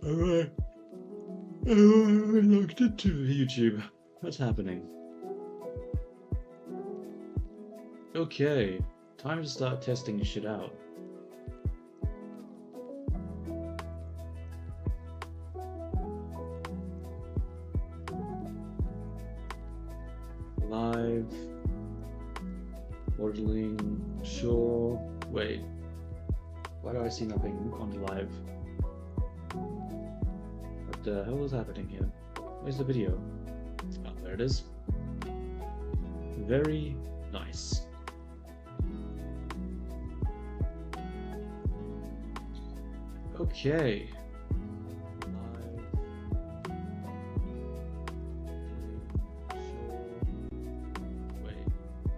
Alright. I logged into YouTube. What's happening? Okay, time to start testing this shit out. Live. Modeling. Sure. Wait. Why do I see nothing on live? What the hell is happening here? Where's the video? Oh, there it is. Very nice. Okay.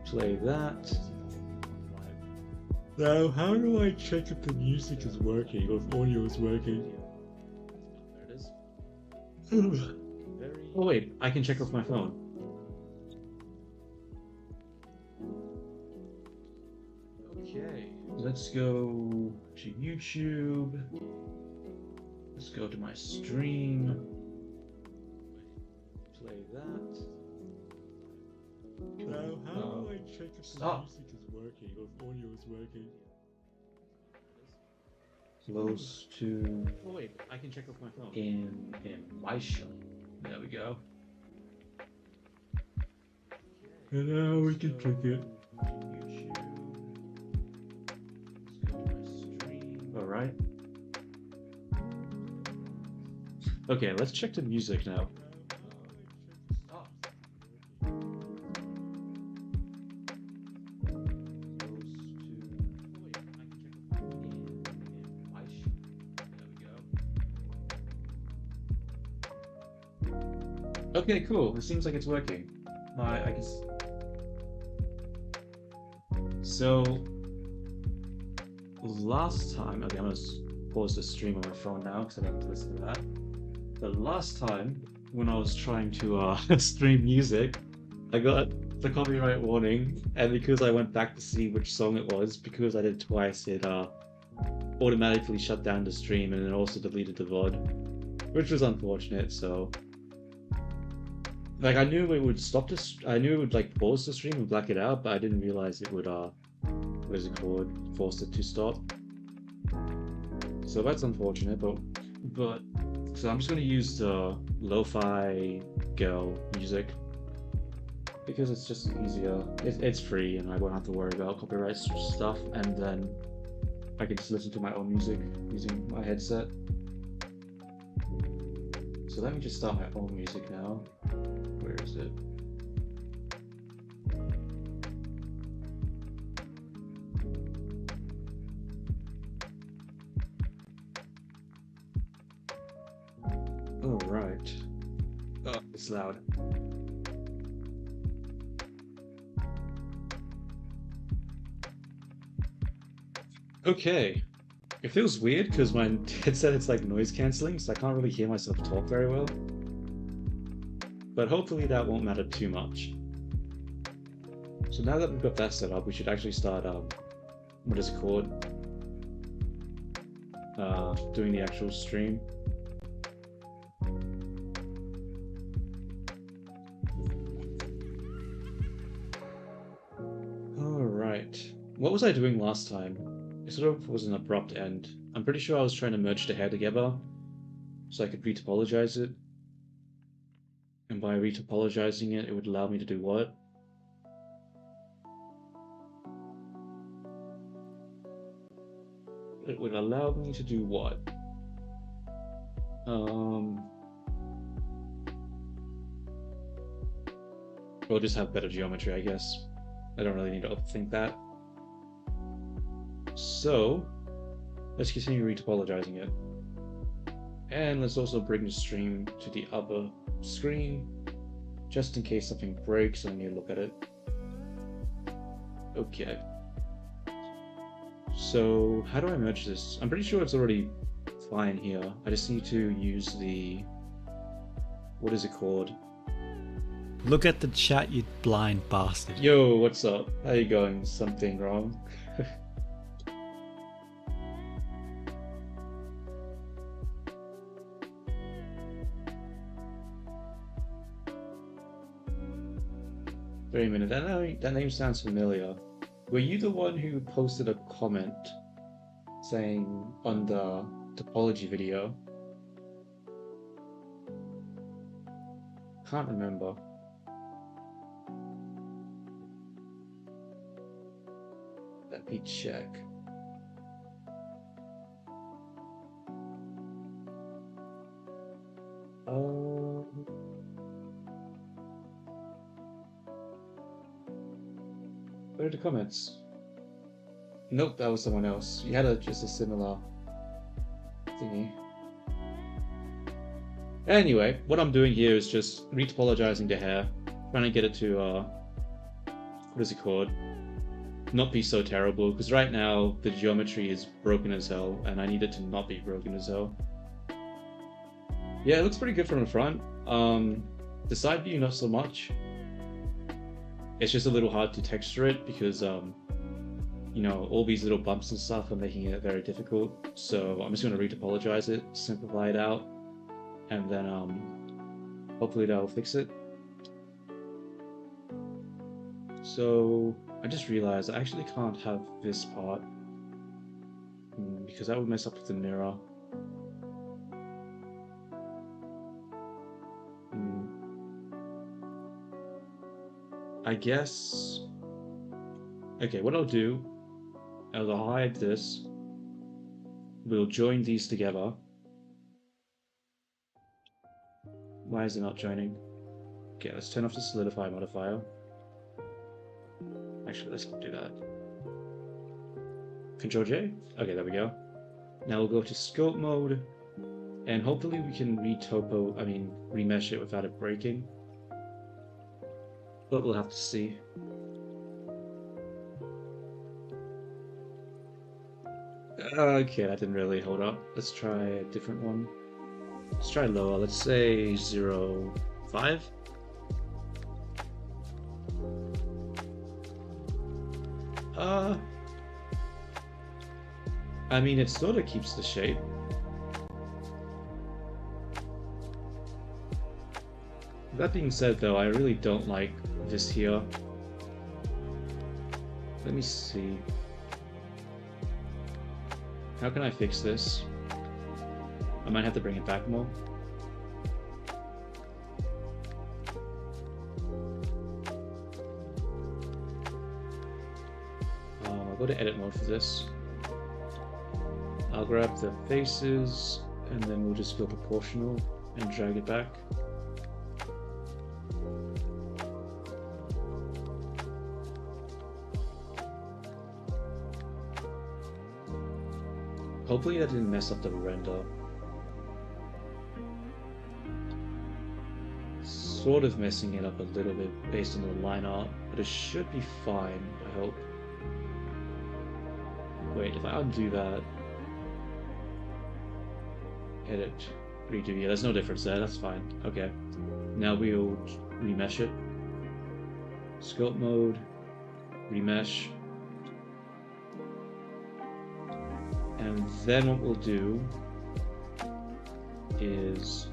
Play that. Now, how do I check if the music is working or if audio is working? There it is. Oh wait, I can check off my phone. Okay, let's go to YouTube. Let's go to my stream. Play that. Now, how do I check if the music is working or if audio is working? Close to. Oh wait, I can check off my phone. In my show. There we go. And now we can check it. Alright. Okay, let's check the music now. Okay, cool. It seems like it's working. I guess. So, last time, okay, I'm gonna pause the stream on my phone now because I don't have to listen to that. The last time when I was trying to stream music, I got the copyright warning, and because I went back to see which song it was, because I did it twice, it automatically shut down the stream and then also deleted the VOD, which was unfortunate. So. Like, I knew it would stop this. I knew it would like pause the stream and black it out, but I didn't realize it would what is it called? Force it to stop. So that's unfortunate, but so I'm just gonna use the lo-fi girl music because it's just easier. It's free and I won't have to worry about copyright stuff, and then I can just listen to my own music using my headset. So let me just start my own music now. Where is it? Oh, right. Oh, it's loud. Okay. It feels weird because my headset it's like noise cancelling, so I can't really hear myself talk very well. But hopefully that won't matter too much. So now that we've got that set up, we should actually start, what is it called? Doing the actual stream. Alright. What was I doing last time? It sort of was an abrupt end. I'm pretty sure I was trying to merge the hair together so I could retopologize it. And by retopologizing it, it would allow me to do what? It would allow me to do what? We'll just have better geometry, I guess. I don't really need to overthink that. So, let's continue retopologizing it. And let's also bring the stream to the other screen, just in case something breaks and I need to look at it. Okay. So, how do I merge this? I'm pretty sure it's already fine here. I just need to use the... what is it called? Look at the chat, you blind bastard. Yo, what's up? How you going? Something wrong? Wait a minute, that name sounds familiar. Were you the one who posted a comment saying on the topology video? Can't remember. Let me check. Where are the comments? Nope, that was someone else. You had just a similar thingy. Anyway, what I'm doing here is just retopologizing the hair, trying to get it to what is it called? Not be so terrible, because right now the geometry is broken as hell, and I need it to not be broken as hell. Yeah, it looks pretty good from the front. The side view, not so much. It's just a little hard to texture it because, you know, all these little bumps and stuff are making it very difficult. So I'm just going to retopologize it, simplify it out, and then hopefully that'll fix it. So I just realized I actually can't have this part because that would mess up with the mirror. I guess... Okay, what I'll do, I'll hide this. We'll join these together. Why is it not joining? Okay, let's turn off the solidify modifier. Actually, let's do that. Control J? Okay, there we go. Now we'll go to scope mode, and hopefully we can remesh it without it breaking. But we'll have to see. Okay, that didn't really hold up. Let's try a different one. Let's try lower. Let's say 0.5. I mean, it sort of keeps the shape. That being said, though, I really don't like this here. Let me see. How can I fix this? I might have to bring it back more. I'll go to edit mode for this. I'll grab the faces, and then we'll just go proportional and drag it back. Hopefully that didn't mess up the render. Sort of messing it up a little bit based on the line art, but it should be fine, I hope. Wait, if I undo that... Edit, redo, yeah, there's no difference there, that's fine. Okay, now we'll remesh it. Scope mode, remesh. And then what we'll do is...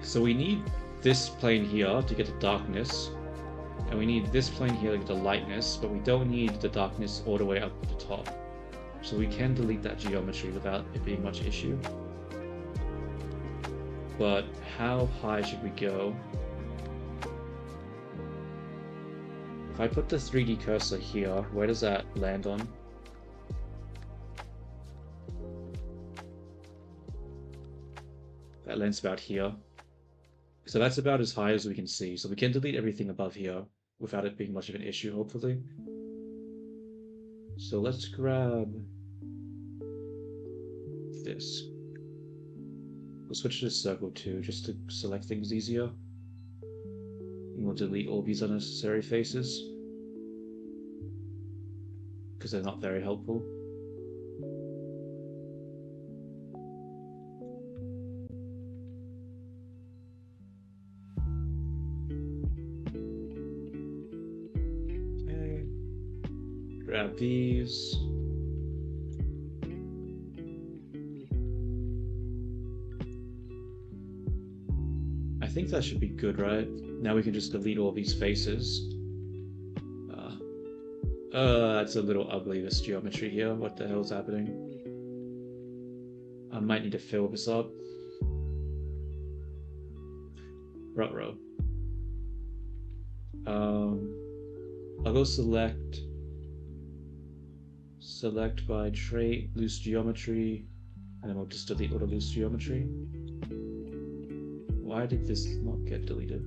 So we need this plane here to get the darkness, and we need this plane here to get the lightness, but we don't need the darkness all the way up to the top. So we can delete that geometry without it being much issue. But how high should we go? If I put the 3D cursor here, where does that land on? That lands about here. So that's about as high as we can see. So we can delete everything above here without it being much of an issue, hopefully. So let's grab this. We'll switch to circle 2 just to select things easier. And we'll delete all these unnecessary faces because they're not very helpful. Okay. Grab these. I think that should be good, right? Now we can just delete all these faces. That's a little ugly, this geometry here. What the hell's happening? I might need to fill this up. Ruh-roh. I'll go select by trait, loose geometry, and then we'll just delete all the loose geometry. Why did this not get deleted?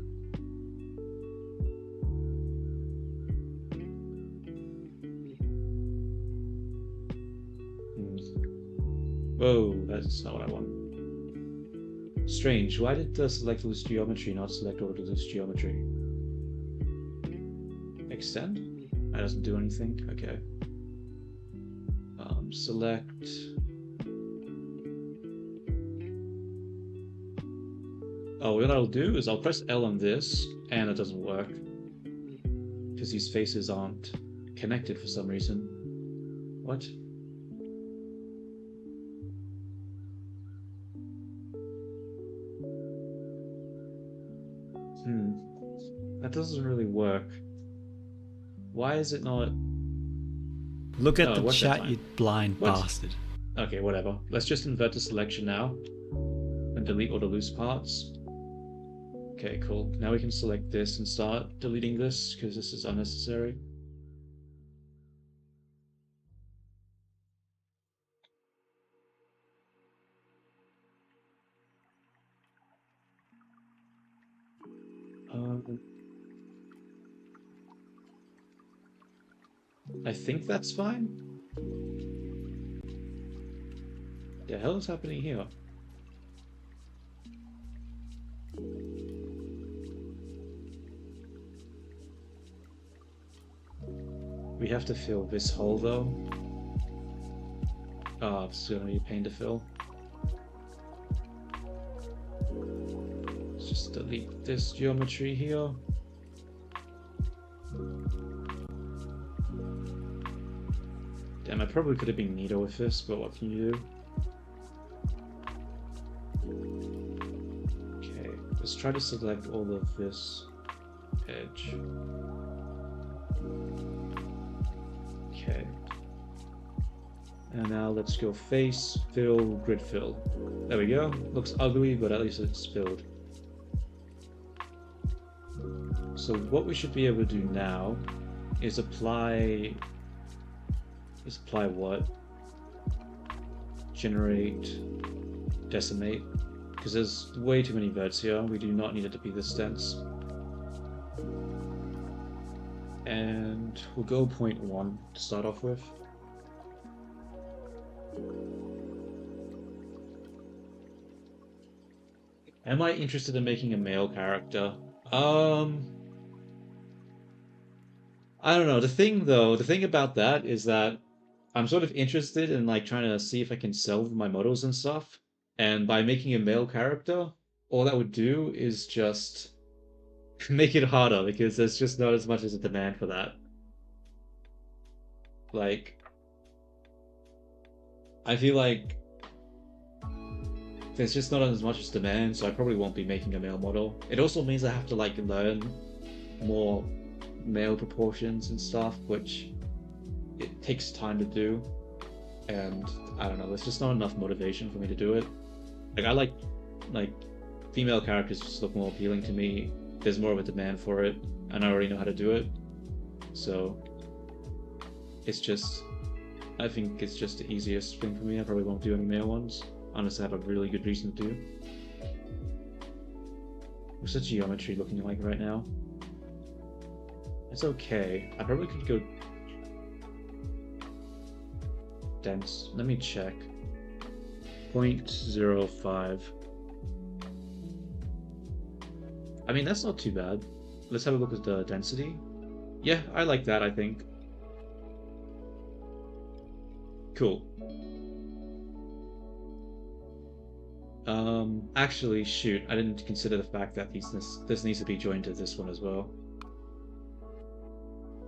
Whoa, that's not what I want. Strange, why did the select loose geometry not select all the loose geometry? Extend? That doesn't do anything? Okay. Select... Oh, what I'll do is I'll press L on this, and it doesn't work. Because these faces aren't connected for some reason. What? That doesn't really work. Why is it not... Look at the chat, you blind What? bastard. Okay, whatever. Let's just invert the selection now. And delete all the loose parts. Okay, cool. Now we can select this and start deleting this, because this is unnecessary. I think that's fine. The hell is happening here? We have to fill this hole though. Oh, this is gonna be a pain to fill. Let's just delete this geometry here. Damn, I probably could have been neater with this, but what can you do? Okay, let's try to select all of this edge. Okay. And now let's go face, fill, grid fill. There we go. Looks ugly, but at least it's filled. So what we should be able to do now is apply what? Generate, decimate, because there's way too many verts here. We do not need it to be this dense. And we'll go 0.1 to start off with. Am I interested in making a male character? I don't know. The thing about that is that I'm sort of interested in like trying to see if I can sell my models and stuff. And by making a male character, all that would do is just make it harder because there's just not as much as a demand for that. Like, I feel like there's just not as much as demand, so I probably won't be making a male model. It also means I have to like learn more male proportions and stuff, which it takes time to do, and I don't know, there's just not enough motivation for me to do it. Like I like female characters just look more appealing to me. There's more of a demand for it, and I already know how to do it. So it's just, I think it's just the easiest thing for me. I probably won't do any male ones unless I have a really good reason to do. What's the geometry looking like right now? It's okay. I probably could go dense. Let me check. 0.05. I mean, that's not too bad. Let's have a look at the density. Yeah, I like that, I think. Cool. Actually, shoot, I didn't consider the fact that this needs to be joined to this one as well.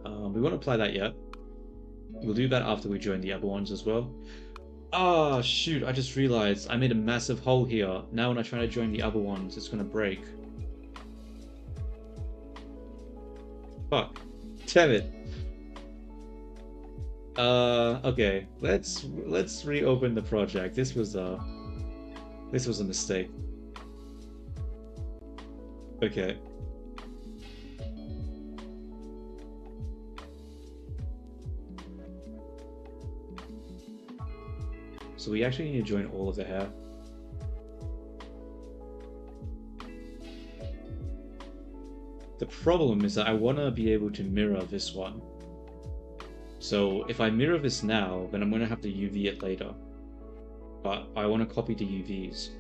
We won't apply that yet. We'll do that after we join the other ones as well. Ah, shoot, I just realized I made a massive hole here. Now when I try to join the other ones, it's gonna break. Fuck. Damn it. Okay. Let's reopen the project. This was a mistake. Okay. So we actually need to join all of the hair. The problem is that I want to be able to mirror this one. So if I mirror this now, then I'm going to have to UV it later. But I want to copy the UVs.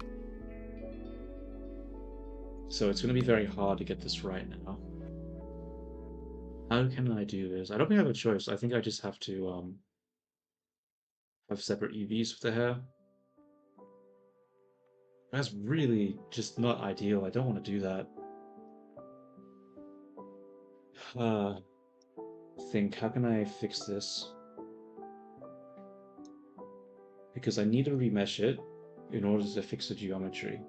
So it's going to be very hard to get this right now. How can I do this? I don't think I have a choice. I think I just have to have separate UVs with the hair. That's really just not ideal. I don't want to do that. Think, how can I fix this? Because I need to remesh it in order to fix the geometry.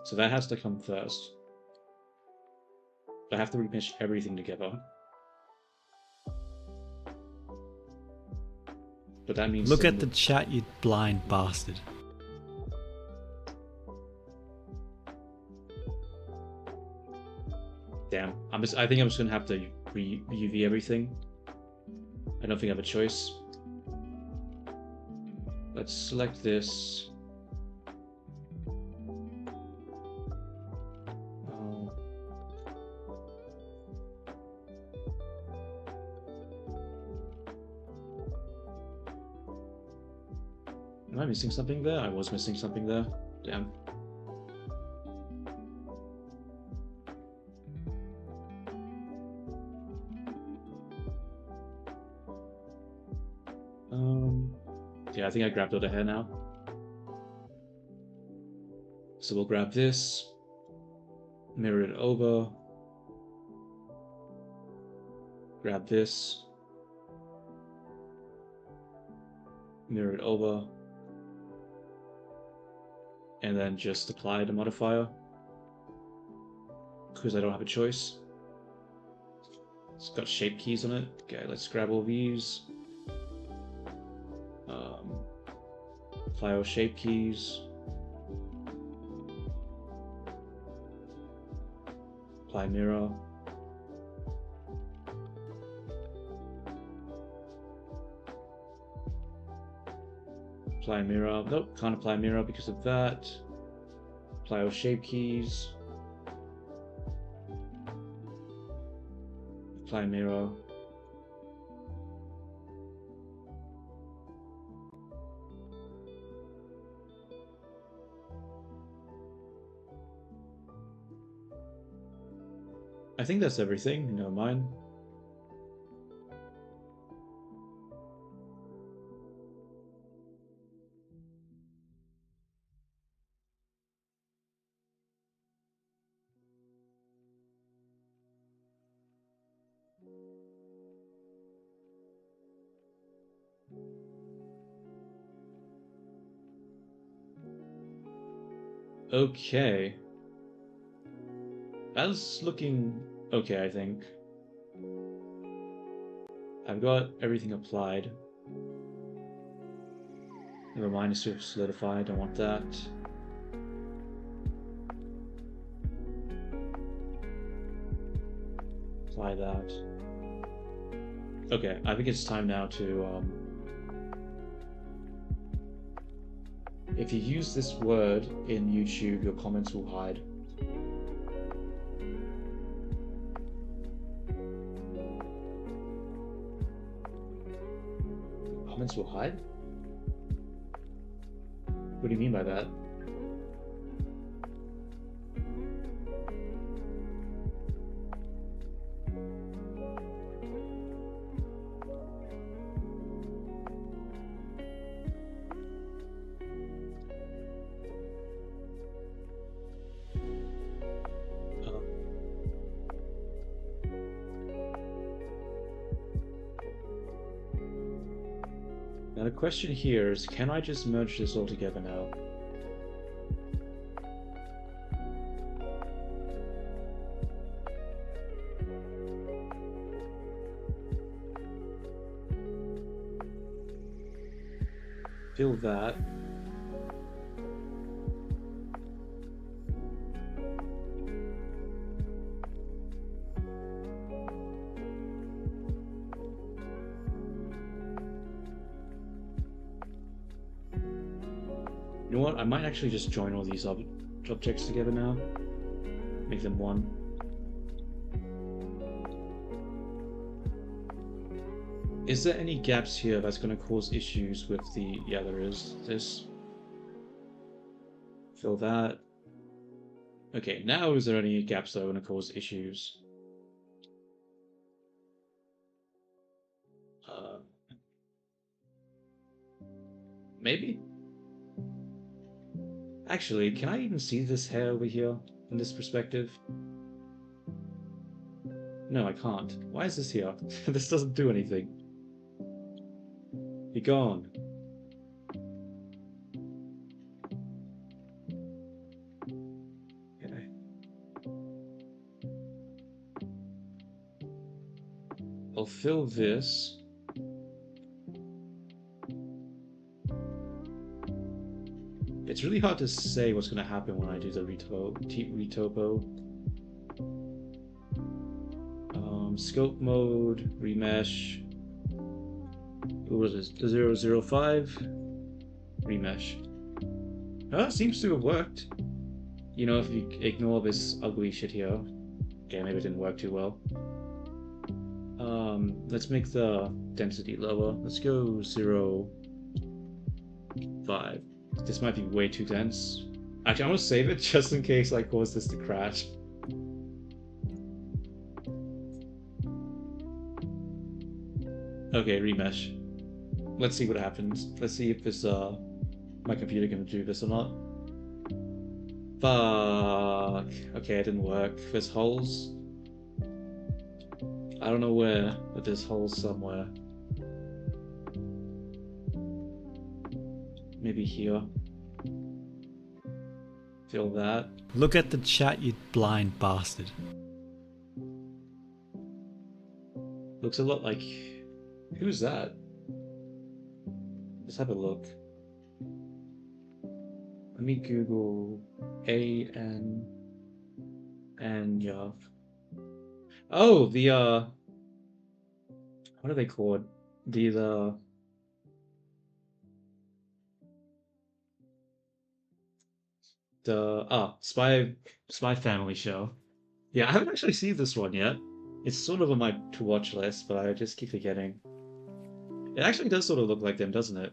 So that has to come first. I have to remesh everything together. But that means... Look at the chat, you blind bastard. Damn. I think I'm just gonna have to UV everything. I don't think I have a choice. Let's select this. Am I missing something there? I was missing something there. Damn. Yeah, I think I grabbed all the hair now. So we'll grab this, mirror it over, grab this, mirror it over, and then just apply the modifier, because I don't have a choice. It's got shape keys on it. Okay, let's grab all these. Apply all shape keys. Apply mirror. Apply mirror. Nope, can't apply mirror because of that. Apply all shape keys. Apply mirror. I think that's everything. Never mind. Okay. That's looking okay, I think. I've got everything applied. Never mind, it's sort of solidified. I don't want that. Apply that. Okay, I think it's time now to if you use this word in YouTube, your comments will hide. Comments will hide? What do you mean by that? Now the question here is, can I just merge this all together now? Fill that. You know what? I might actually just join all these objects together now. Make them one. Is there any gaps here that's going to cause issues with the... Yeah, there is. This. Fill that. Okay, now is there any gaps that are going to cause issues? Maybe? Actually, can I even see this hair over here in this perspective? No, I can't. Why is this here? This doesn't do anything. Be gone. Okay. I'll fill this. It's really hard to say what's going to happen when I do the retopo. Scope mode, remesh. What was this? 005? Remesh. Oh, that seems to have worked. You know, if you ignore this ugly shit here. Okay, maybe it didn't work too well. Let's make the density lower. Let's go 0.5. This might be way too dense. Actually, I'm gonna save it just in case I cause this to crash. Okay, remesh. Let's see what happens. Let's see if this my computer can do this or not. Fuck. Okay, it didn't work. There's holes. I don't know where, but there's holes somewhere. Maybe here. Fill that. Look at the chat, you blind bastard. Looks a lot like... Who's that? Let's have a look. Let me Google A-N... and yeah. Oh, the what are they called? The Spy Family show. Yeah, I haven't actually seen this one yet. It's sort of on my to watch list, but I just keep forgetting. It actually does sort of look like them, doesn't it?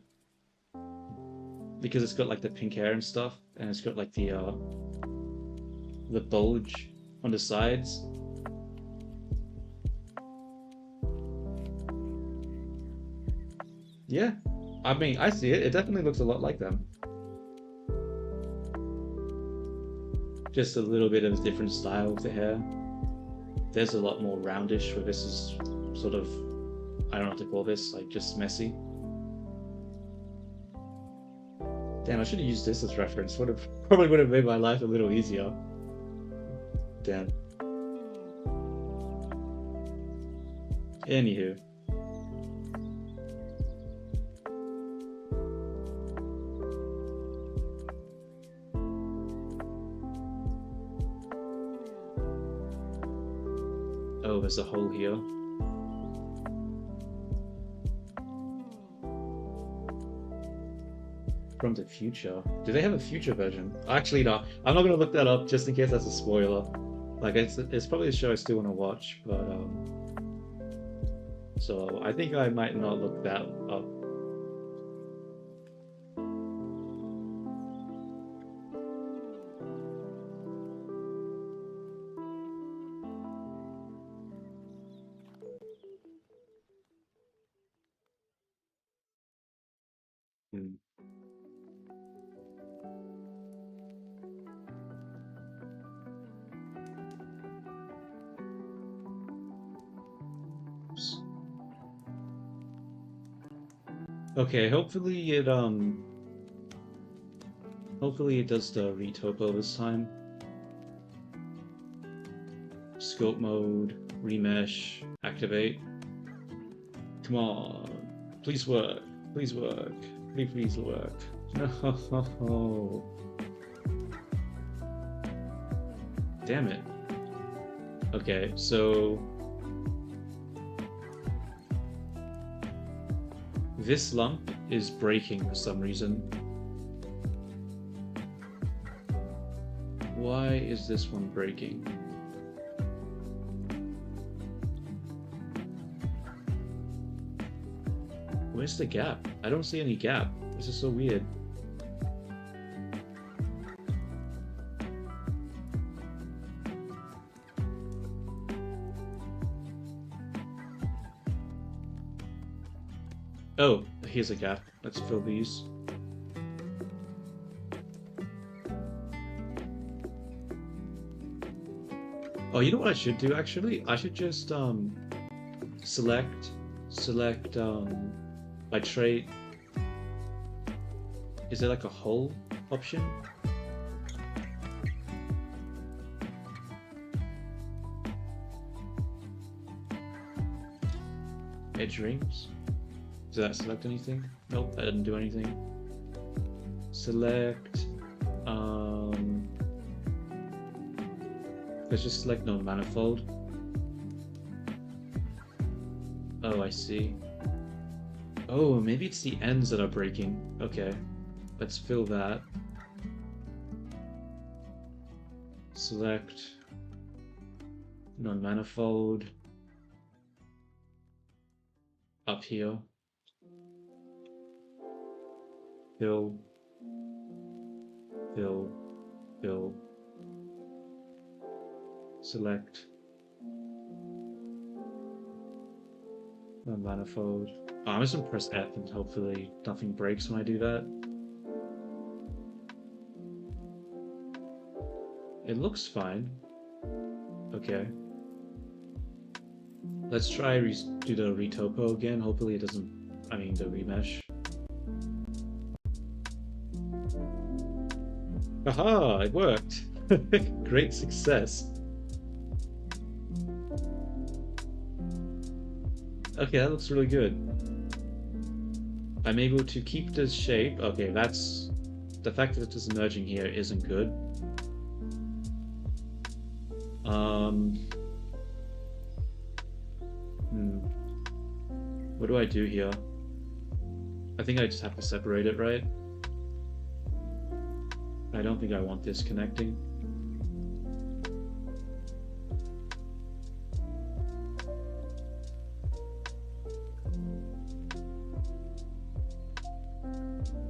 Because it's got like the pink hair and stuff, and it's got like the bulge on the sides. Yeah, I mean, I see it. It definitely looks a lot like them. Just a little bit of a different style with the hair. There's a lot more roundish, where this is sort of, I don't know what to call this, like just messy. Damn, I should have used this as reference. Probably would have made my life a little easier. Damn. Anywho. Oh, there's a hole here. From the future. Do they have a future version? Actually, no. I'm not gonna look that up just in case that's a spoiler. Like, it's probably a show I still want to watch, but so I think I might not look that up. Hmm. Okay, hopefully it does the retopo this time. Scope mode, remesh, activate. Come on, please work, please work. Please work. No. Damn it. Okay, so this lump is breaking for some reason. Why is this one breaking? Where's the gap? I don't see any gap. This is so weird. Oh, here's a gap. Let's fill these. Oh, you know what I should do actually? I should just select by trait. Is there like a hole option? Edge rings. Does that select anything? Nope, that didn't do anything. Select let's just select non-manifold. Oh, I see. Oh, maybe it's the ends that are breaking. Okay, let's fill that. Select non-manifold. Up here. Fill. Fill. Fill. Select non-manifold. Oh, I'm just gonna press F and hopefully nothing breaks when I do that. It looks fine. Okay. Let's try do the retopo again. Hopefully it doesn't, I mean the remesh. Aha, it worked. Great success. Okay, that looks really good. I'm able to keep this shape. Okay, that's... The fact that it's emerging here isn't good. What do I do here? I think I just have to separate it, right? I don't think I want this connecting.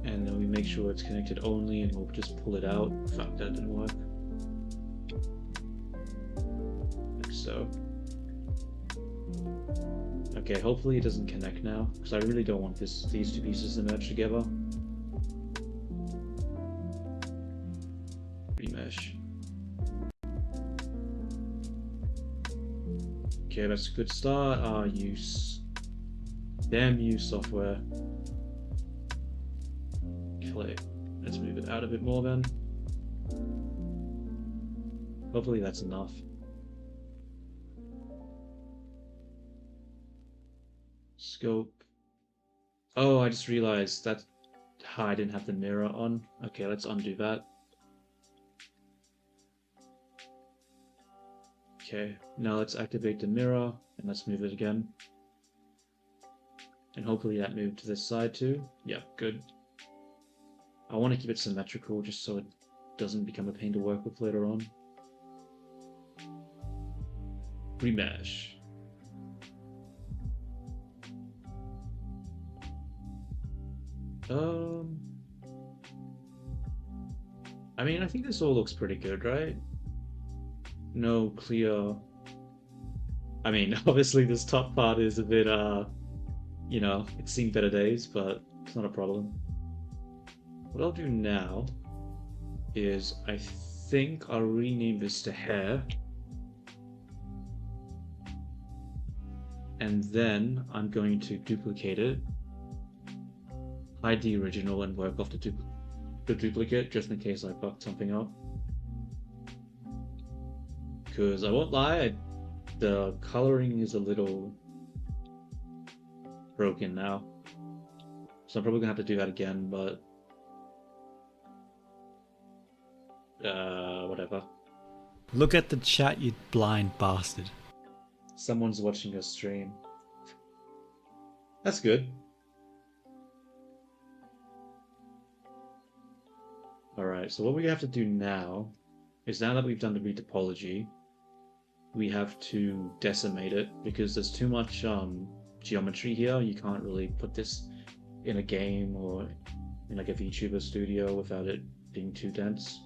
And then we make sure it's connected only and we'll just pull it out. Fuck, that didn't work. Like so. Okay, hopefully it doesn't connect now, because I really don't want these two pieces to merge together. Remesh. Okay, that's a good start. Use. Damn you, software. Okay, let's move it out a bit more then. Hopefully that's enough. Scope. Oh, I just realized that I didn't have the mirror on. Okay, let's undo that. Okay, now let's activate the mirror and let's move it again. And hopefully that moved to this side too. Yeah, good. I want to keep it symmetrical just so it doesn't become a pain to work with later on. Remesh. I mean, I think this all looks pretty good, right? No clear... I mean, obviously this top part is a bit, you know, it's seen better days, but it's not a problem. What I'll do now is I think I'll rename this to hair. And then I'm going to duplicate it. Hide the original and work off the duplicate just in case I fucked something up. Because I won't lie, the coloring is a little broken now. So I'm probably gonna have to do that again, but whatever. Look at the chat, you blind bastard. Someone's watching a stream. That's good. Alright, so what we have to do now is, now that we've done the retopology, we have to decimate it because there's too much geometry here. You can't really put this in a game or in like a VTuber studio without it being too dense.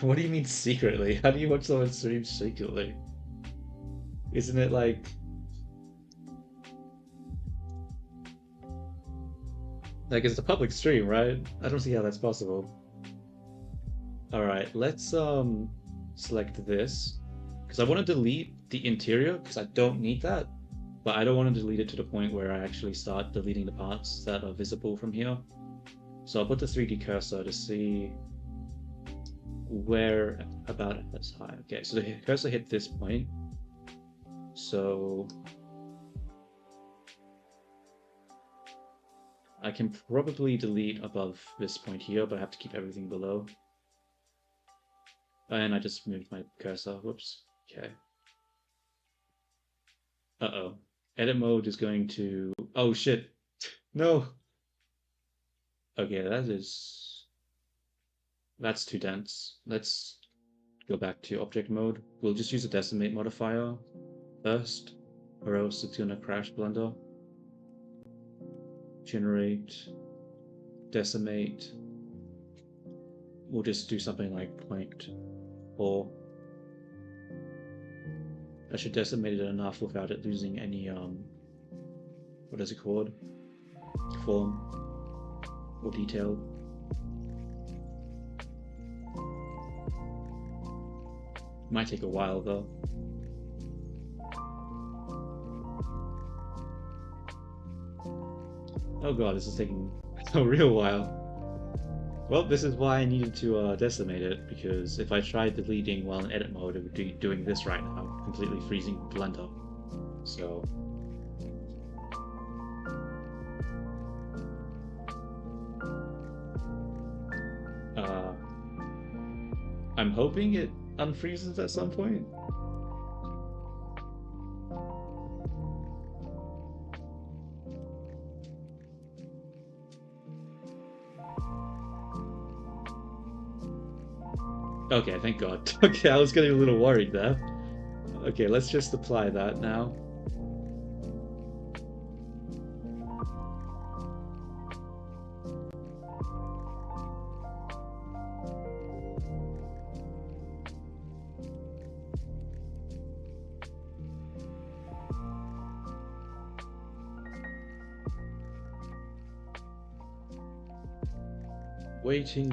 What do you mean secretly? How do you watch someone stream secretly? Isn't it like... Like, it's a public stream, right? I don't see how that's possible. Alright, let's select this. Because I want to delete the interior, because I don't need that. But I don't want to delete it to the point where I actually start deleting the parts that are visible from here. So I'll put the 3D cursor to see where about that's high. Okay, so the cursor hit this point. So I can probably delete above this point here, but I have to keep everything below. And I just moved my cursor. Whoops. Okay. Uh-oh. Edit mode is going to... Oh, shit. No. Okay, that's too dense. Let's go back to object mode. We'll just use a decimate modifier first, or else it's gonna crash Blender. Generate, decimate. We'll just do something like 0.4. I should decimate it enough without it losing any what is it called? Form or detail. Might take a while though. Oh god, this is taking a real while. Well, this is why I needed to decimate it, because if I tried deleting while in edit mode, it would be doing this right now, completely freezing Blender. So... I'm hoping it unfreezes at some point. Okay, thank God. Okay, I was getting a little worried there. Okay, let's just apply that now. Waiting.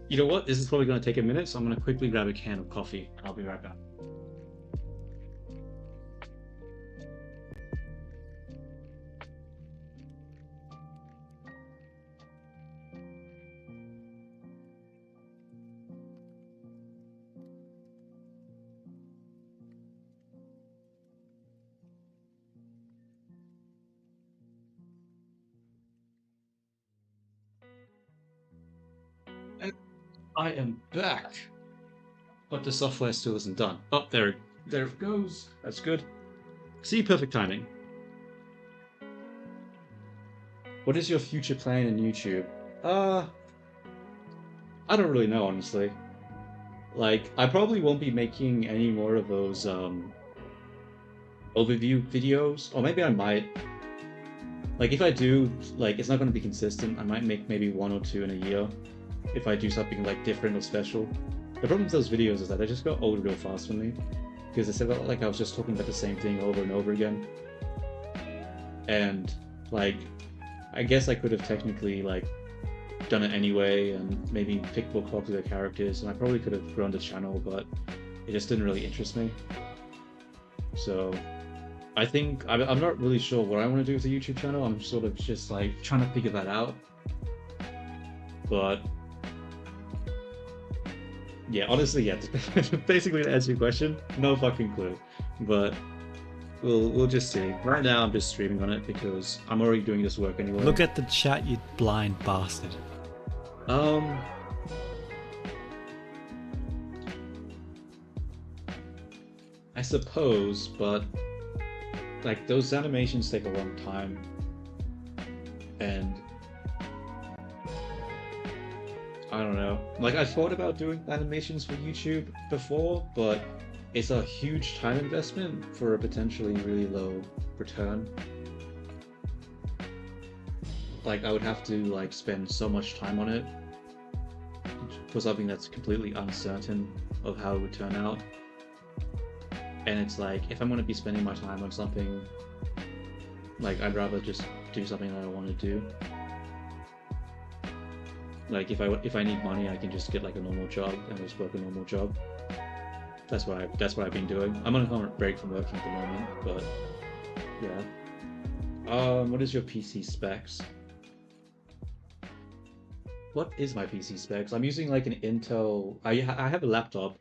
You know what? This is probably going to take a minute, so I'm going to quickly grab a can of coffee. I'll be right back. I am back, but the software still isn't done. Oh, there it goes. That's good. See, perfect timing. What is your future plan in YouTube? I don't really know, honestly. Like, I probably won't be making any more of those overview videos, or maybe I might. Like, if I do, like, it's not going to be consistent. I might make maybe 1 or 2 in a year. If I do something like different or special. The problem with those videos is that they just go old real fast for me, because it felt like I was just talking about the same thing over and over again. And like, I guess I could have technically like done it anyway and maybe picked more popular characters, and I probably could have grown the channel, but it just didn't really interest me. So I think I'm not really sure what I want to do with the YouTube channel. I'm sort of just like trying to figure that out. But Yeah, honestly, yeah. Basically, to answer your question, no fucking clue. But we'll just see. Right now, I'm just streaming on it because I'm already doing this work anyway. Look at the chat, you blind bastard. Um, I suppose, but like those animations take a long time, and I don't know. Like I thought about doing animations for YouTube before, but it's a huge time investment for a potentially really low return. Like I would have to like spend so much time on it for something that's completely uncertain of how it would turn out. And it's like if I'm going to be spending my time on something, like I'd rather just do something that I want to do. Like if I need money, I can just get like a normal job and just work a normal job. That's what I've been doing. I'm on a break from working at the moment, but yeah. What is your PC specs? What is my PC specs? I'm using like an Intel. I have a laptop.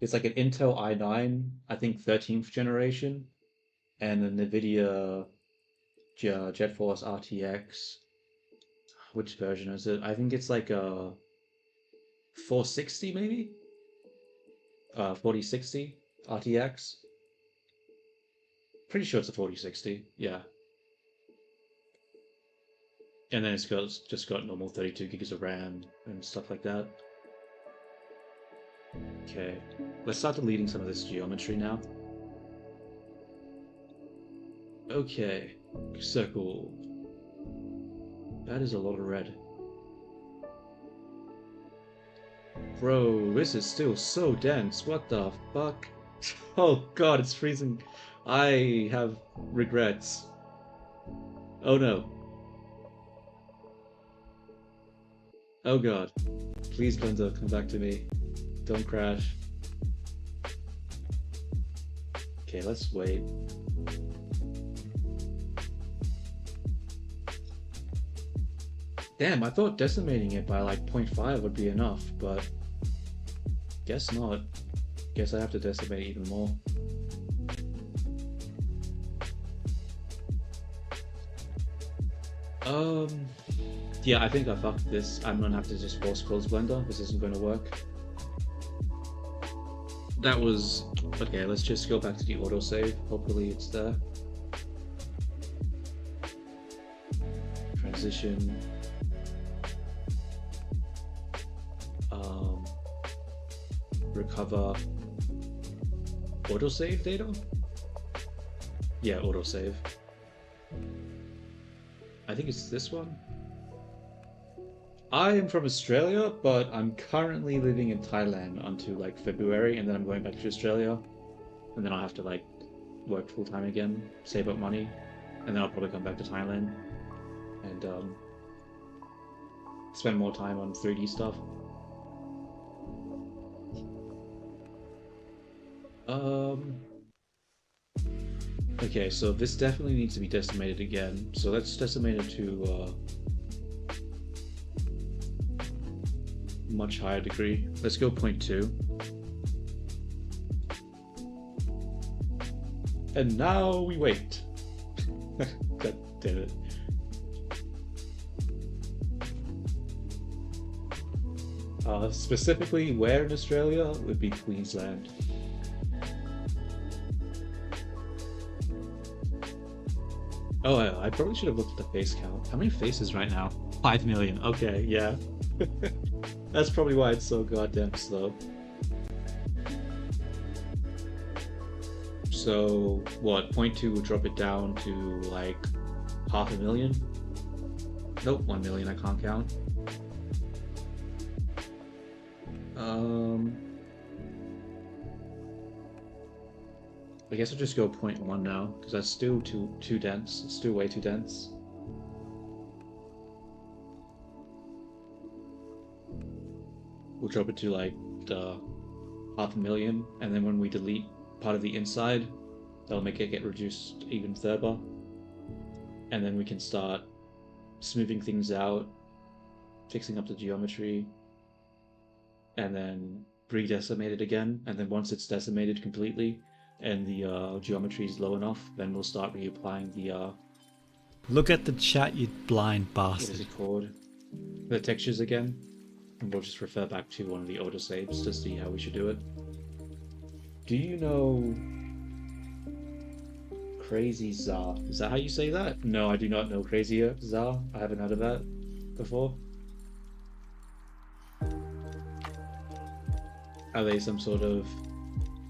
It's like an Intel i9, I think 13th generation, and a NVIDIA GeForce RTX. Which version is it? I think it's like a 460 maybe? 4060 RTX. Pretty sure it's a 4060, yeah. And then it's just got normal 32 gigs of RAM and stuff like that. Okay, let's start deleting some of this geometry now. Okay, circle. That is a lot of red. Bro, this is still so dense. What the fuck? Oh god, it's freezing. I have regrets. Oh no. Oh god. Please, Blender, come back to me. Don't crash. Okay, let's wait. Damn, I thought decimating it by like 0.5 would be enough, but guess not. Guess I have to decimate even more. Yeah, I think I fucked this. I'm gonna have to just force close Blender. This isn't gonna work. That was... Okay, let's just go back to the autosave. Hopefully it's there. Transition. Recover autosave data? Yeah, autosave. I think it's this one. I am from Australia, but I'm currently living in Thailand until like February, and then I'm going back to Australia, and then I'll have to like work full time again, save up money, and then I'll probably come back to Thailand and spend more time on 3D stuff. Okay, so this definitely needs to be decimated again. So let's decimate it to much higher degree. Let's go 0.2. And now we wait. God damn it. Specifically, where in Australia would be Queensland. Oh, I probably should have looked at the face count. How many faces right now? 5 million. Okay, yeah. That's probably why it's so goddamn slow. So, what, 0.2 would drop it down to like 500,000? Nope, 1 million, I can't count. I guess I'll just go 0.1 now, because that's still too dense. It's still way too dense. We'll drop it to like 500,000, and then when we delete part of the inside, that'll make it get reduced even further. And then we can start smoothing things out, fixing up the geometry, and then re-decimate it again, and then once it's decimated completely and the geometry is low enough, then we'll start reapplying the Look at the chat, you blind what is bastard. it called? The textures again, and we'll just refer back to one of the auto saves to see how we should do it. Do you know Crazy Czar? Is that how you say that? No, I do not know Crazy Czar. I haven't heard of that before. Are they some sort of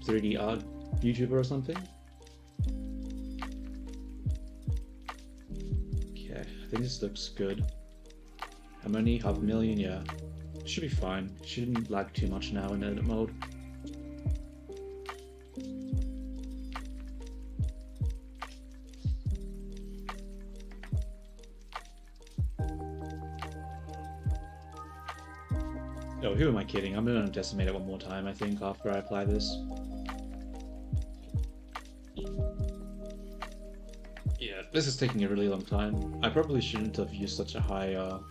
3D art YouTuber or something? Okay, I think this looks good. How many? 500,000? Yeah. Should be fine. Shouldn't lag too much now in edit mode. Oh, who am I kidding? I'm gonna decimate it one more time, I think, after I apply this. Yeah, this is taking a really long time. I probably shouldn't have used such a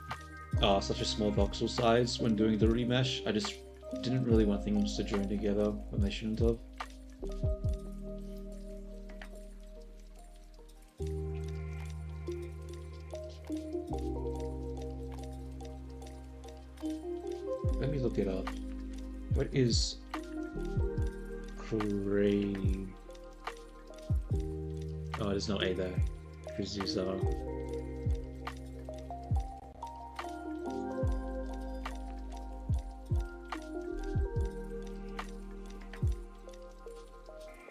such a small voxel size when doing the remesh. I just didn't really want things to join together when they shouldn't have. Let me look it up. What is Cray? Oh, there's no A there. Because these are.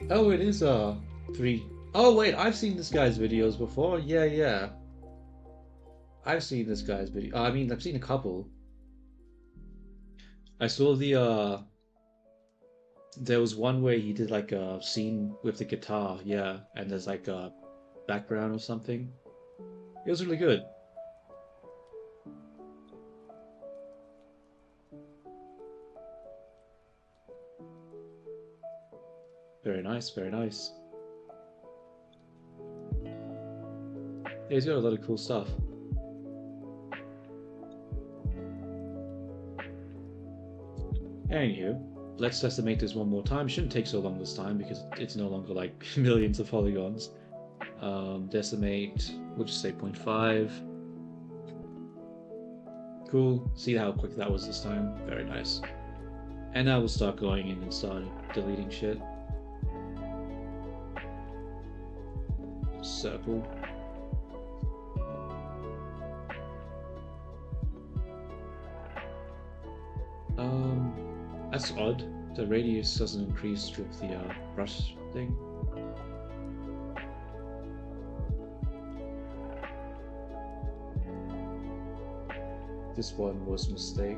Oh, it is 3. Oh wait, I've seen this guy's videos before. Yeah. I've seen this guy's video. I mean, I've seen a couple. I saw the there was one where he did like a scene with the guitar, yeah, and there's like a background or something. It was really good. Very nice, very nice. Yeah, he's got a lot of cool stuff. Anywho, let's decimate this one more time. Shouldn't take so long this time because it's no longer like millions of polygons. Decimate, we'll just say 0.5. Cool. See how quick that was this time? Very nice. And now we'll start going in and start deleting shit. Circle. That's odd. The radius doesn't increase with the brush thing. This one was a mistake.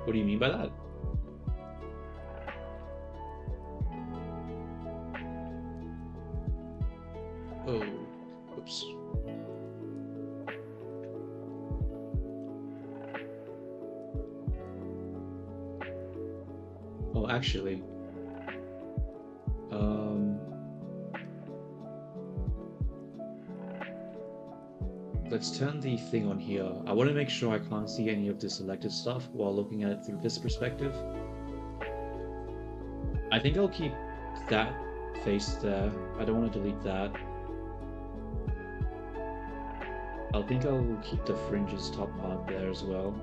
What do you mean by that? Oh, whoops. Oh, actually, let's turn the thing on here. I want to make sure I can't see any of the selected stuff while looking at it through this perspective. I think I'll keep that face there. I don't want to delete that. I think I'll keep the fringes top part there as well.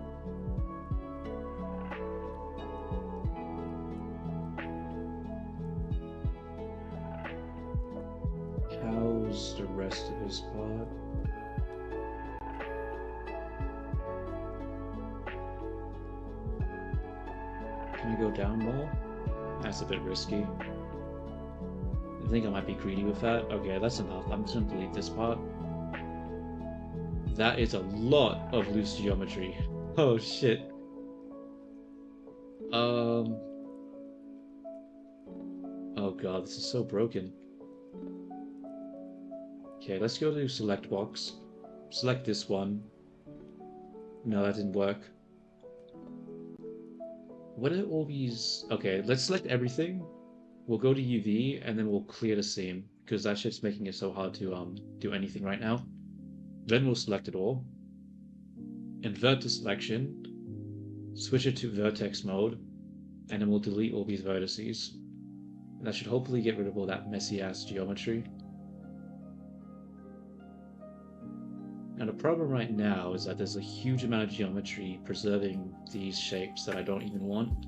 How's the rest of this part? Can I go down more? That's a bit risky. I think I might be greedy with that. Okay, that's enough. I'm just gonna delete this part. That is a lot of loose geometry. Oh shit. Oh god, this is so broken. Okay, let's go to select box. Select this one. No, that didn't work. What are all these? Okay, let's select everything. We'll go to UV and then we'll clear the seam because that shit's making it so hard to do anything right now. Then we'll select it all. Invert the selection. switch it to vertex mode, and then we'll delete all these vertices. And that should hopefully get rid of all that messy ass geometry. Now the problem right now is that there's a huge amount of geometry preserving these shapes that I don't even want.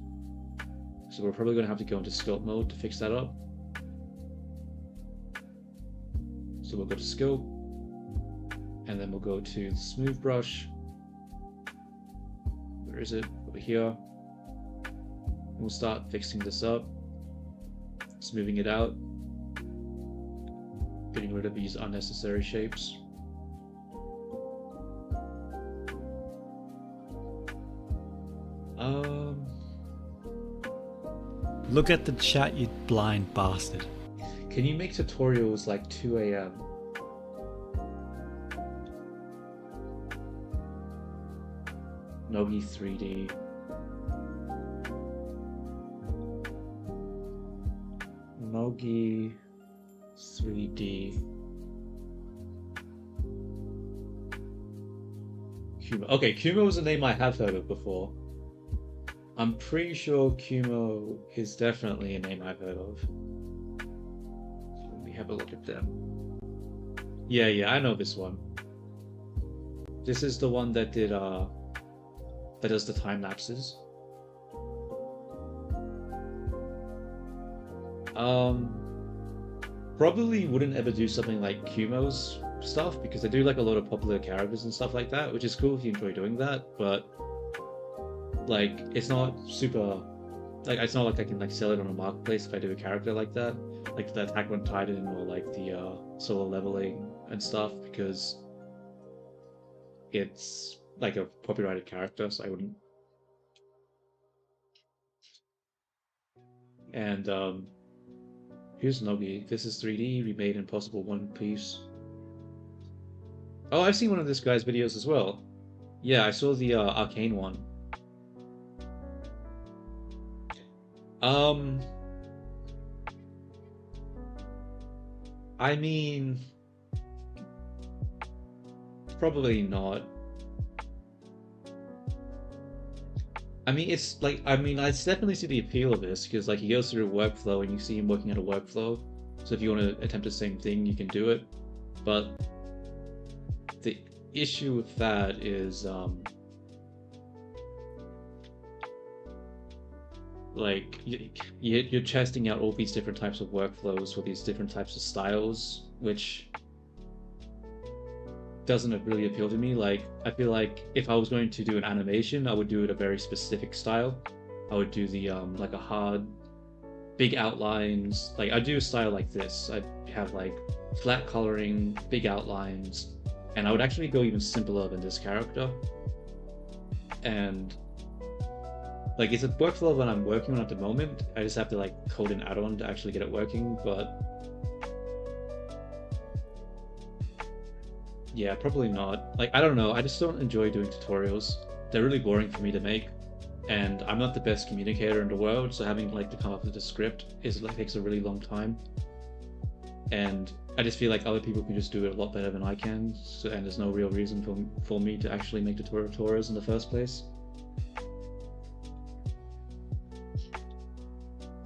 So we're probably going to have to go into sculpt mode to fix that up. So we'll go to scope, and then we'll go to the smooth brush. Where is it? Over here. We'll start fixing this up, smoothing it out, getting rid of these unnecessary shapes. Look at the chat, you blind bastard. Can you make tutorials like 2 AM? Nogi 3D. Nogi 3D. Kumo. Okay, Kumo was a name I have heard of before. I'm pretty sure Kumo is definitely a name I've heard of. So let me have a look at them. Yeah, I know this one. This is the one that did that does the time lapses. Probably wouldn't ever do something like Kumo's stuff because they do like a lot of popular characters and stuff like that, which is cool if you enjoy doing that, but like it's not super like it's not like I can like sell it on a marketplace if I do a character like that, like the Attack on Titan or like the solo leveling and stuff, because it's like a copyrighted character, so I wouldn't. And here's Nogi. This is 3D, remade in possible one piece. Oh, I've seen one of this guy's videos as well. Yeah, I saw the Arcane one. I mean, probably not. I mean, it's like, I definitely see the appeal of this because like he goes through a workflow and you see him working at a workflow. So if you want to attempt the same thing, you can do it. But the issue with that is, like you're testing out all these different types of workflows for these different types of styles, which doesn't really appeal to me. Like I feel like if I was going to do an animation, I would do it a very specific style. I would do the like a hard, big outlines. Like I do a style like this. I have like flat coloring, big outlines, and I would actually go even simpler than this character. And like it's a workflow that I'm working on at the moment. I just have to like code an add-on to actually get it working, but yeah, probably not. Like I don't know, I just don't enjoy doing tutorials. They're really boring for me to make, and I'm not the best communicator in the world, so having like to come up with a script is like takes a really long time. And I just feel like other people can just do it a lot better than I can, so, and there's no real reason for me to actually make tutorials in the first place.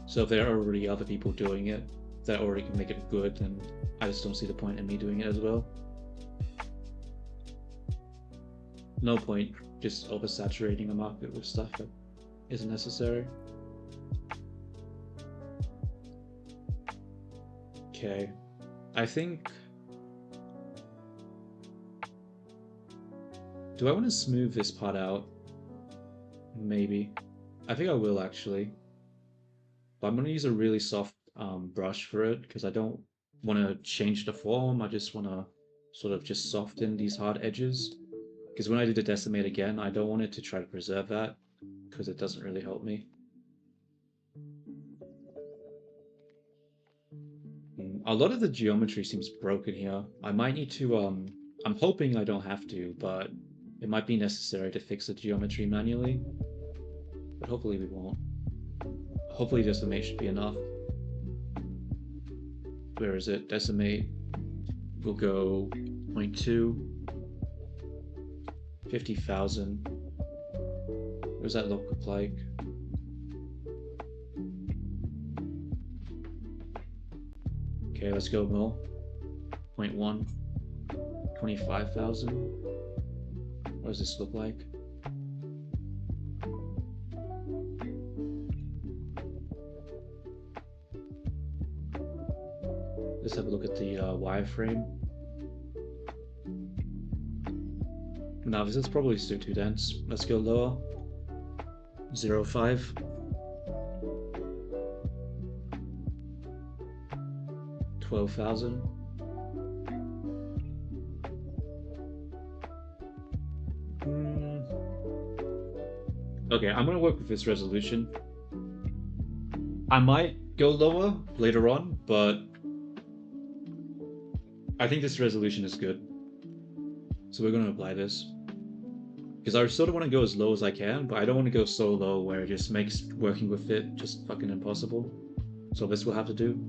So if there are already other people doing it that already can make it good, then I just don't see the point in me doing it as well. No point just oversaturating a market with stuff that isn't necessary. Okay, I think... Do I want to smooth this part out? Maybe. I think I will actually. But I'm going to use a really soft brush for it because I don't want to change the form. I just want to sort of just soften these hard edges. Because when I do the decimate again, I don't want it to try to preserve that because it doesn't really help me. A lot of the geometry seems broken here. I might need to, I'm hoping I don't have to, but it might be necessary to fix the geometry manually. But hopefully we won't. Hopefully decimate should be enough. Where is it? Decimate. We'll go 0.2. 50,000. What does that look like? Okay, let's go more. 0.1. 25,000. What does this look like? Let's have a look at the wireframe. No, this is probably still too dense. Let's go lower. 0.5. 12,000. Okay, I'm gonna work with this resolution. I might go lower later on, but I think this resolution is good. So we're gonna apply this. Because I sort of want to go as low as I can, but I don't want to go so low where it just makes working with it just fucking impossible. So this will have to do.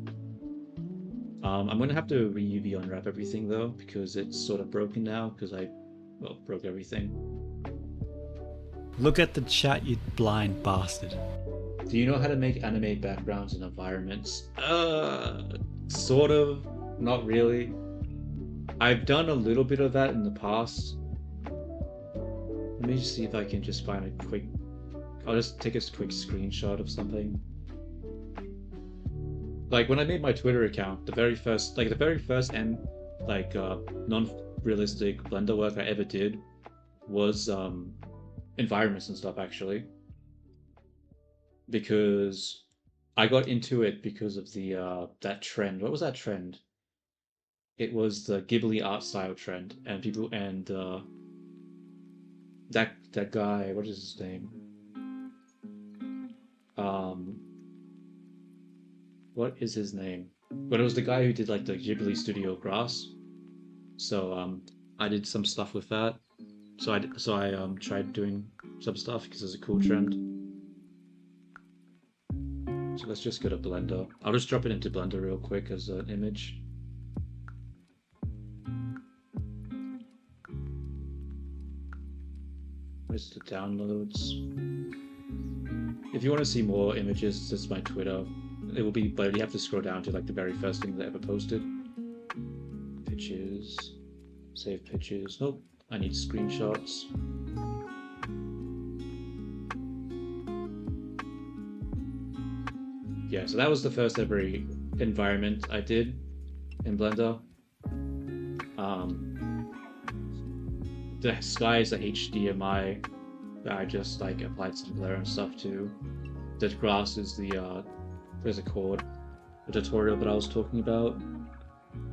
I'm gonna have to re-UV unwrap everything though, because it's sort of broken now, because I, well, broke everything. Look at the chat, you blind bastard. Do you know how to make animate backgrounds in environments? Sort of, not really. I've done a little bit of that in the past. Let me just see if I can just find a quick... I'll just take a quick screenshot of something. Like when I made my Twitter account, the very first and non-realistic Blender work I ever did was environments and stuff actually. Because I got into it because of the that trend. What was that trend? It was the Ghibli art style trend, and people that guy, what is his name? What is his name? But it was the guy who did like the Ghibli Studio Grass. So I did some stuff with that. So I tried doing some stuff because it's a cool trend. So let's just go to Blender. I'll just drop it into Blender real quick as an image. Where's the downloads? If you want to see more images, this is my Twitter. It will be, but you have to scroll down to like the very first thing that I ever posted. Pictures. Save pictures. Nope. I need screenshots. Yeah, so that was the first ever environment I did in Blender. The sky is the HDMI that I just like applied some blur and stuff to. The grass is the what is it called? The tutorial that I was talking about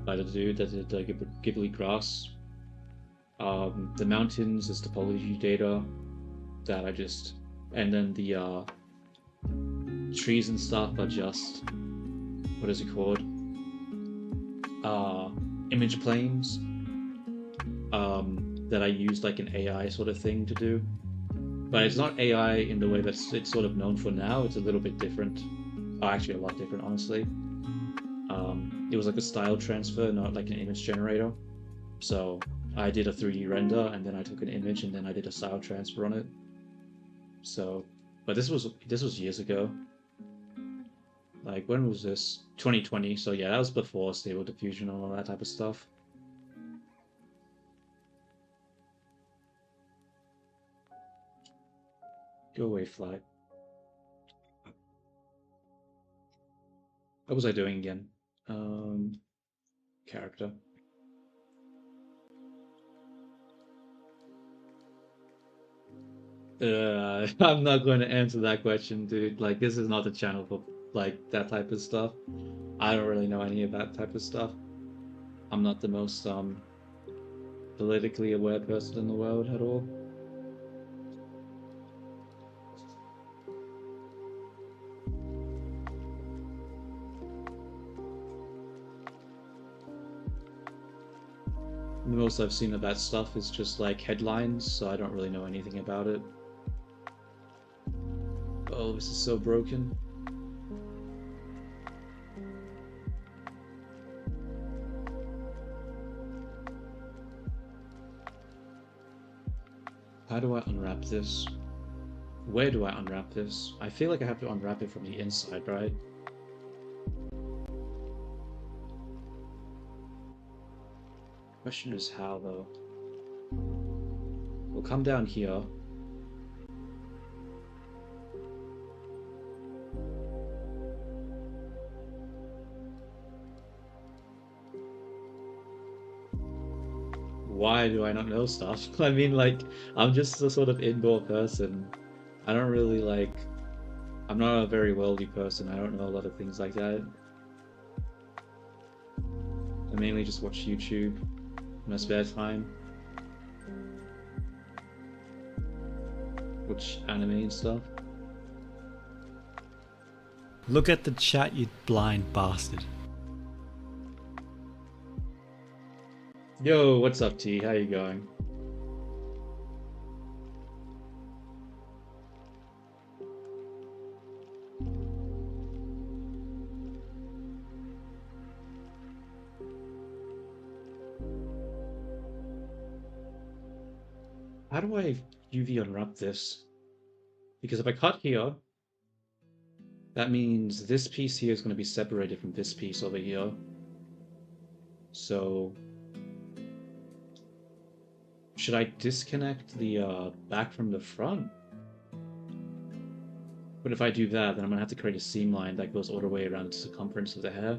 by the dude that did the Ghibli grass. The mountains is topology data that I just, and then the trees and stuff are just, what is it called? Image planes. That I used like an AI sort of thing to do. But it's not AI in the way that it's sort of known for now. It's a little bit different. Oh, actually a lot different, honestly. It was like a style transfer, not like an image generator. So I did a 3D render and then I took an image and then I did a style transfer on it. So, but this was years ago. Like when was this? 2020. So yeah, that was before Stable Diffusion and all that type of stuff. Go away, flag. What was I doing again? Character. I'm not going to answer that question, dude. Like, this is not the channel for like that type of stuff. I don't really know any of that type of stuff. I'm not the most politically aware person in the world at all. The most I've seen of that stuff is just like headlines, so I don't really know anything about it. Oh, this is so broken. How do I unwrap this? Where do I unwrap this? I feel like I have to unwrap it from the inside, right? Question is how, though. We'll come down here. Why do I not know stuff? I mean, like, I'm just a sort of indoor person. I don't really like... I'm not a very worldly person. I don't know a lot of things like that. I mainly just watch YouTube in my spare time. Watch anime and stuff. Look at the chat, you blind bastard. Yo, what's up, T? How you going? How do I UV unwrap this? Because if I cut here, that means this piece here is going to be separated from this piece over here. So, should I disconnect the back from the front? But if I do that, then I'm going to have to create a seam line that goes all the way around the circumference of the hair.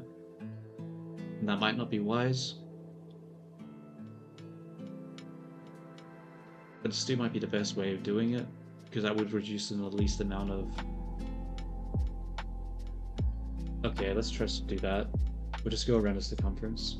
And that might not be wise. But it still might be the best way of doing it, because that would reduce the least amount of... Okay, let's try to do that. We'll just go around the circumference.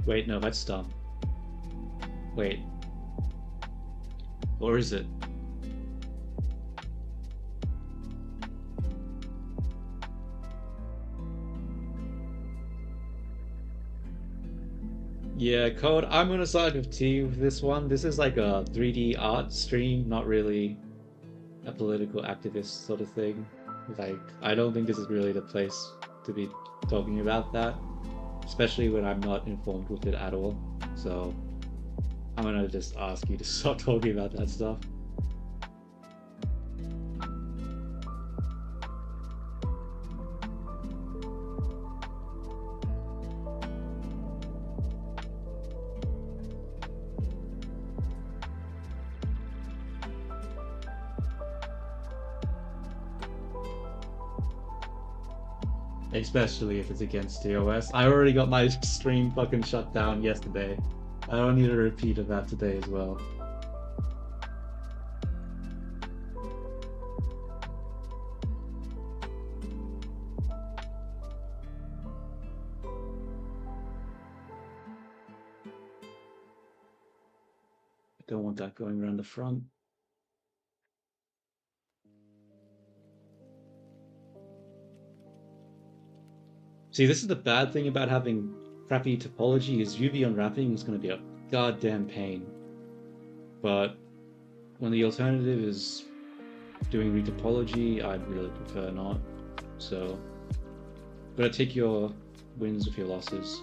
Wait, no, that's dumb. Wait. Or is it? Yeah, Code, I'm gonna side with T with this one. This is like a 3D art stream, not really a political activist sort of thing. Like, I don't think this is really the place to be talking about that, especially when I'm not informed with it at all. So, I'm gonna just ask you to stop talking about that stuff. Especially if it's against TOS. I already got my stream fucking shut down yesterday. I don't need a repeat of that today as well. I don't want that going around the front. See, this is the bad thing about having crappy topology, is UV unwrapping is going to be a goddamn pain. But when the alternative is doing retopology, I'd really prefer not. So, gotta take your wins with your losses.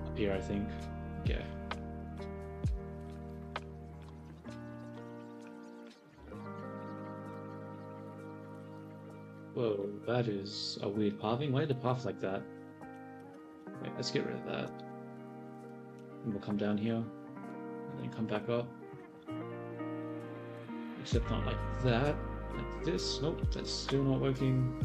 Up here, I think. Okay. Whoa, that is a weird pathing. Why did it path like that? Wait, let's get rid of that. And we'll come down here, and then come back up. except not like that. Like this. Nope, that's still not working.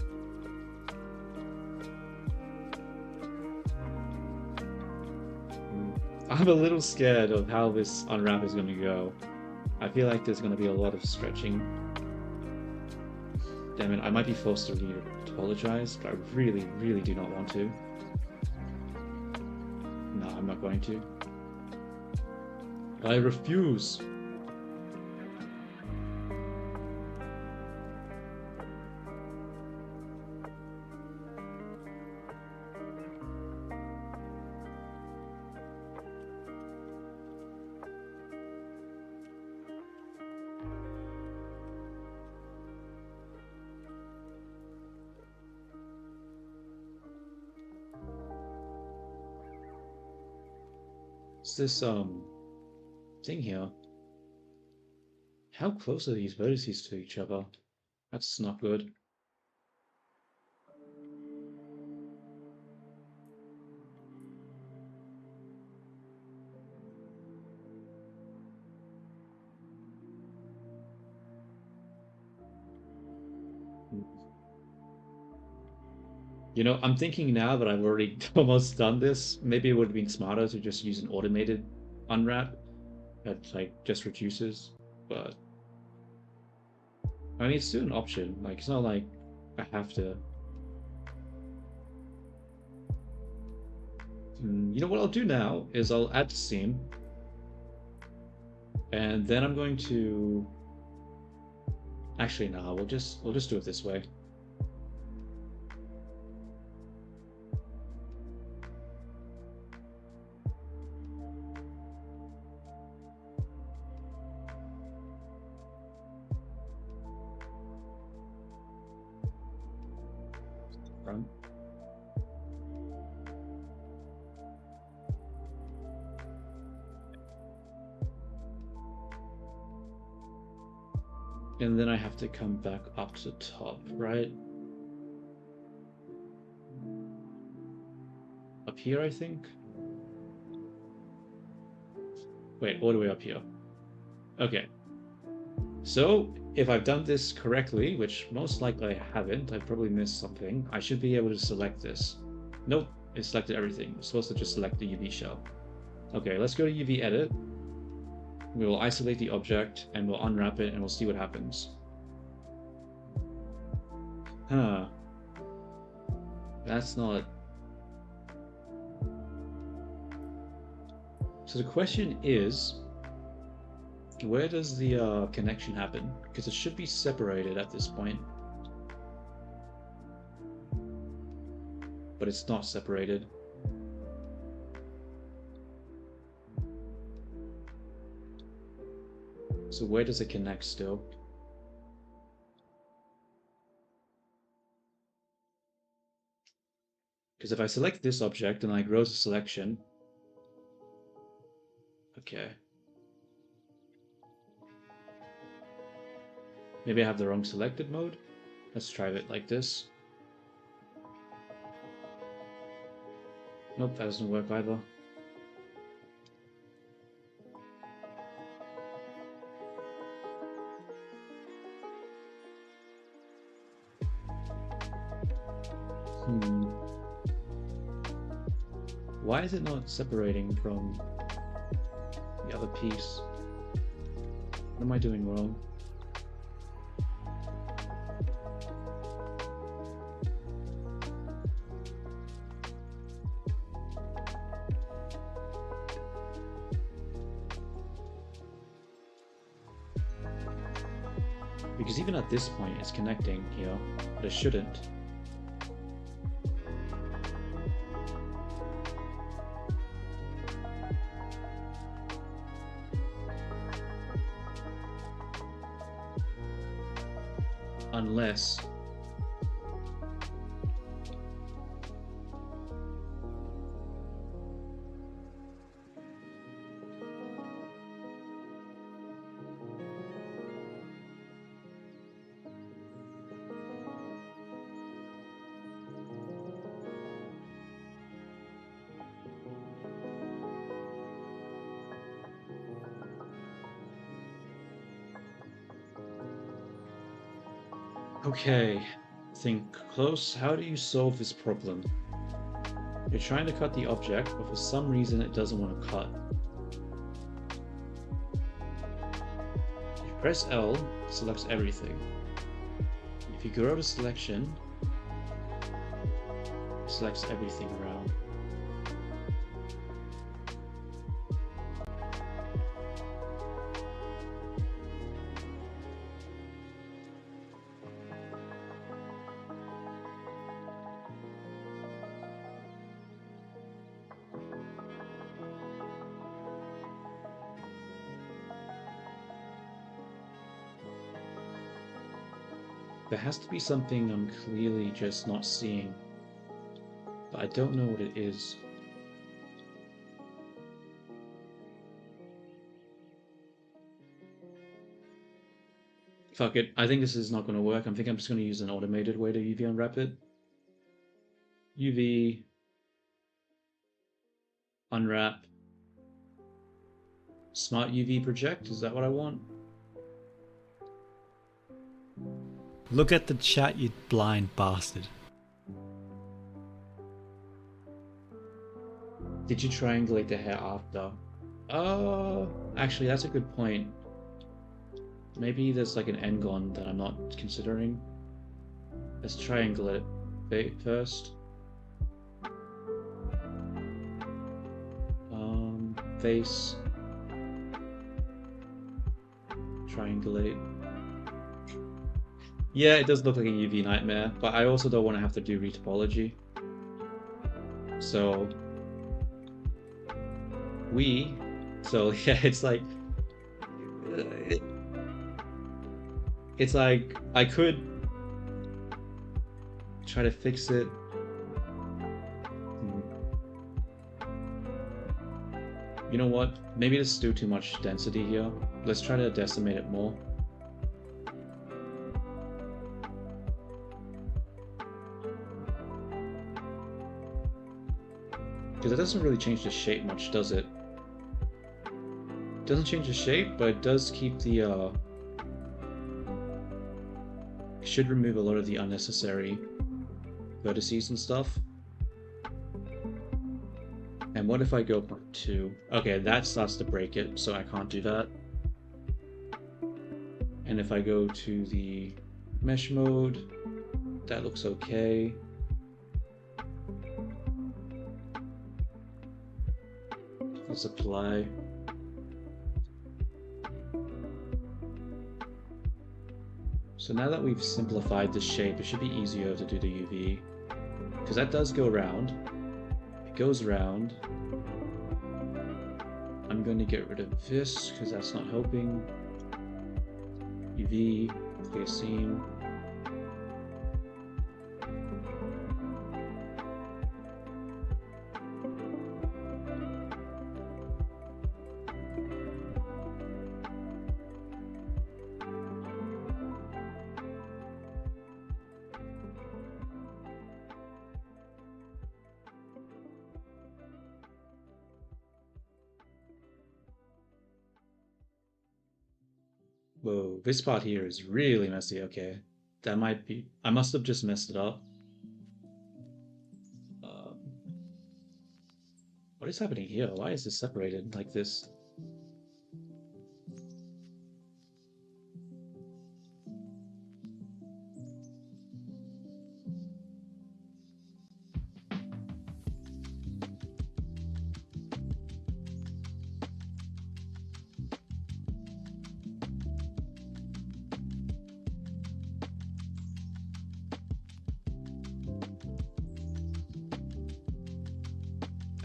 I'm a little scared of how this unwrap is going to go. I feel like there's going to be a lot of stretching. Damn it, I might be forced to apologize, but I really, really do not want to. No, I'm not going to. I refuse. It's this thing here. How close are these vertices to each other? That's not good. You know, I'm thinking now that I've already almost done this, maybe it would have been smarter to just use an automated unwrap that like just reduces, but I mean it's still an option. Like it's not like I have to. You know what I'll do now is I'll add the seam, and then I'm going to. Actually, no, we'll just do it this way. Front. And then I have to come back up to the top, right? Up here, I think? Wait, all the way up here. Okay. So, if I've done this correctly, which most likely I haven't, I've probably missed something, I should be able to select this. Nope, it selected everything. I'm supposed to just select the UV shell. Okay, let's go to UV edit. We will isolate the object, and we'll unwrap it, and we'll see what happens. Huh. That's not... So the question is, where does the connection happen? Because it should be separated at this point. But it's not separated. So where does it connect still? Because if I select this object and I grow the selection... Okay. Maybe I have the wrong selected mode? Let's try it like this. Nope, that doesn't work either. Why is it not separating from the other piece? What am I doing wrong? Because even at this point it's connecting here, but it shouldn't. Unless... Okay, think close. How do you solve this problem? You're trying to cut the object, but for some reason it doesn't want to cut. If you press L, it selects everything. If you go to selection, it selects everything around. There has to be something I'm clearly just not seeing, but I don't know what it is. Fuck it, I think this is not going to work. I'm just going to use an automated way to UV unwrap it. UV, unwrap, smart UV project, is that what I want? Look at the chat, you blind bastard. Did you triangulate the hair after? Actually, that's a good point. Maybe there's like an N-gon that I'm not considering. Let's triangulate it first. Face. Triangulate. Yeah, it does look like a UV nightmare, but I also don't want to have to do retopology. So yeah, it's like I could try to fix it. You know what? Maybe let's do too much density here. Let's try to decimate it more. Because it doesn't really change the shape much, does it? It doesn't change the shape, but it does keep the, it should remove a lot of the unnecessary vertices and stuff. And what if I go part 2? Okay, that starts to break it, so I can't do that. And if I go to the mesh mode, that looks okay. Let's apply. So now that we've simplified the shape, it should be easier to do the UV. Because that does go around. It goes around. I'm going to get rid of this because that's not helping. UV, clear scene. Whoa, this part here is really messy. Okay, that might be... I must have just messed it up. What is happening here? Why is this separated like this?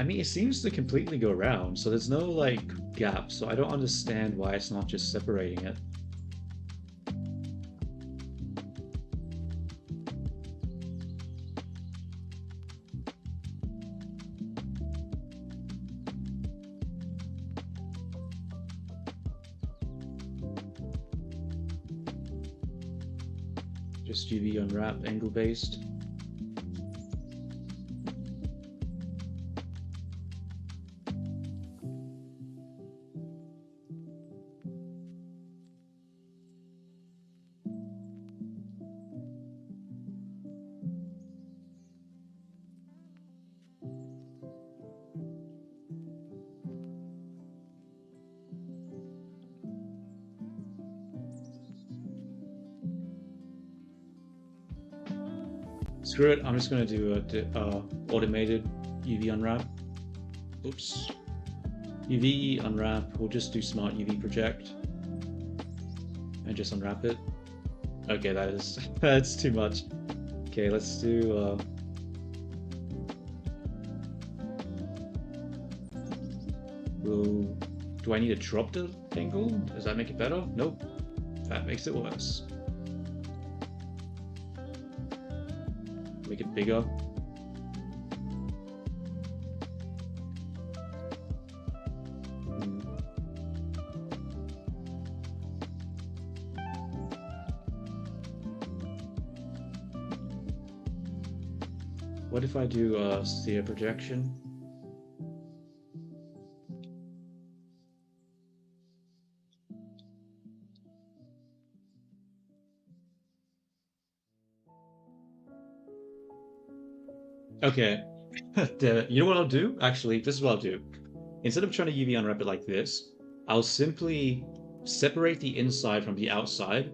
I mean, it seems to completely go around, so there's no, like, gap, so I don't understand why it's not just separating it. Just UV unwrap, angle based. Screw it, I'm just gonna do a automated UV unwrap. Oops. UV unwrap, we'll just do smart UV project. And just unwrap it. Okay, that's too much. Okay, let's do do I need to drop the angle? Does that make it better? Nope. That makes it worse. Make it bigger. What if I do a sphere projection? Okay, you know what I'll do? Actually, this is what I'll do. Instead of trying to UV unwrap it like this, I'll simply separate the inside from the outside,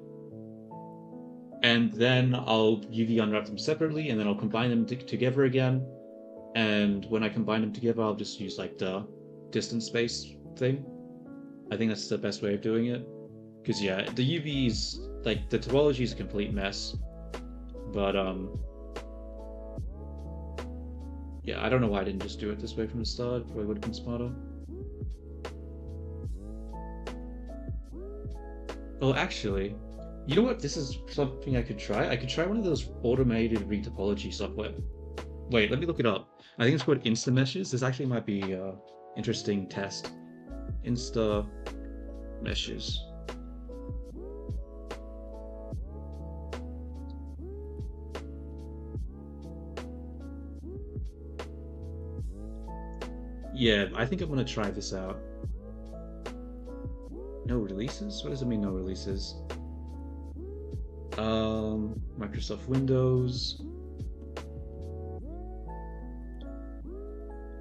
and then I'll UV unwrap them separately, and then I'll combine them together again. And when I combine them together, I'll just use like the distance space thing. I think that's the best way of doing it. Because yeah, the UVs, like the topology is a complete mess. But yeah, I don't know why I didn't just do it this way from the start. Probably would have been smarter. Oh, actually, you know what? This is something I could try. I could try one of those automated retopology software. Wait, let me look it up. I think it's called Instameshes. This actually might be an interesting test. Instameshes. Yeah, I think I'm gonna try this out. No releases? What does it mean, no releases? Microsoft Windows.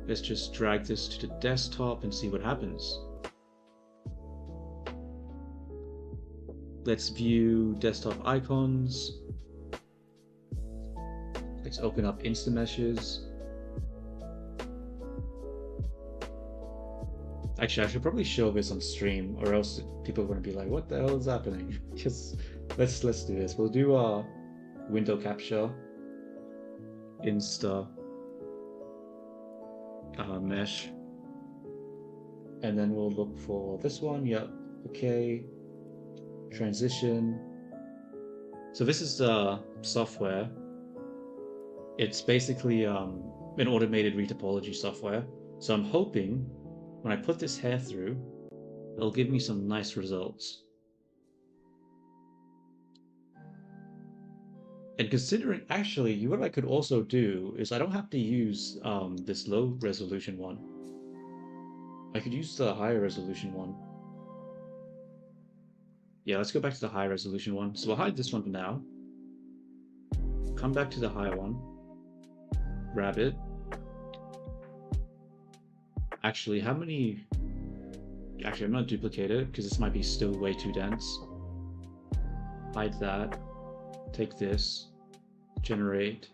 Let's just drag this to the desktop and see what happens. Let's view desktop icons. Let's open up Instameshes. Actually, I should probably show this on stream, or else people are going to be like, "What the hell is happening?" Just let's do this. We'll do a window capture, Insta mesh, and then we'll look for this one. Yep. Okay. Transition. So this is the software. It's basically an automated retopology software. So I'm hoping when I put this hair through, it'll give me some nice results. And considering, actually, what I could also do is I don't have to use this low resolution one. I could use the higher resolution one. Yeah, let's go back to the high resolution one. So I'll hide this one for now. Come back to the higher one. Grab it. Actually, how many... Actually, I'm going to duplicate it because this might be still way too dense. Hide that. Take this. Generate.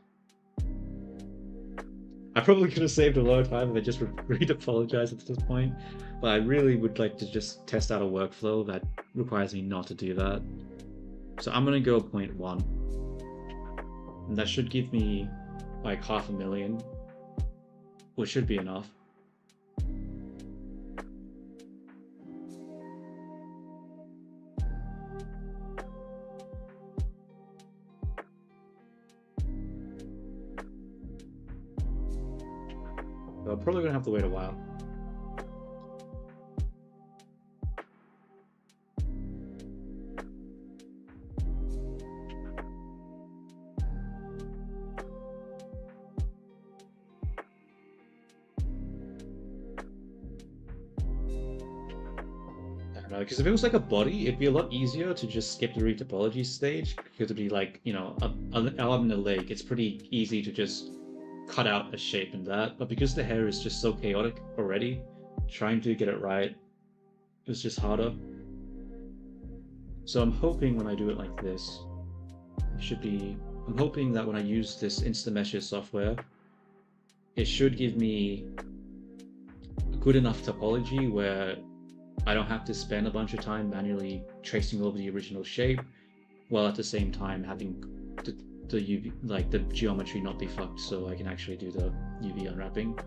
I probably could have saved a lot of time if I just re-apologized at this point, but I really would like to just test out a workflow that requires me not to do that. So I'm going to go 0.1. And that should give me like 500,000, which should be enough. So I'm probably going to have to wait a while. Because if it was like a body, it'd be a lot easier to just skip the retopology stage. Because it'd be like, you know, an arm and a leg. It's pretty easy to just cut out a shape in that. But because the hair is just so chaotic already, trying to get it right is just harder. So I'm hoping when I do it like this, it should be I'm hoping that when I use this Instameshes software, it should give me a good enough topology where I don't have to spend a bunch of time manually tracing over the original shape, while at the same time having the UV, like the geometry not be fucked, so I can actually do the UV unwrapping.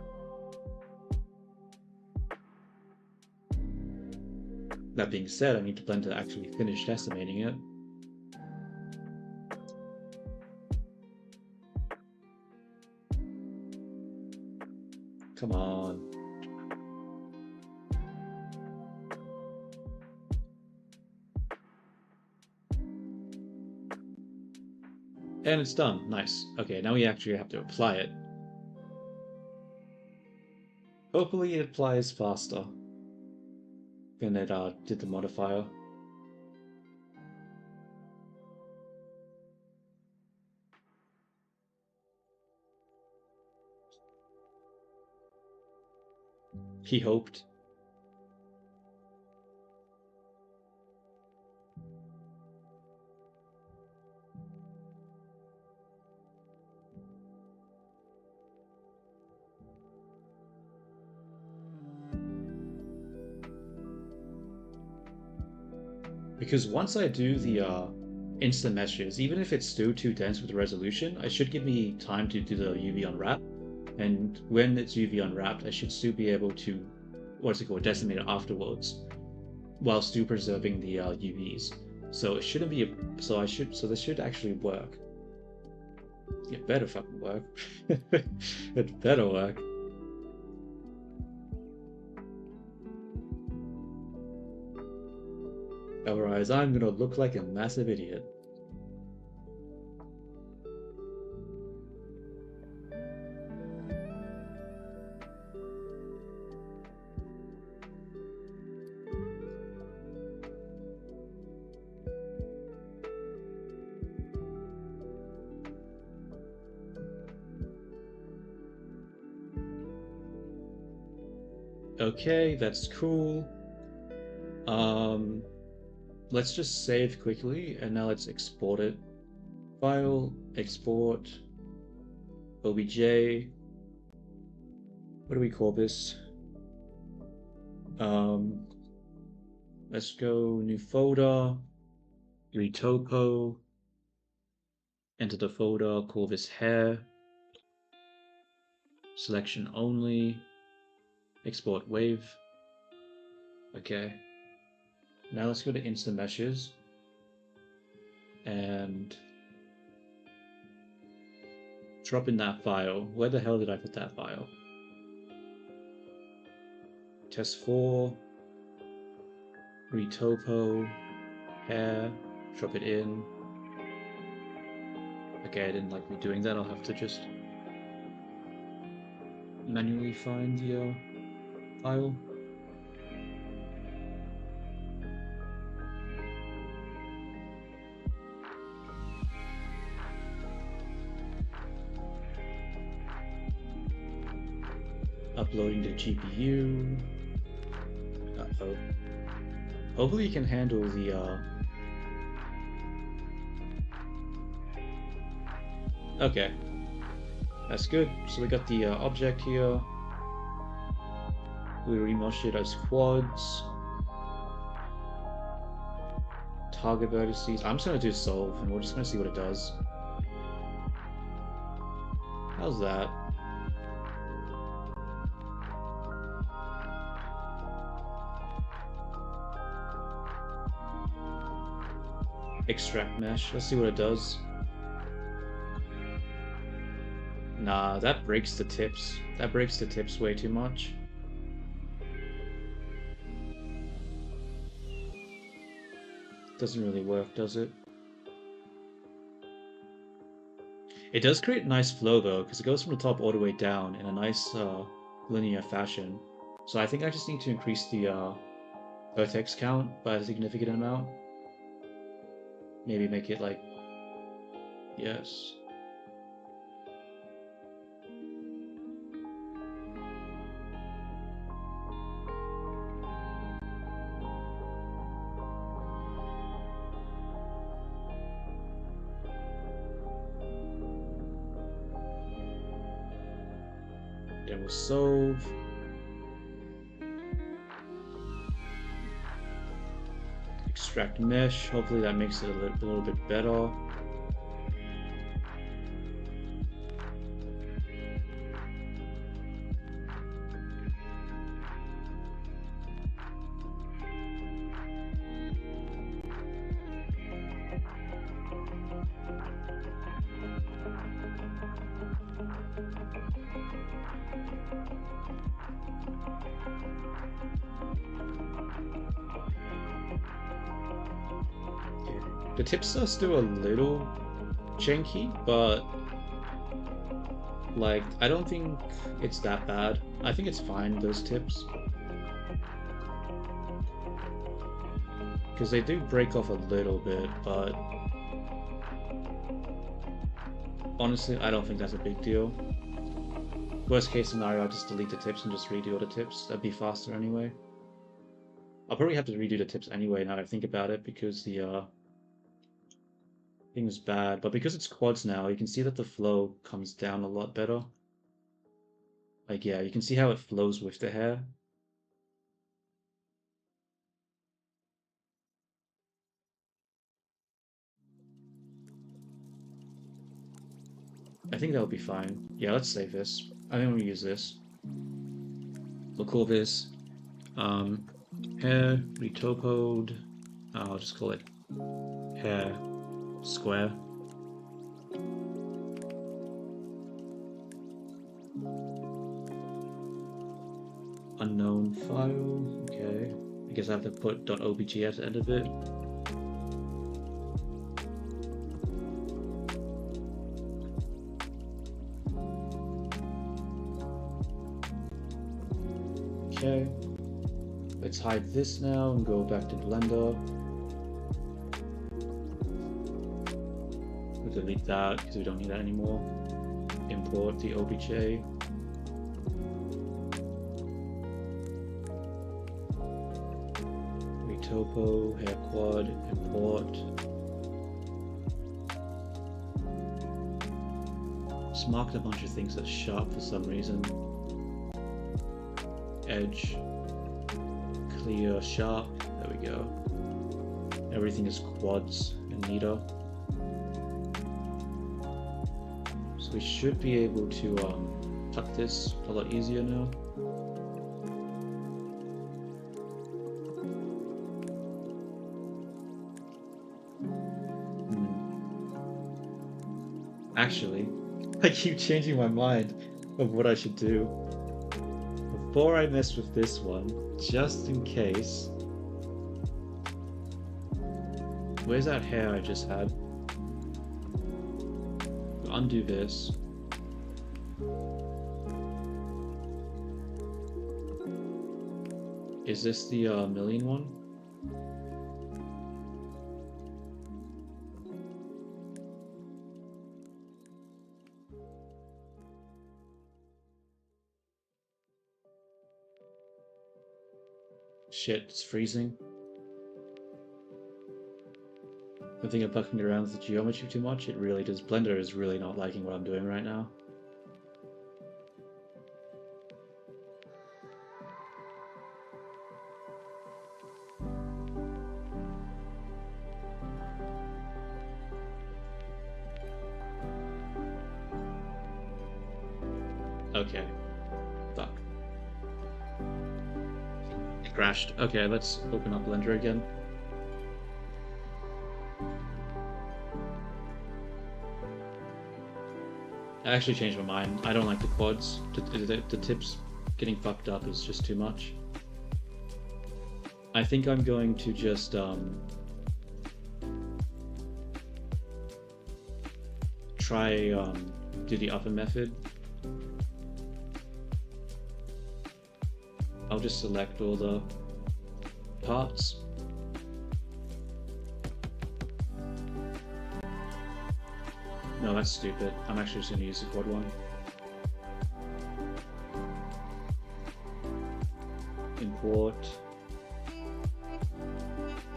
That being said, I need to plan to actually finish decimating it. Come on. And it's done. Nice. Okay, now we actually have to apply it. Hopefully it applies faster than it did the modifier. He hoped. Because once I do the instant meshes, even if it's still too dense with the resolution, it should give me time to do the UV unwrap. And when it's UV unwrapped, I should still be able to, decimate it afterwards, while still preserving the UVs. So it shouldn't be, so this should actually work. It better fucking work. It better work. Otherwise, I'm gonna look like a massive idiot. Okay, that's cool. Let's just save quickly, and now let's export it. File, export, obj. What do we call this? Let's go new folder, retopo, enter the folder, call this hair, selection only, export wave. Okay. Now let's go to Instameshes and drop in that file. Where the hell did I put that file? Test 4, retopo, hair, drop it in. Okay, I didn't like me doing that. I'll have to just manually find the file. Uploading to GPU. Uh-oh. Hopefully you can handle the Okay. That's good. So we got the object here. We remesh it as quads. Target vertices. I'm just gonna do solve and we're just gonna see what it does. How's that? Extract mesh. Let's see what it does. Nah, that breaks the tips. That breaks the tips way too much. Doesn't really work, does it? It does create a nice flow though, because it goes from the top all the way down in a nice linear fashion. So I think I just need to increase the vertex count by a significant amount. Maybe make it like, yes. Then we'll solve. Extract mesh. Hopefully that makes it a little bit better. The tips are still a little janky, but like I don't think it's that bad. I think it's fine, those tips. Because they do break off a little bit, but honestly, I don't think that's a big deal. Worst case scenario, I'll just delete the tips and just redo all the tips. That'd be faster anyway. I'll probably have to redo the tips anyway now that I think about it, because the thing was bad. But because it's quads now, you can see that the flow comes down a lot better. Like, yeah, you can see how it flows with the hair. I think that'll be fine. Yeah, let's save this. I think we'll use this. We'll call this hair retopoed. I'll just call it hair square. Unknown file. Okay. I guess I have to put .obj at the end of it. Okay, let's hide this now and go back to Blender. We'll delete that because we don't need that anymore. Import the OBJ. Retopo, hair quad, import. Just marked a bunch of things that's sharp for some reason. Edge, clear, sharp, there we go. Everything is quads and neater. So we should be able to cut this a lot easier now. Actually, I keep changing my mind of what I should do. Before I mess with this one, just in case. Where's that hair I just had? Undo this. Is this the million one? Shit, it's freezing. I think I'm fucking around with the geometry too much. It really does. Blender is really not liking what I'm doing right now. Okay. Fuck. It crashed. Okay, let's open up Blender again. I actually changed my mind. I don't like the quads. The tips getting fucked up is just too much. I think I'm going to just try do the upper method. I'll just select all the parts. No, that's stupid. I'm actually just going to use the quad one. Import.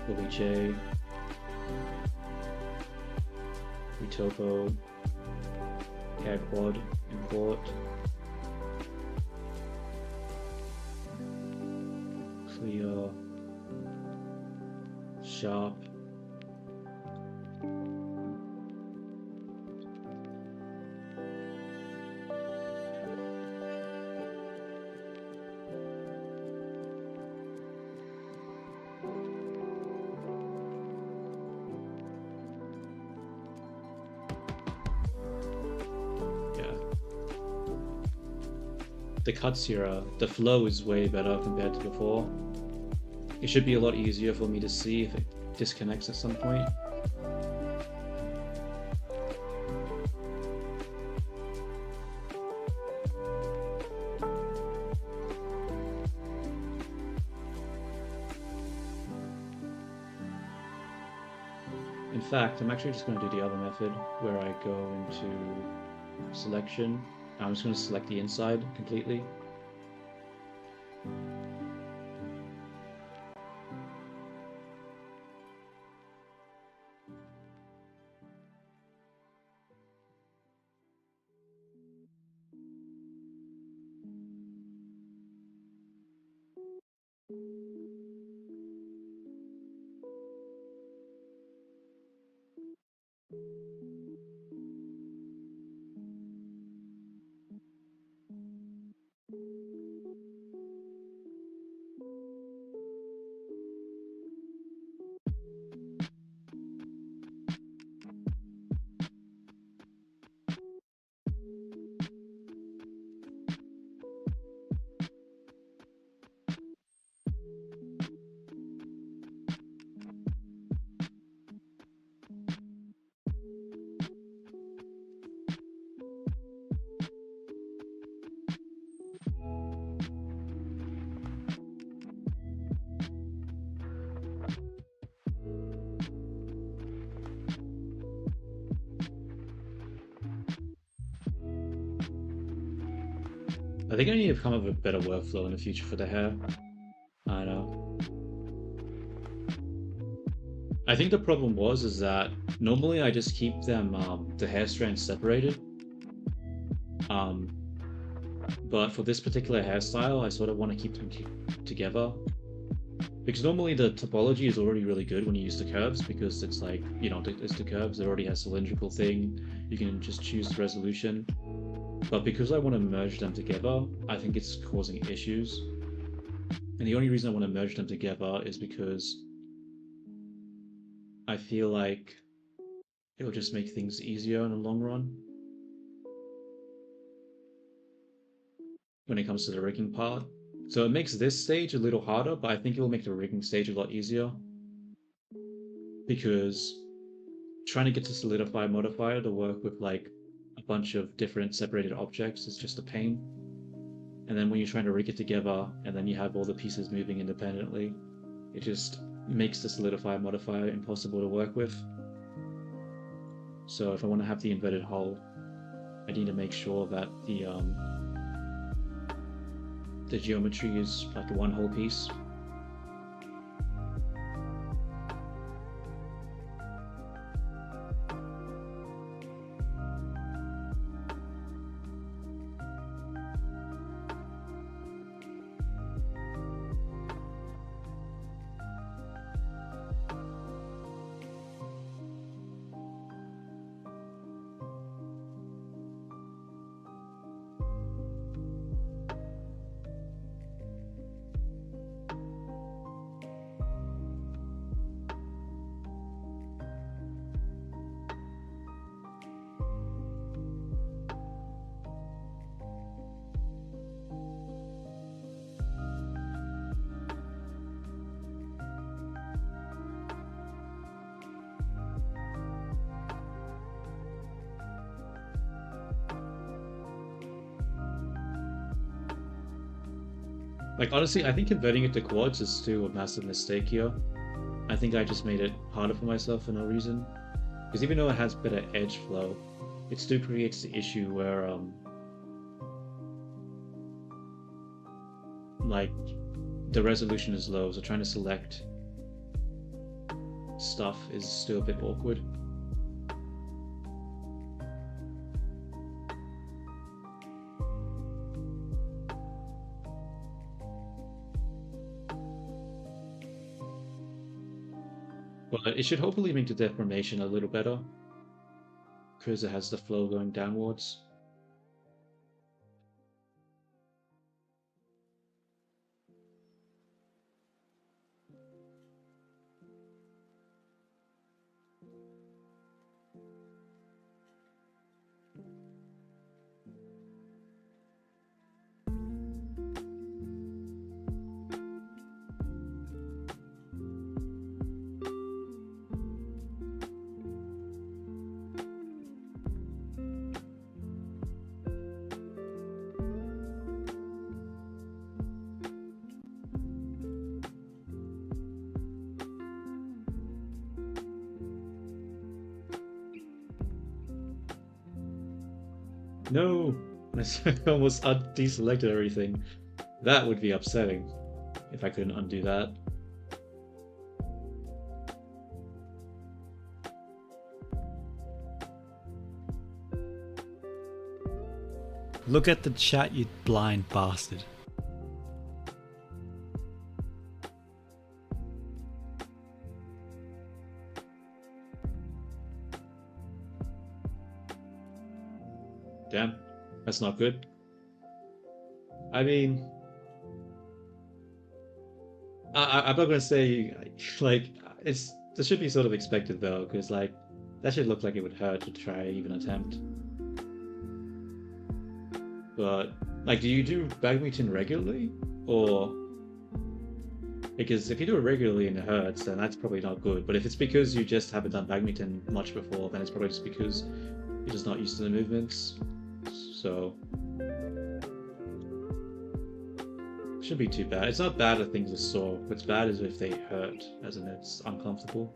OBJ. Retopo. Hair quad. Import. relatively sharp. The cuts here, the flow is way better compared to before. It should be a lot easier for me to see if it disconnects at some point. In fact, I'm actually just going to do the other method where I go into selection. I'm just going to select the inside completely. I think I need to come up with a better workflow in the future for the hair. I know. I think the problem is that normally I just keep them the hair strands separated. But for this particular hairstyle, I sort of want to keep them together. Because normally the topology is already really good when you use the curves, because it's like, you know, it's the curves, it already has a cylindrical thing, you can just choose the resolution. But because I want to merge them together, I think it's causing issues. And the only reason I want to merge them together is because I feel like it'll just make things easier in the long run when it comes to the rigging part. So it makes this stage a little harder, but I think it will make the rigging stage a lot easier. Because trying to get the solidify modifier to work with like a bunch of different separated objects is just a pain. And then when you're trying to rig it together and then you have all the pieces moving independently, it just makes the solidify modifier impossible to work with. So if I want to have the inverted hull, I need to make sure that the geometry is like one whole piece. Like, honestly, I think converting it to quads is still a massive mistake here. I think I just made it harder for myself for no reason. Because even though it has better edge flow, it still creates the issue where, like, the resolution is low, so trying to select stuff is still a bit awkward. But it should hopefully make the deformation a little better because it has the flow going downwards. No! I almost deselected everything. That would be upsetting if I couldn't undo that. Look at the chat, you blind bastard. Damn, that's not good. I mean, I'm not gonna say like it's this should be sort of expected though, because like that should look like it would hurt to try even attempt. But like, do you do badminton regularly, or because if you do it regularly and it hurts, then that's probably not good. But if it's because you just haven't done badminton much before, then it's probably just because you're just not used to the movements. So shouldn't be too bad. It's not bad if things are sore. What's bad is if they hurt, as in it's uncomfortable.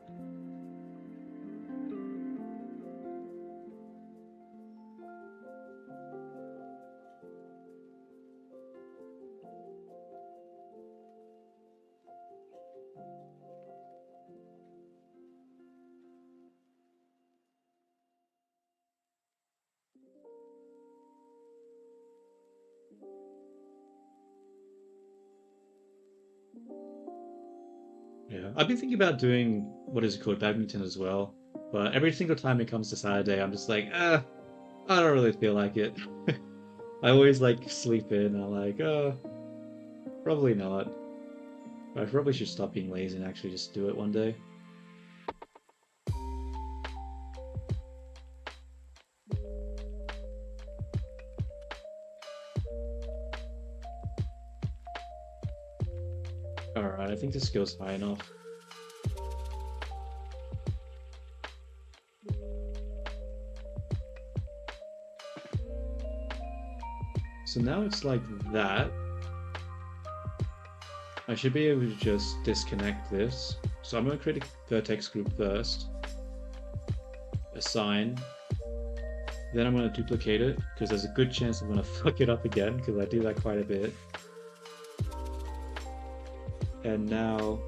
Yeah, I've been thinking about doing what is it called, badminton as well. But every single time it comes to Saturday, I'm just like, I don't really feel like it. I always like sleep in. I'm like, probably not. But I probably should stop being lazy and actually just do it one day. Alright, I think this goes high enough. So now it's like that. I should be able to just disconnect this. So I'm going to create a vertex group first. Assign. Then I'm going to duplicate it, because there's a good chance I'm going to fuck it up again, because I do that quite a bit. And now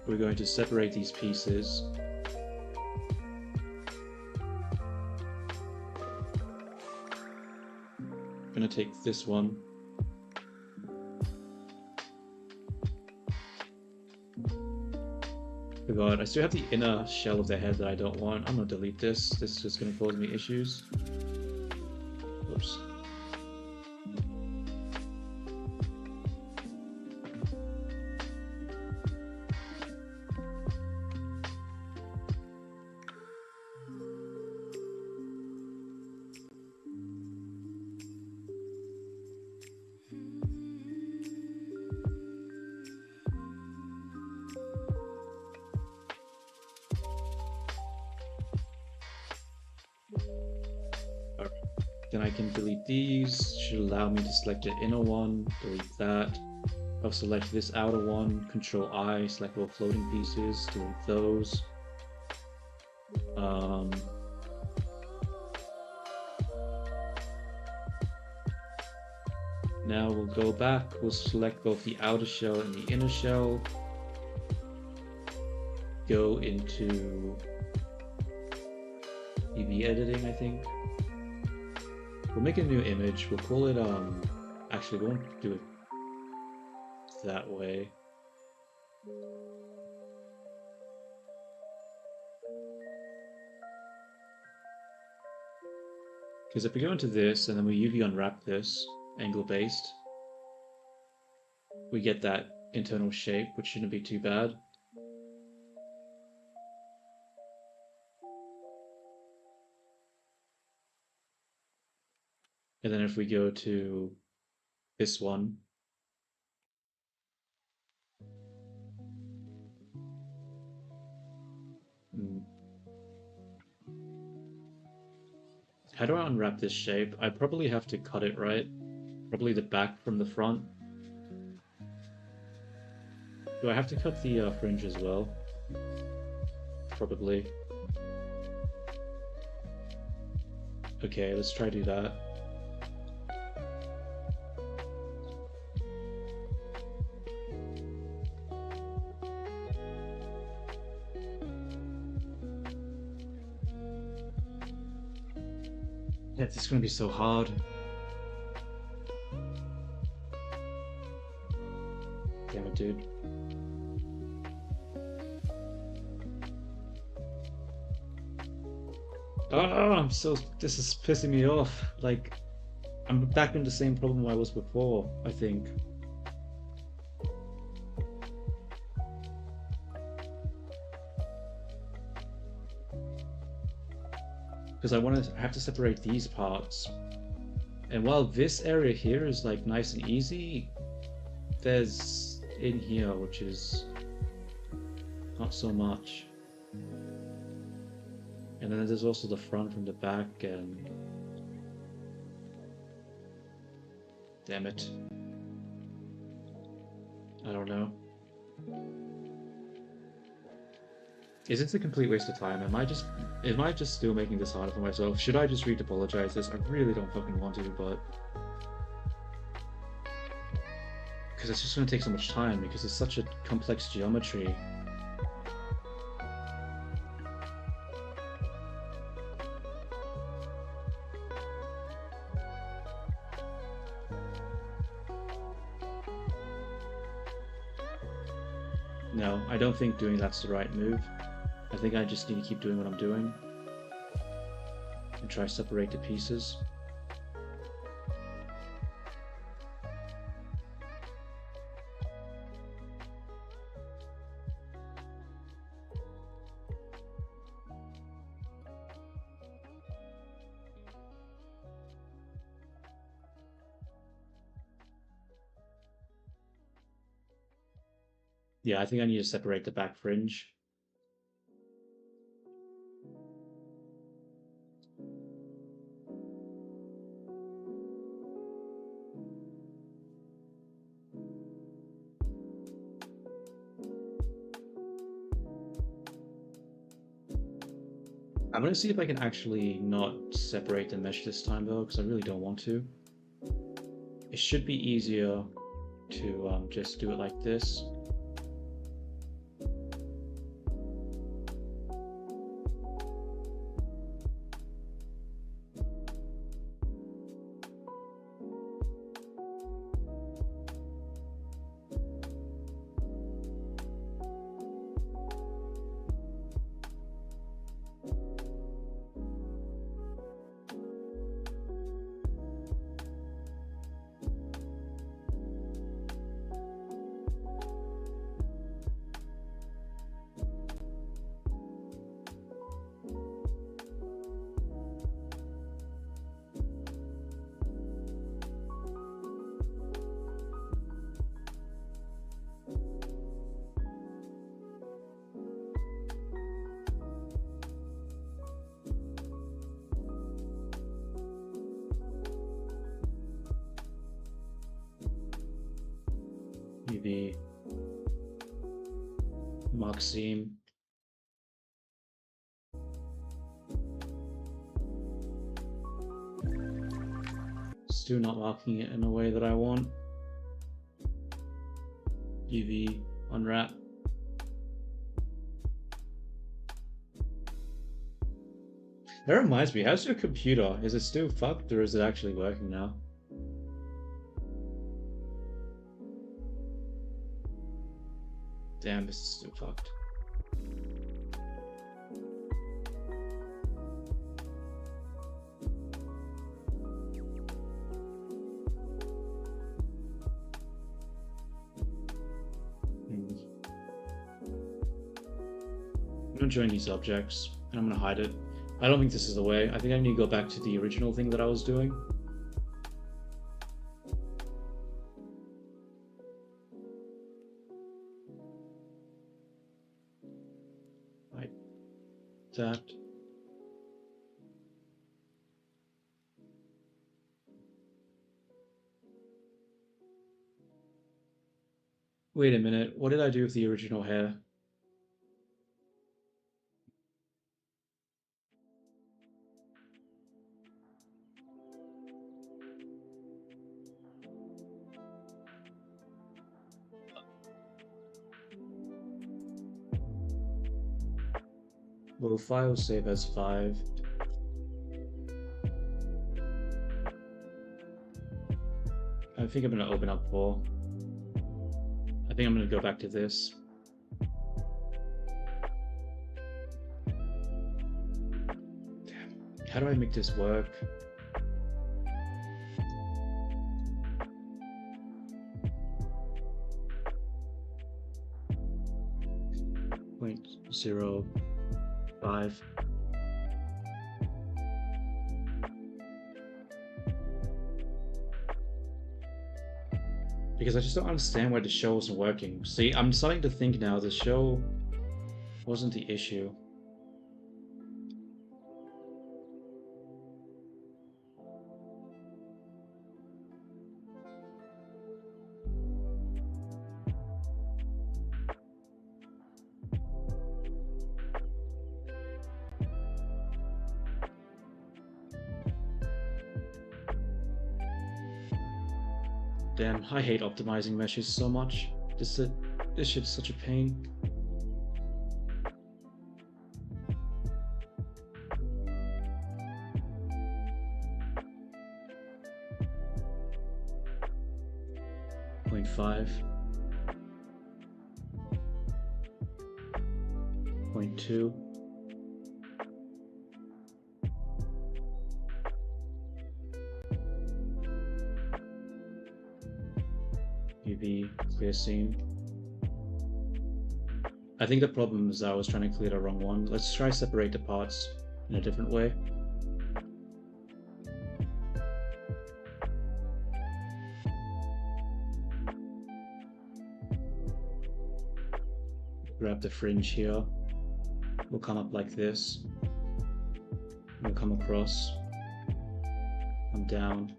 we're going to separate these pieces. I'm going to take this one. Oh god, I still have the inner shell of the head that I don't want. I'm going to delete this. This is just going to cause me issues. Oops. Then I can delete these, should allow me to select the inner one, delete that. I'll select this outer one, Control I, select all floating pieces, delete those. Now we'll go back, we'll select both the outer shell and the inner shell. Go into EV editing, I think. We'll make a new image. We'll call it, actually, we won't do it that way. Because if we go into this and then we UV unwrap this, angle based, we get that internal shape, which shouldn't be too bad. And then if we go to this one, how do I unwrap this shape? I probably have to cut it, right? Probably the back from the front. Do I have to cut the fringe as well? Probably. Okay, let's try to do that. Yeah, this is gonna be so hard. Damn it, dude. Oh, this is pissing me off. Like, I'm back in the same problem I was before, I think. Because I have to separate these parts. And while this area here is like nice and easy, there's in here, which is not so much. And then there's also the front from the back, and damn it. I don't know. Is it a complete waste of time? Am I just still making this harder for myself? Should I just retopologize this? I really don't fucking want to, but because it's just going to take so much time because it's such a complex geometry. No, I don't think doing that's the right move. I think I just need to keep doing what I'm doing and try to separate the pieces. Yeah, I think I need to separate the back fringe. I'm gonna see if I can actually not separate the mesh this time though, because I really don't want to. It should be easier to just do it like this. UV, mark seam. Still not marking it in a way that I want. UV, unwrap. That reminds me, how's your computer? Is it still fucked or is it actually working now? Damn, this is still fucked. gonna join these objects and I'm gonna hide it. I don't think this is the way. I think I need to go back to the original thing that I was doing. Like that. Wait a minute, what did I do with the original hair? Will file save as 5? I think I'm gonna open up 4. I think I'm gonna go back to this. Damn. How do I make this work? Point 0.5. Because I just don't understand why the show wasn't working. See, I'm starting to think now the show wasn't the issue. Damn, I hate optimizing meshes so much. This shit's such a pain. Point 5. 0.2. UV clear scene. I think the problem is I was trying to clear the wrong one. Let's try separate the parts in a different way. Grab the fringe here. We'll come up like this. We'll come across. Come down.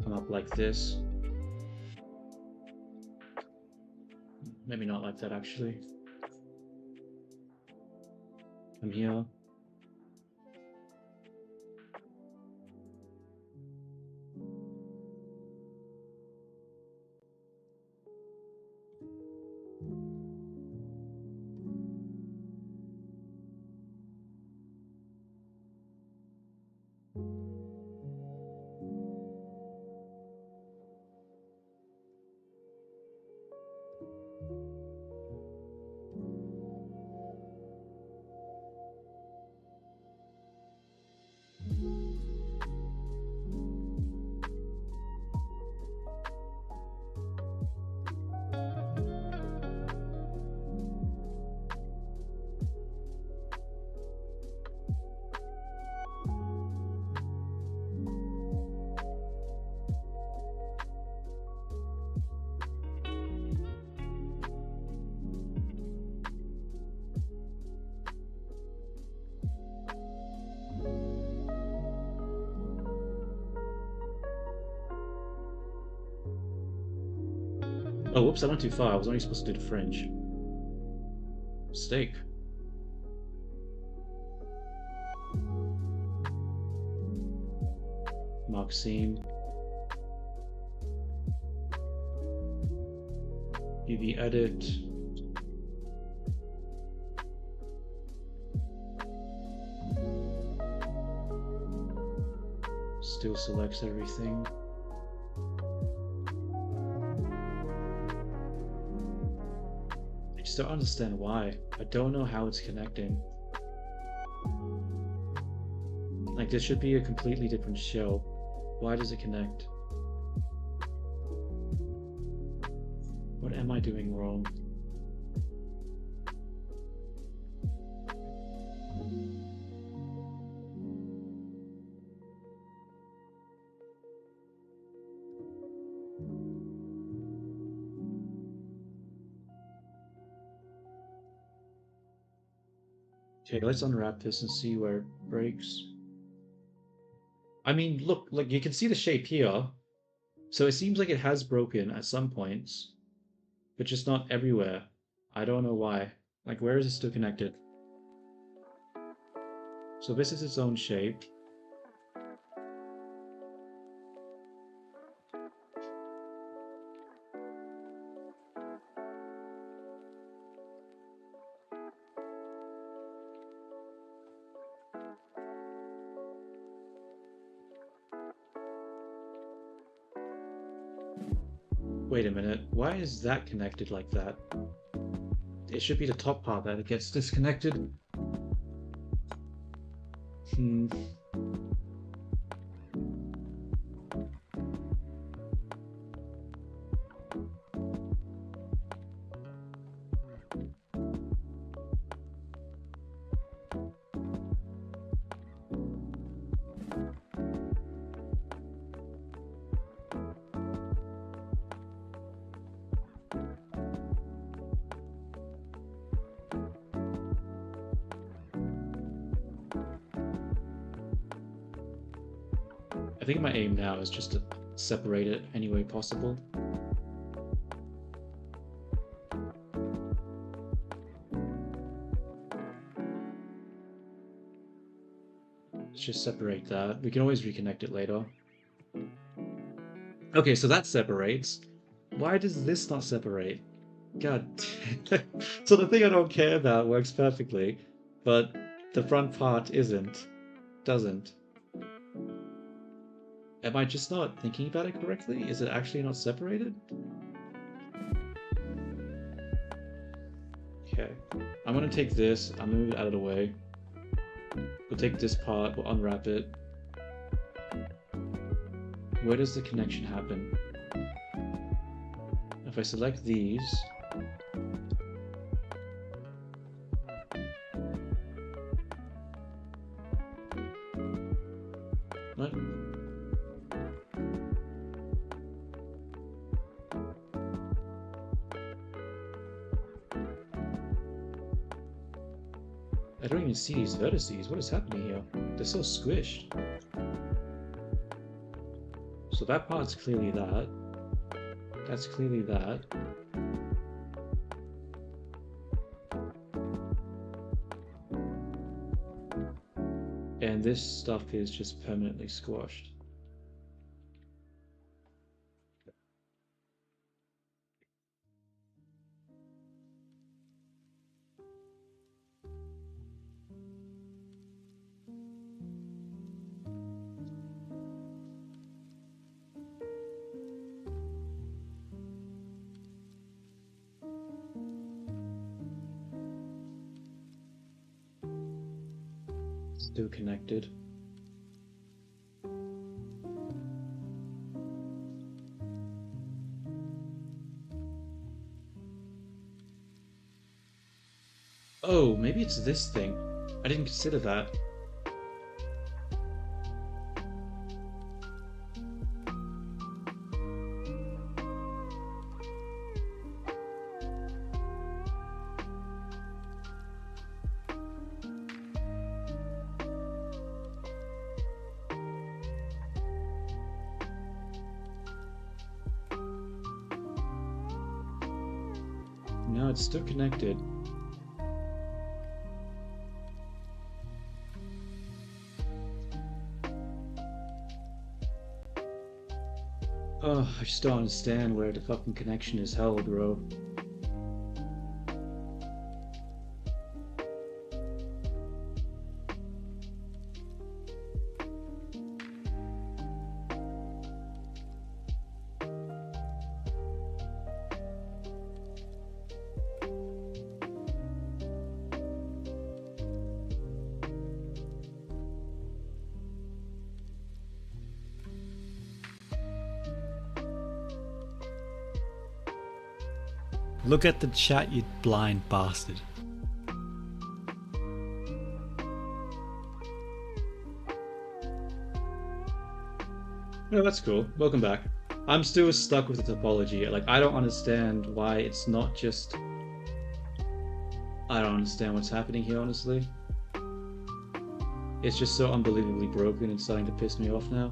Come up like this. Maybe not like that actually. Come here. Oh, whoops, I went too far. I was only supposed to do the fringe. Mistake. Mark seam. UV edit. Still selects everything. I just don't understand why. I don't know how it's connecting. Like, this should be a completely different show. Why does it connect? am I doing wrong? Okay, let's unwrap this and see where it breaks. I mean, look, like you can see the shape here. So it seems like it has broken at some points, but just not everywhere. I don't know why. Like, where is it still connected? So this is its own shape. Wait a minute, why is that connected like that? It should be the top part that it gets disconnected. Hmm. I think my aim now is just to separate it any way possible. Let's just separate that. We can always reconnect it later. Okay, so that separates. Why does this not separate? God. So the thing I don't care about works perfectly, but the front part doesn't. Am I just not thinking about it correctly? Is it actually not separated? Okay. I'm gonna take this, I'm gonna move it out of the way. We'll take this part, we'll unwrap it. Where does the connection happen? If I select these... What? I don't even see these vertices. What is happening here? They're so squished. So that part's clearly that. That's clearly that. And this stuff is just permanently squashed. Still connected. Oh, maybe it's this thing. I didn't consider that. No, it's still connected. Oh, I just don't understand where the fucking connection is held, bro. Look at the chat, you blind bastard. No, that's cool. Welcome back. I'm still stuck with the topology. Like, I don't understand why it's not just... I don't understand what's happening here, honestly. It's just so unbelievably broken and starting to piss me off now.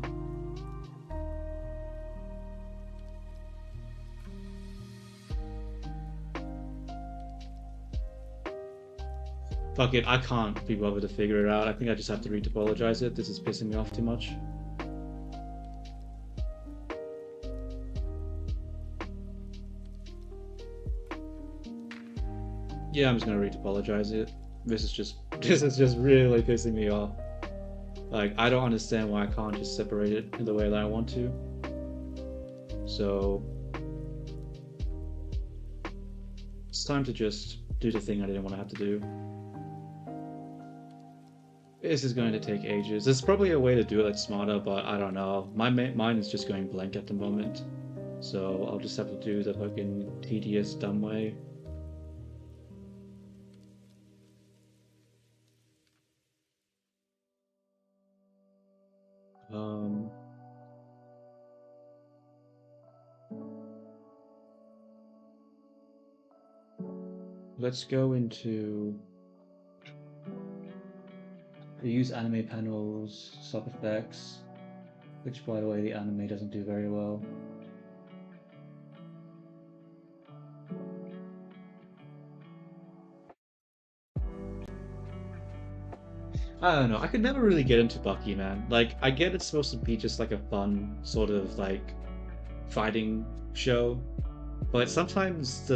Fuck it, I can't be bothered to figure it out. I think I just have to retopologize it. This is pissing me off too much. Yeah, I'm just gonna retopologize it. This is just really pissing me off. Like, I don't understand why I can't just separate it in the way that I want to. So it's time to just do the thing I didn't want to have to do. This is going to take ages. There's probably a way to do it that's smarter, but I don't know. My mind is just going blank at the moment. So I'll just have to do the fucking tedious, dumb way. Let's go into use anime panels, sub effects, which by the way the anime doesn't do very well. I don't know, I could never really get into Bucky, man. Like, I get it's supposed to be just like a fun sort of like fighting show, but sometimes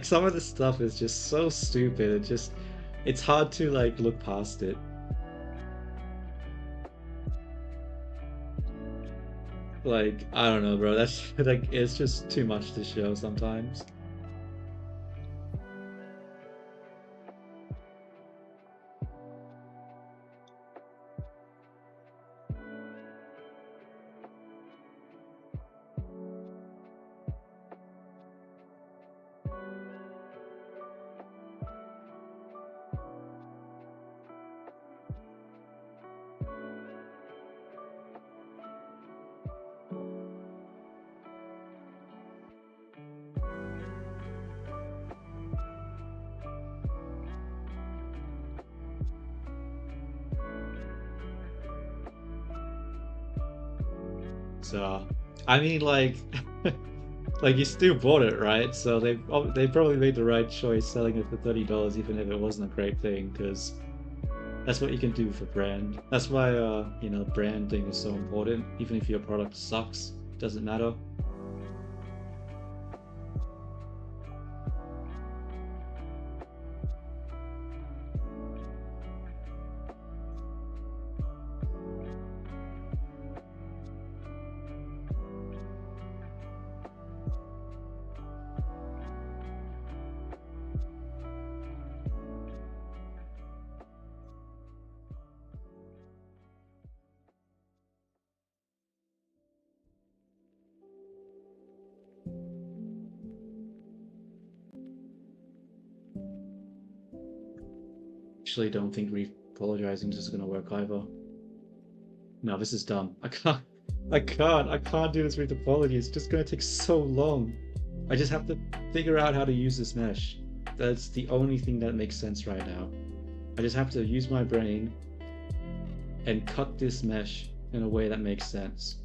some of the stuff is just so stupid. It's hard to like look past it. Like, I don't know, bro. That's like, it's just too much to show sometimes. So, I mean, like, like you still bought it, right? So they probably made the right choice selling it for $30, even if it wasn't a great thing, because that's what you can do for brand. That's why you know, branding is so important. Even if your product sucks, it doesn't matter. Actually, don't think re-apologizing is gonna work either. No, this is dumb. I can't do this with apology. It's just gonna take so long. I just have to figure out how to use this mesh. That's the only thing that makes sense right now. I just have to use my brain and cut this mesh in a way that makes sense.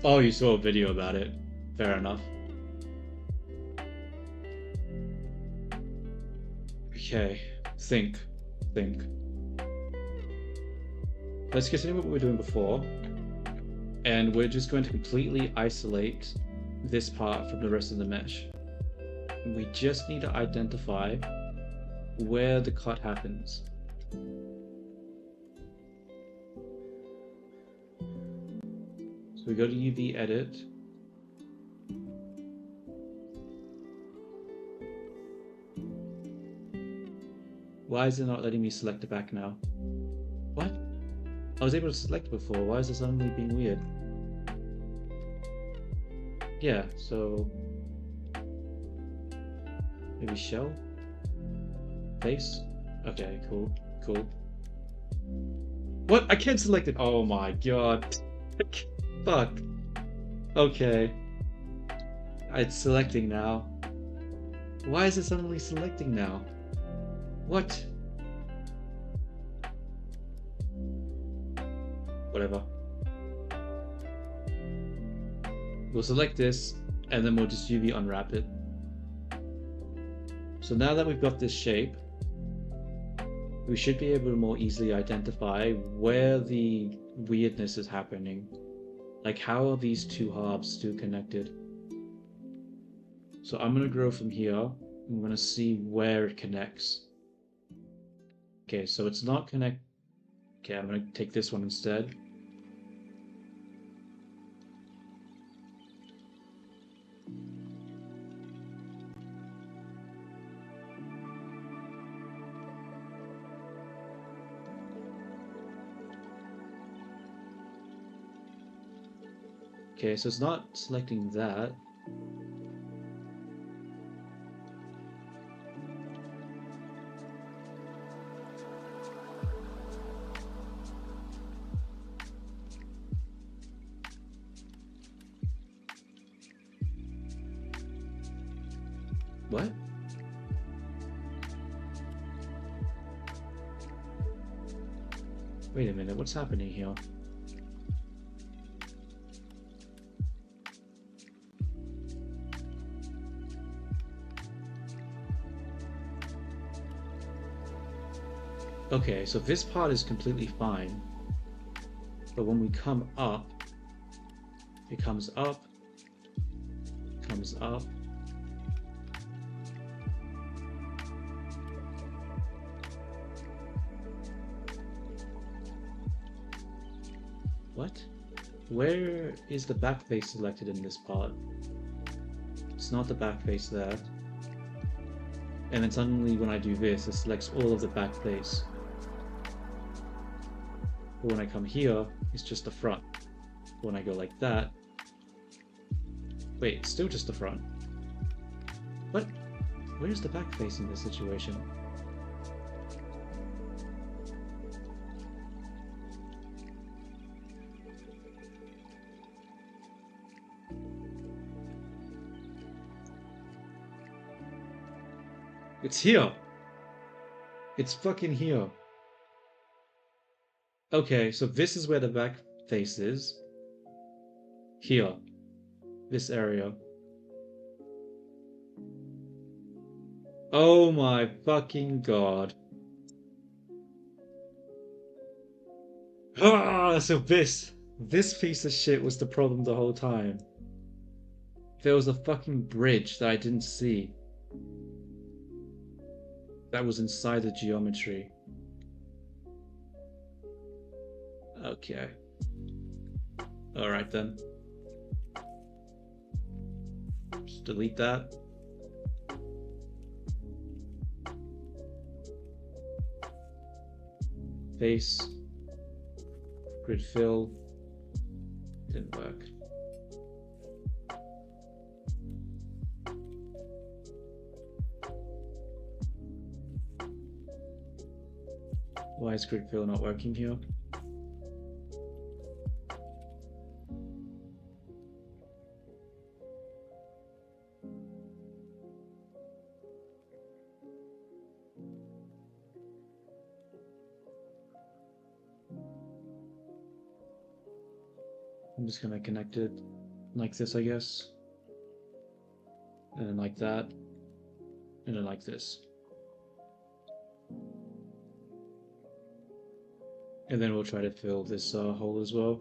Oh, you saw a video about it. Fair enough. Okay, think. Let's continue what we were doing before, and we're just going to completely isolate this part from the rest of the mesh. We just need to identify where the cut happens. So we go to UV edit. Why is it not letting me select it back now? What? I was able to select before. Why is it suddenly being weird? Yeah, so maybe shell? Face? Okay, cool, cool. What? I can't select it. Oh my god. Fuck. Okay. It's selecting now. Why is it suddenly selecting now? What? Whatever. We'll select this, and then we'll just UV unwrap it. So now that we've got this shape, we should be able to more easily identify where the weirdness is happening. Like, how are these two halves still connected? So I'm going to grow from here. I'm going to see where it connects. Okay, so it's not connect. Okay, I'm going to take this one instead. Okay, so it's not selecting that. What? Wait a minute, what's happening here? Okay, so this part is completely fine. But when we come up, it comes up, comes up. What? Where is the back face selected in this part? It's not the back face there. And then suddenly when I do this, it selects all of the back face. But when I come here, it's just the front. When I go like that... Wait, it's still just the front. What? Where's the back face in this situation? It's here! It's fucking here. Okay, so this is where the back face is. Here. This area. Oh my fucking god. Ah, so this piece of shit was the problem the whole time. There was a fucking bridge that I didn't see. That was inside the geometry. Okay. Alright then. Just delete that. Face. Grid fill. Didn't work. Why is grid fill not working here? I'm just gonna connect it like this, I guess. And then like that. And then like this. And then we'll try to fill this hole as well.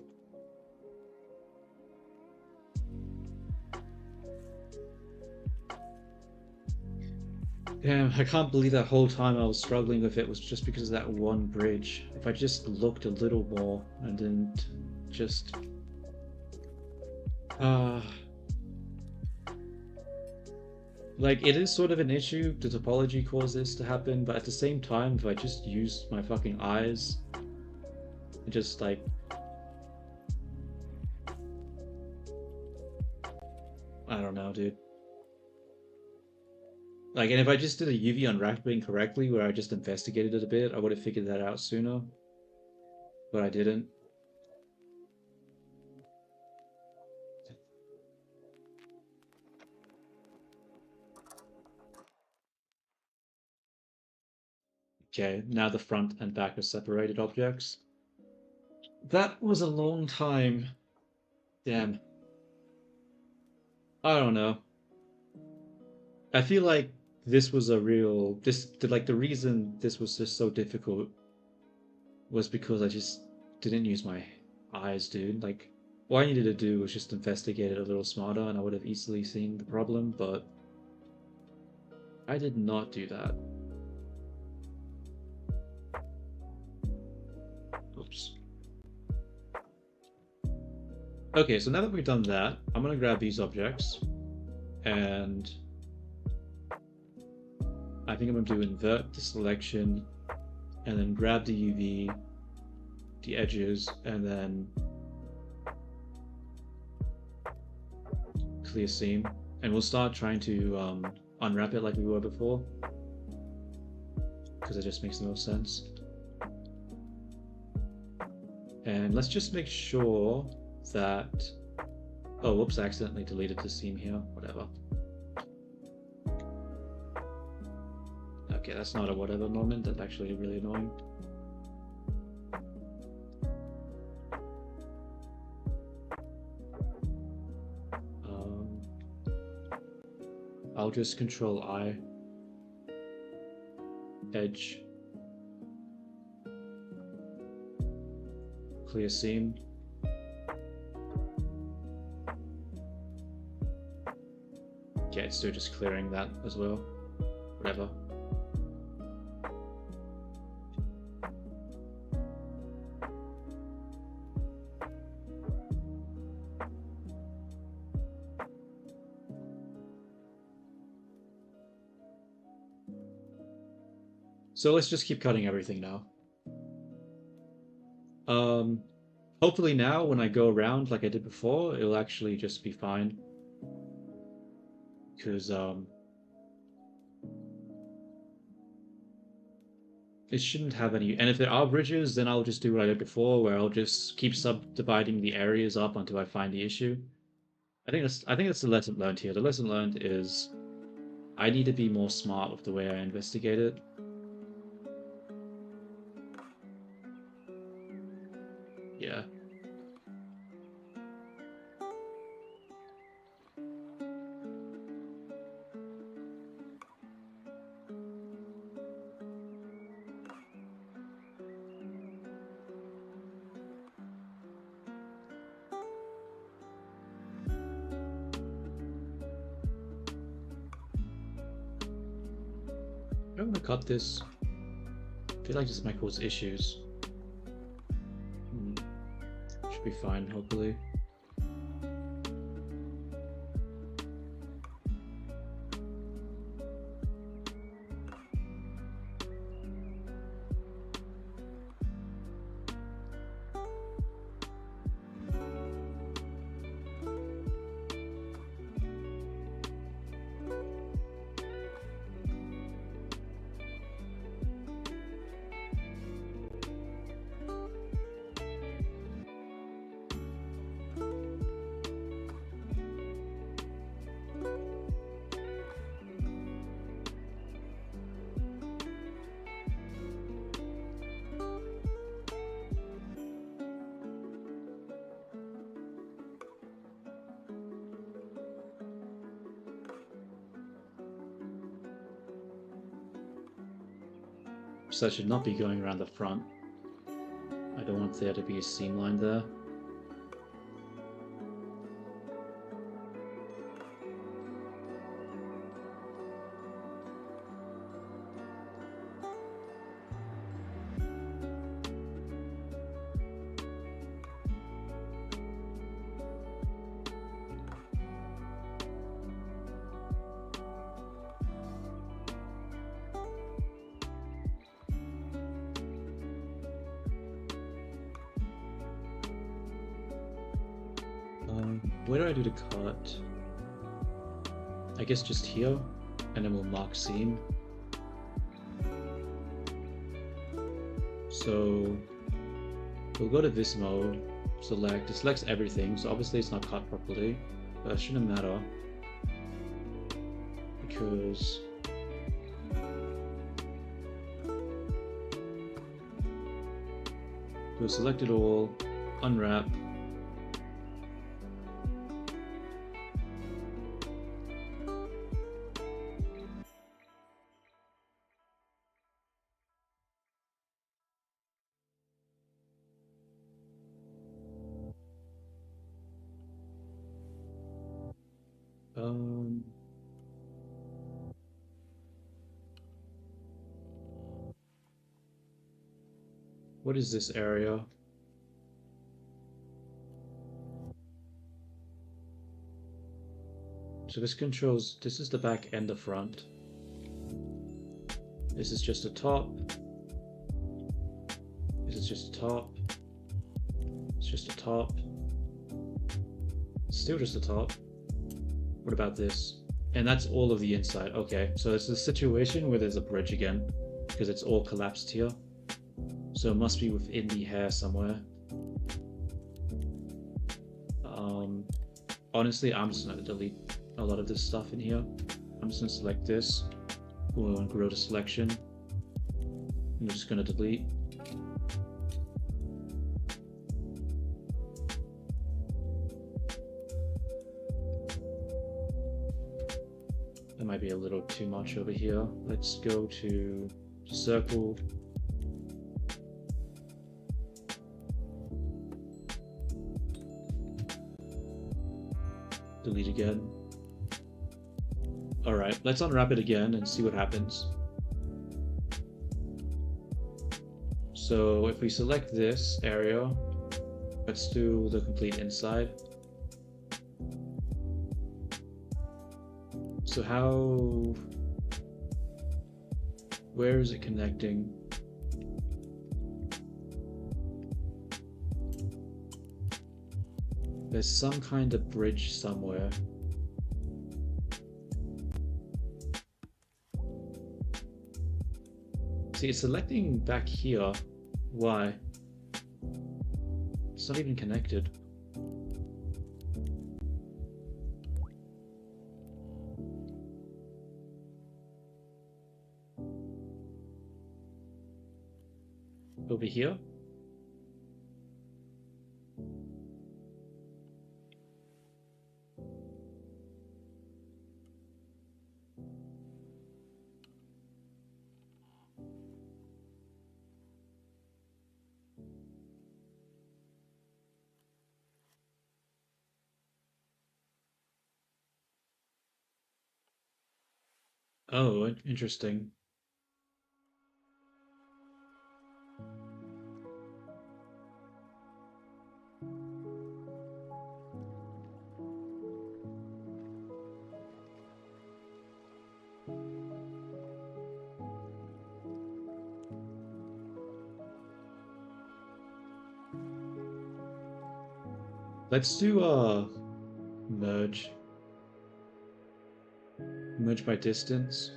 Damn, I can't believe that whole time I was struggling with it was just because of that one bridge. If I just looked a little more and didn't just... Like, it is sort of an issue, the topology caused this to happen, but at the same time, if I just used my fucking eyes, It just like I don't know, dude. Like, and if I just did a UV unwrapping correctly, where I just investigated it a bit, I would have figured that out sooner. But I didn't. Okay, now the front and back are separated objects. That was a long time. Damn. I don't know. I feel like this was a real like the reason this was just so difficult was because I just didn't use my eyes, dude. Like all I needed to do was just investigate it a little smarter and I would have easily seen the problem, but I did not do that. Oops. Okay, so now that we've done that, I'm gonna grab these objects and I think I'm going to invert the selection and then grab the UV, the edges, and then clear seam. And we'll start trying to unwrap it like we were before, because it just makes the most sense. And let's just make sure that... Oh, whoops, I accidentally deleted the seam here. Whatever. Okay, that's not a whatever moment. That's actually really annoying. I'll just control I. Edge. Clear seam. Okay, it's still just clearing that as well. Whatever. So let's just keep cutting everything now. Hopefully now when I go around like I did before, it'll actually just be fine. Because it shouldn't have any, and if there are bridges, then I'll just do what I did before, where I'll just keep subdividing the areas up until I find the issue. I think that's the lesson learned here. The lesson learned is I need to be more smart with the way I investigate it. Yeah. I'm gonna cut this. I feel like this might cause issues. Should be fine, hopefully. So that should not be going around the front. I don't want there to be a seam line there. where do I do the cut? I guess just here, and then we'll mark seam. So we'll go to this mode, select, it selects everything, so obviously it's not cut properly, but that shouldn't matter, because we'll select it all, unwrap, what is this area? So this controls, this is the back and the front. This is just the top. This is just the top. It's just the top. Still just the top. What about this? And that's all of the inside. Okay, so it's a situation where there's a bridge again, because it's all collapsed here. So it must be within the hair somewhere. Honestly, I'm just gonna delete a lot of this stuff in here. I'm just gonna select this. We'll grow to selection. I'm just gonna delete. That might be a little too much over here. Let's go to circle. Delete again. Alright, let's unwrap it again and see what happens. So if we select this area, let's do the complete inside. So where is it connecting? There's some kind of bridge somewhere. See, it's selecting back here. Why? It's not even connected. Over here? Oh, interesting. Let's do merge. Merge by distance.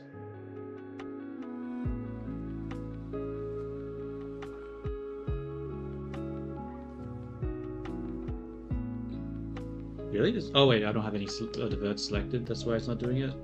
Really? Oh wait, I don't have any divert selected. That's why it's not doing it.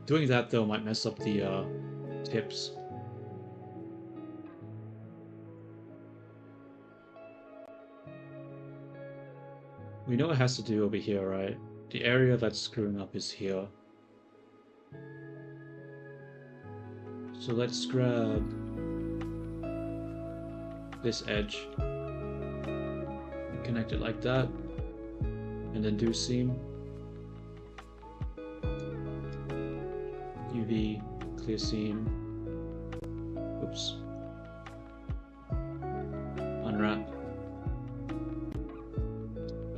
Doing that though might mess up the tips. We know it has to do over here, right? The area that's screwing up is here. So let's grab this edge, connect it like that, and then do seam. UV, clear seam. Oops. Unwrap.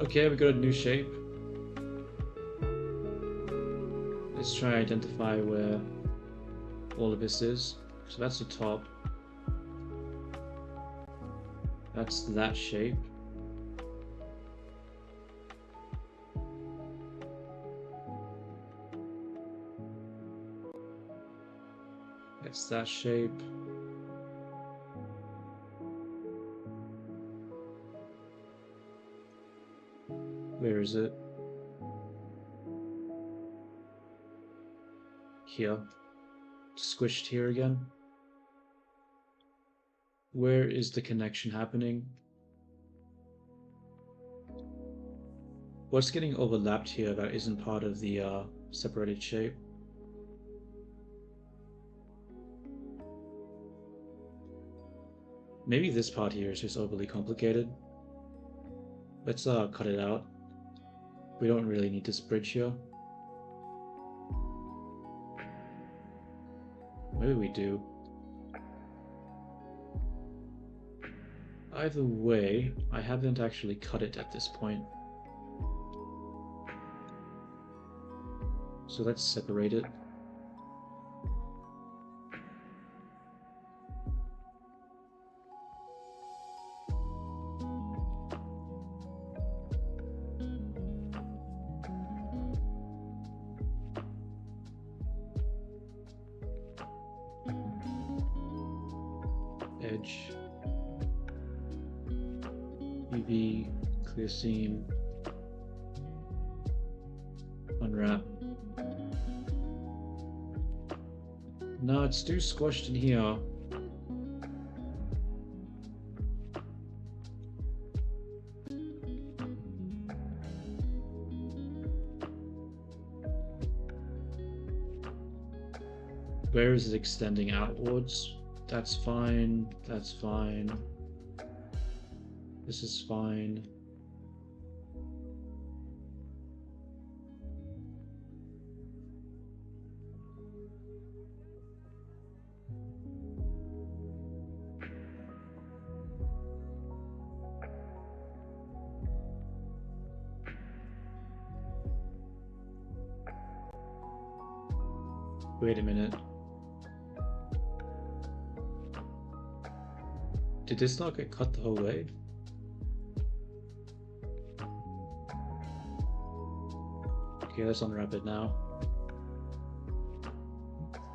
Okay, we got a new shape. Let's try and identify where all of this is. So that's the top. That's that shape. That's that shape. Where is it? Here. Squished here again. Where is the connection happening? What's getting overlapped here that isn't part of the separated shape? Maybe this part here is just overly complicated. Let's cut it out. We don't really need this bridge here. Maybe we do. Either way, I haven't actually cut it at this point. So let's separate it. Edge, UV, clear seam, unwrap. No, it's too squashed in here. Where is it extending outwards? That's fine. That's fine. This is fine. Wait a minute. Did this not get cut the whole way? Okay, let's unwrap it now.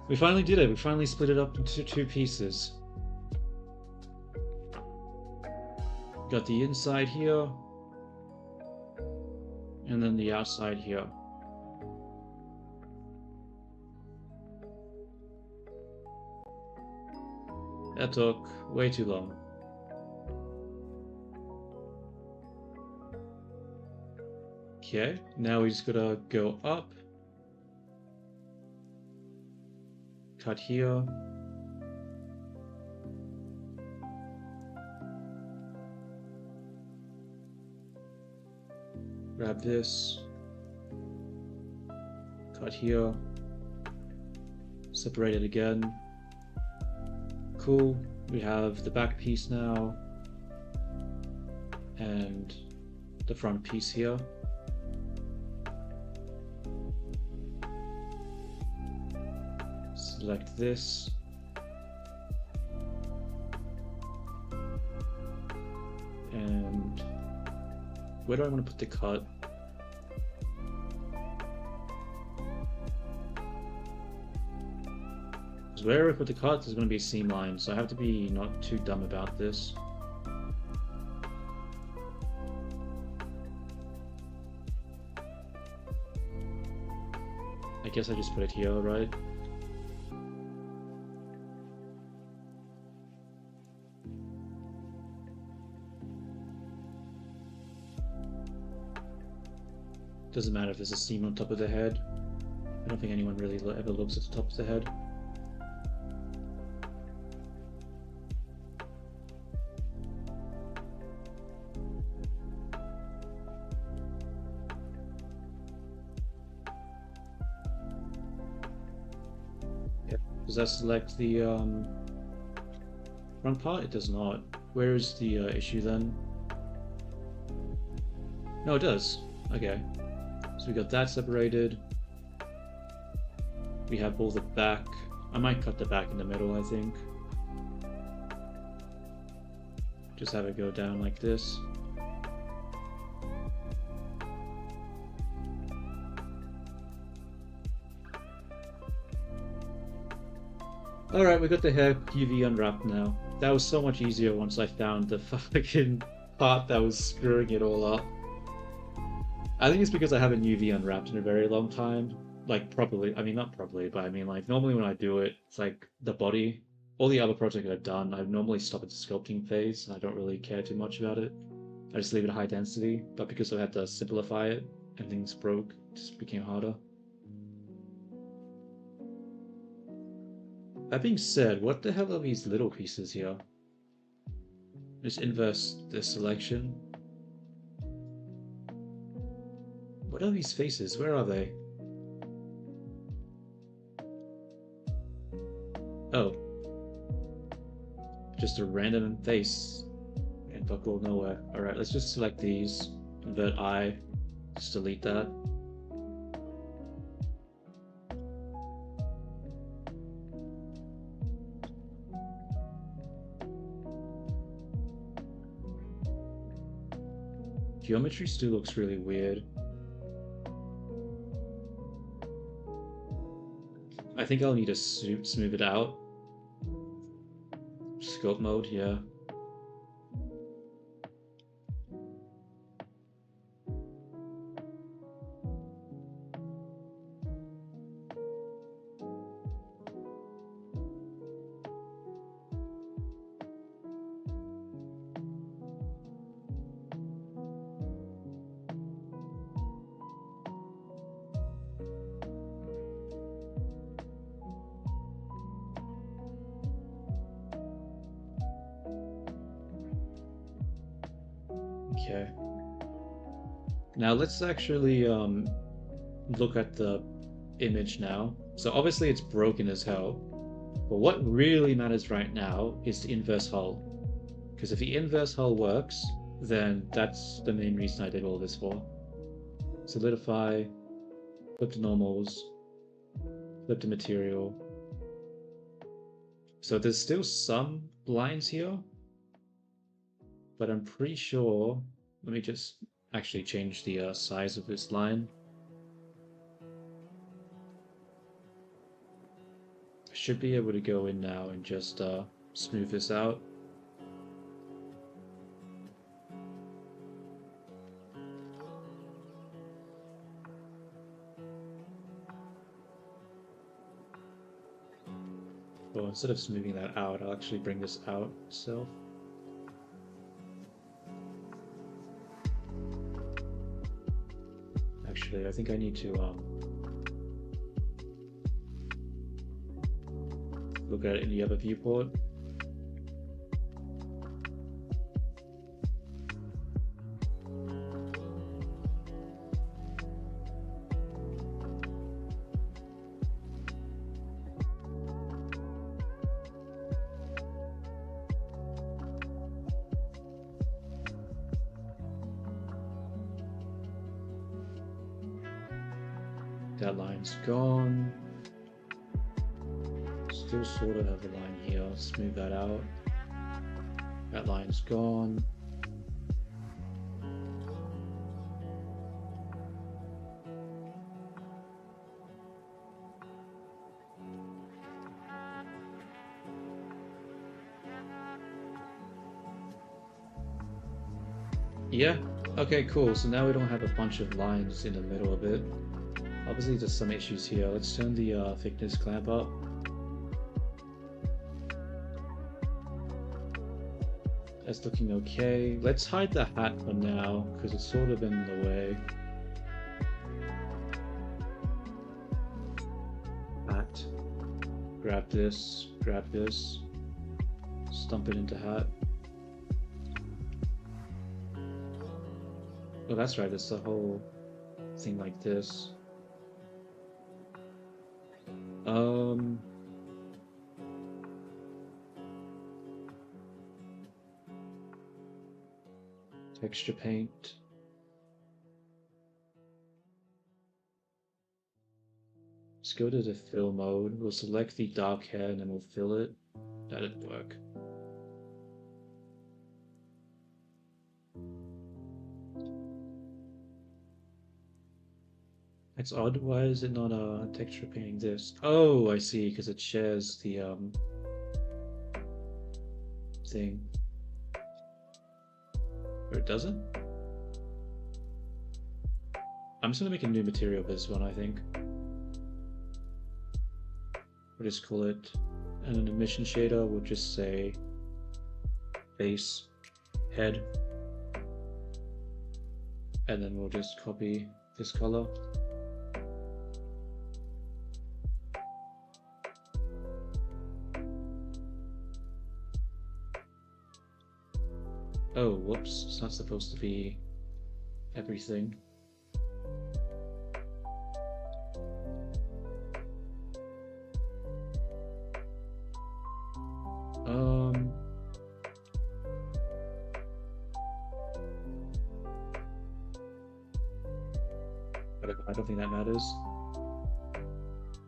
We finally did it. We finally split it up into two pieces. Got the inside here, and then the outside here. That took way too long. Okay, now we just gotta go up, cut here, grab this, cut here, separate it again. Cool, we have the back piece now, and the front piece here. Select this. And where do I want to put the cut? Because wherever I put the cut, there's going to be a seam line, so I have to be not too dumb about this. I guess I just put it here, right? Doesn't matter if there's a seam on top of the head. I don't think anyone really ever looks at the top of the head. Yep. Does that select the front part? It does not. Where is the issue then? No, it does. Okay. So we got that separated. We have all the back. I might cut the back in the middle, I think. Just have it go down like this. Alright, we got the hair UV unwrapped now. That was so much easier once I found the fucking part that was screwing it all up. I think it's because I haven't UV unwrapped in a very long time. Like, properly. I mean, not properly, but I mean, like, normally when I do it, it's like the body. All the other projects I've done, I normally stop at the sculpting phase, and I don't really care too much about it. I just leave it high density, but because I had to simplify it, and things broke, it just became harder. That being said, what the hell are these little pieces here? Just inverse the selection. What are these faces? Where are they? Oh. Just a random face. And buckle nowhere. Alright, let's just select these. Invert eye. Just delete that. Geometry still looks really weird. I think I'll need to smooth it out. Scope mode, yeah. Okay. Now let's actually look at the image now. So obviously it's broken as hell, but what really matters right now is the inverse hull. Because if the inverse hull works, then that's the main reason I did all this for. Solidify, flip to normals, flip to material. So there's still some lines here, but I'm pretty sure, let me just actually change the size of this line. I should be able to go in now and just smooth this out. Well, instead of smoothing that out, I'll actually bring this out itself. Actually, I think I need to look at it in the other viewport. That line's gone. Still sort of have a line here. Smooth that out. That line's gone. Yeah, okay, cool. So now we don't have a bunch of lines in the middle of it. Obviously there's some issues here. Let's turn the thickness clamp up. That's looking okay. Let's hide the hat for now, because it's sort of in the way. Hat. Grab this, stump it into hat. Oh, that's right, it's the whole thing like this. Texture paint. Let's go to the fill mode. We'll select the dark hair and then we'll fill it. That didn't work. It's odd. Why is it not texture painting this? Oh, I see, because it shares the thing. Or it doesn't? I'm just gonna make a new material for this one, I think. We'll just call it an emission shader. We'll just say face, head, and then we'll just copy this color. Oh, whoops, it's not supposed to be everything. I don't think that matters.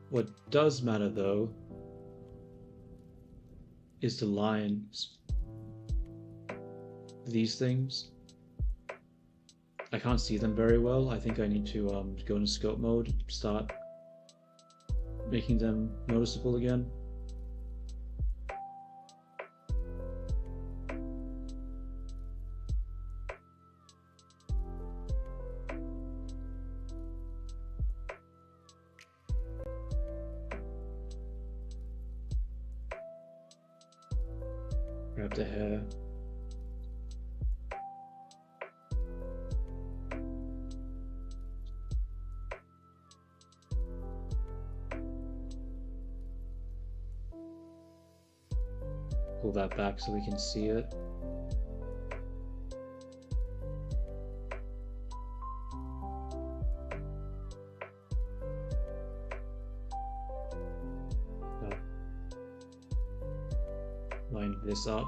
What does matter though is the lines. These things. I can't see them very well. I think I need to go into scope mode, start making them noticeable again. Grab the hair. Pull that back so we can see it. Line this up.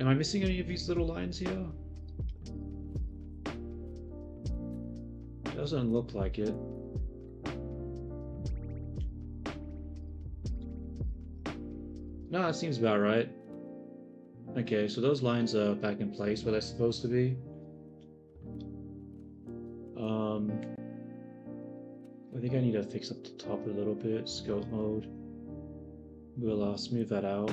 Am I missing any of these little lines here? Doesn't look like it. No, that seems about right. Okay, so those lines are back in place where they're supposed to be. I think I need to fix up the top a little bit. Scope mode. We'll smooth that out.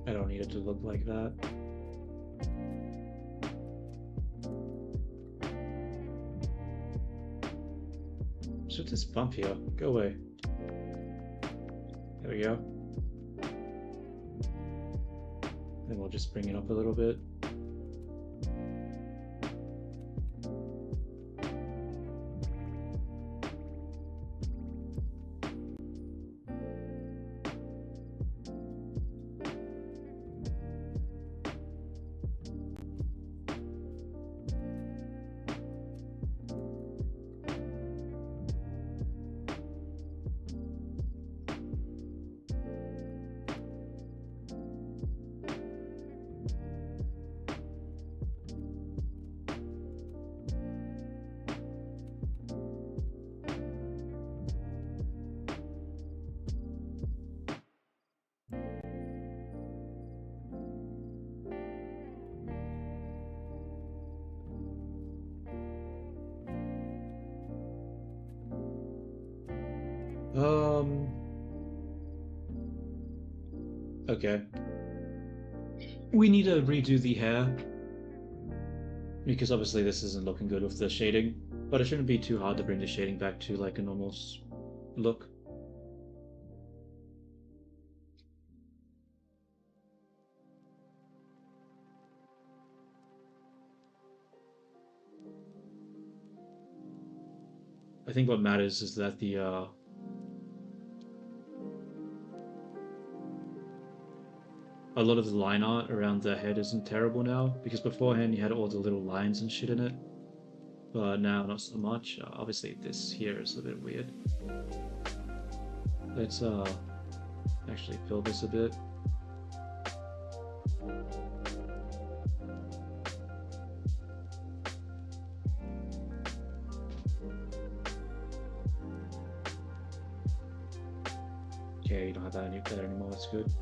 I don't need it to look like that. What's with this bump here? Go away. There we go. Then we'll just bring it up a little bit. Okay. We need to redo the hair. Because obviously this isn't looking good with the shading. But it shouldn't be too hard to bring the shading back to like a normal look. think what matters is that the a lot of the line art around the head isn't terrible now, because beforehand you had all the little lines and shit in it, but now not so much. Obviously this here is a bit weird. Let's actually fill this a bit. Okay, you don't have that anymore, that's good.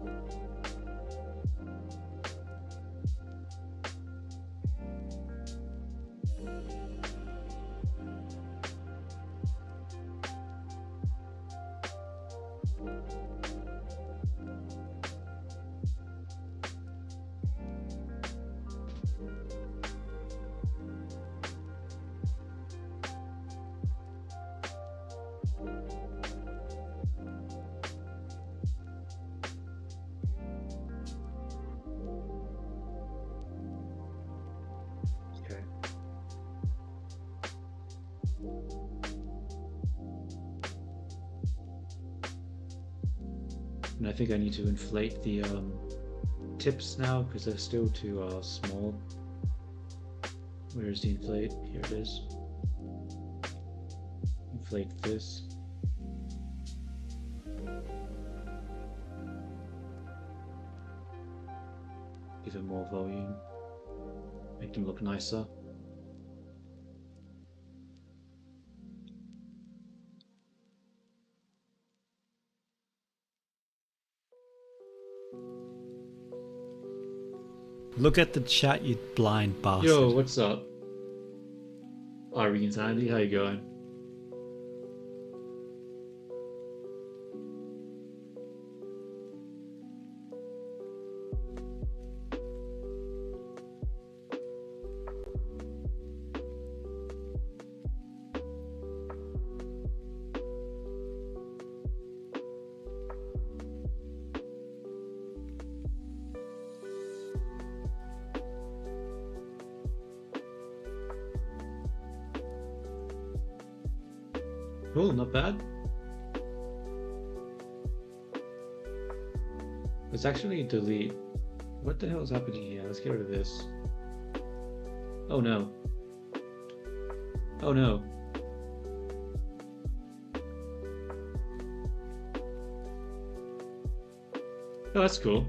Okay. And I think I need to inflate the tips now because they're still too small. Where's the inflate? Here it is. Inflate this. Give it more volume. Make them look nicer. Look at the chat, you blind bastard. Yo, what's up? Irene Sandy, how you going? Cool, not bad. Let's actually delete. What the hell is happening here? Let's get rid of this. Oh no. Oh no. Oh, that's cool.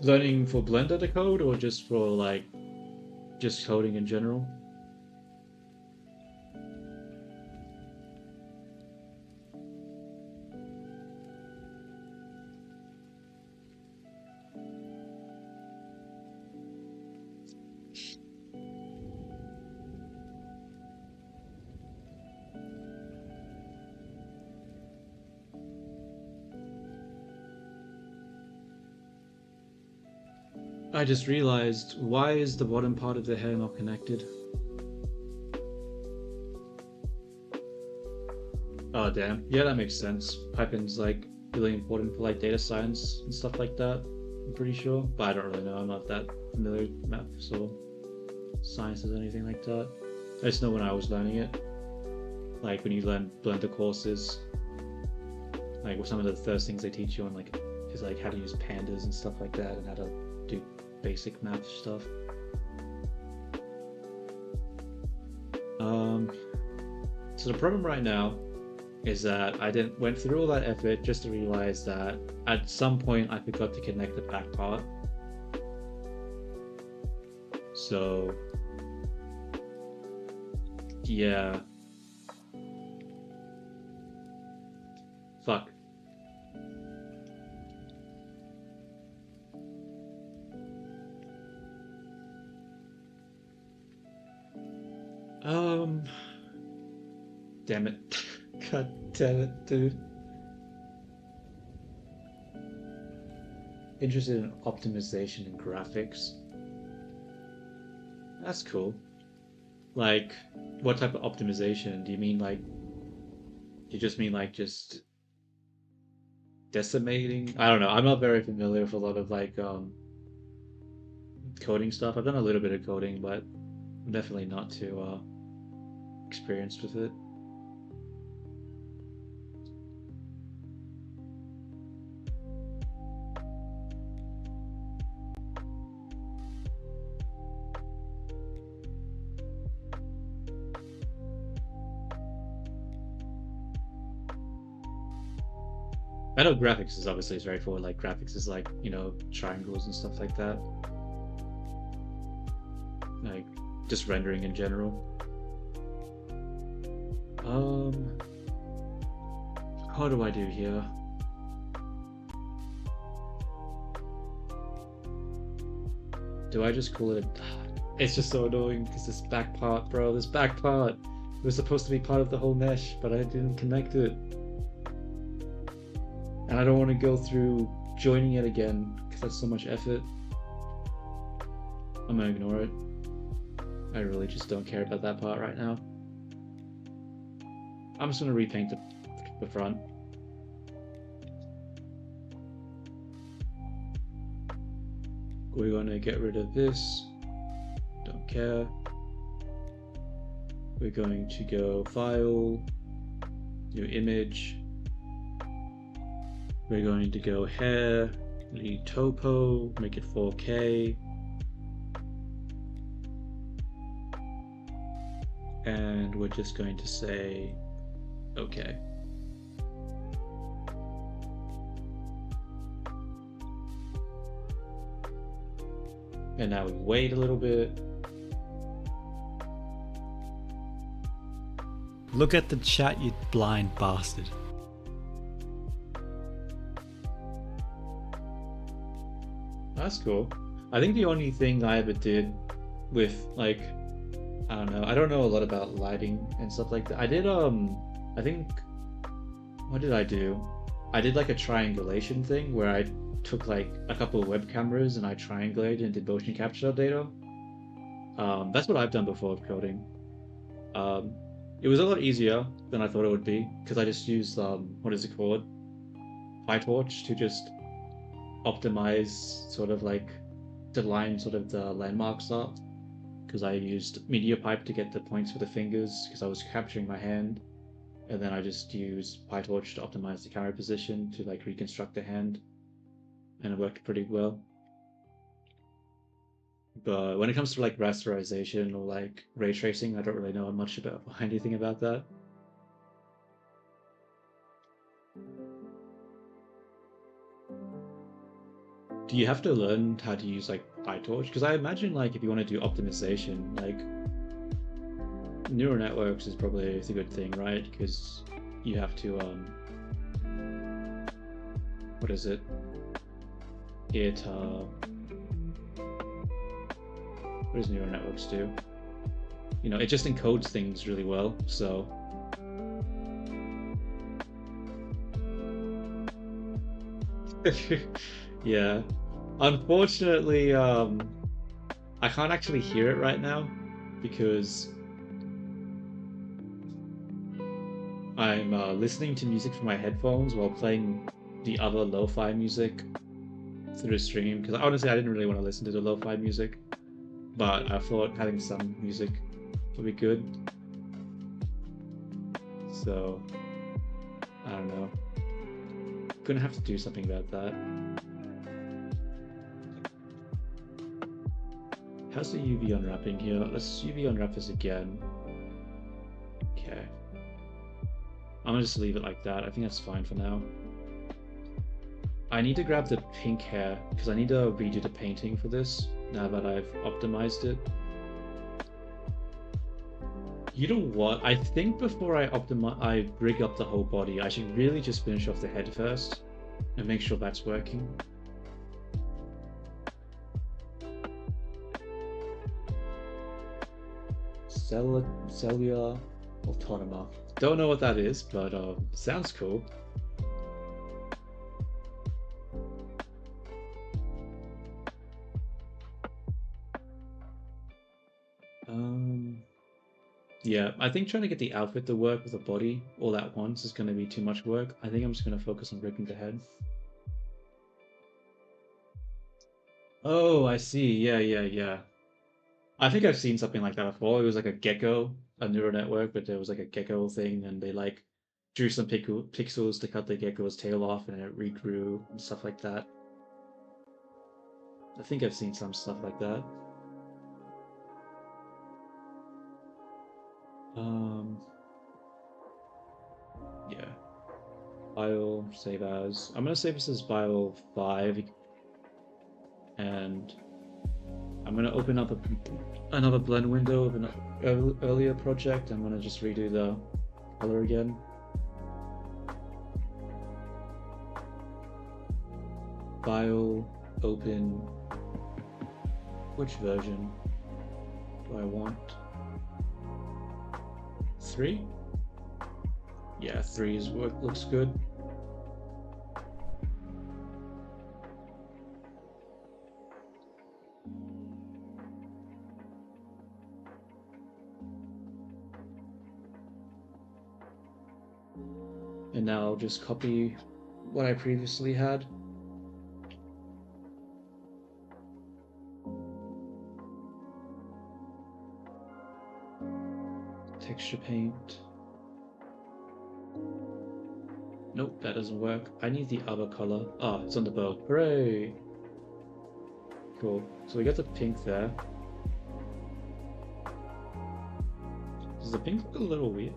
Learning for Blender to code or just for like just coding in general? I just realized, why is the bottom part of the hair not connected? Oh damn. Yeah, that makes sense. Python's like really important for like data science and stuff like that, I'm pretty sure. But I don't really know, I'm not that familiar with maths or sciences or anything like that. I just know when I was learning it, like when you learn Blender courses, like some of the first things they teach you on like is like how to use pandas and stuff like that and how to do basic math stuff. So the problem right now is that I went through all that effort just to realize that at some point I forgot to connect the back part. So yeah. Fuck. Damn it. God damn it, dude. Interested in optimization and graphics. That's cool. Like, what type of optimization? Do you mean like, you just mean like just decimating? I don't know. I'm not very familiar with a lot of like coding stuff. I've done a little bit of coding, but I'm definitely not too experienced with it. I know graphics is obviously straightforward. Like graphics is like, you know, triangles and stuff like that. Like just rendering in general. How do I do here? Do I just call it? It's just so annoying because this back part, bro. This back part was supposed to be part of the whole mesh, but I didn't connect it, and I don't want to go through joining it again because that's so much effort. I'm gonna ignore it. I really just don't care about that part right now. I'm just gonna repaint the front. We're gonna get rid of this. Don't care. We're going to go File, New Image. We're going to go Hair, delete Topo, make it 4K. And we're just going to say, okay. And now we wait a little bit. Look at the chat, you blind bastard. That's cool. I think the only thing I ever did with, like, I don't know, I don't know a lot about lighting and stuff like that. I did, I think, what did I do? I did like a triangulation thing where I took like a couple of web cameras and I triangulated and did motion capture data. That's what I've done before with coding. It was a lot easier than I thought it would be because I just used, what is it called? PyTorch to just optimize sort of like to line sort of the landmarks up, because I used MediaPipe to get the points for the fingers because I was capturing my hand, and then I just used PyTorch to optimize the camera position to like reconstruct the hand, and it worked pretty well. But when it comes to like rasterization or like ray tracing, I don't really know much about anything about that. Do you have to learn how to use like PyTorch? Because I imagine like if you want to do optimization, like neural networks is probably a good thing, right? Because you have to what is it? What does neural networks do? You know, it just encodes things really well, so yeah. Unfortunately, I can't actually hear it right now because I'm listening to music from my headphones while playing the other lo-fi music through the stream, because honestly I didn't really want to listen to the lo-fi music, but I thought having some music would be good. So I don't know. Gonna have to do something about that. How's the UV unwrapping here? Let's UV unwrap this again. Okay. I'm gonna just leave it like that. I think that's fine for now. I need to grab the pink hair because I need to redo the painting for this now that I've optimized it. You know what? I think before I rig up the whole body, I should really just finish off the head first and make sure that's working. Cellular autonoma. Don't know what that is, but sounds cool. Yeah, I think trying to get the outfit to work with the body all at once is going to be too much work. I think I'm just going to focus on rigging the head. Oh, I see. Yeah. I think I've seen something like that before. It was like a gecko, a neural network, but there was like a gecko thing, and they like drew some pixels to cut the gecko's tail off, and it regrew and stuff like that. I think I've seen some stuff like that. Yeah. File, save as. I'm gonna save this as file 5, and I'm gonna open up another blend window of an earlier project. I'm gonna just redo the color again. File, open. Which version do I want? 3? Yeah, 3 is what looks good. And now I'll just copy what I previously had. Texture paint. Nope, that doesn't work. I need the other color. Ah, it's on the bow. Hooray! Cool. So we got the pink there. Does the pink look a little weird?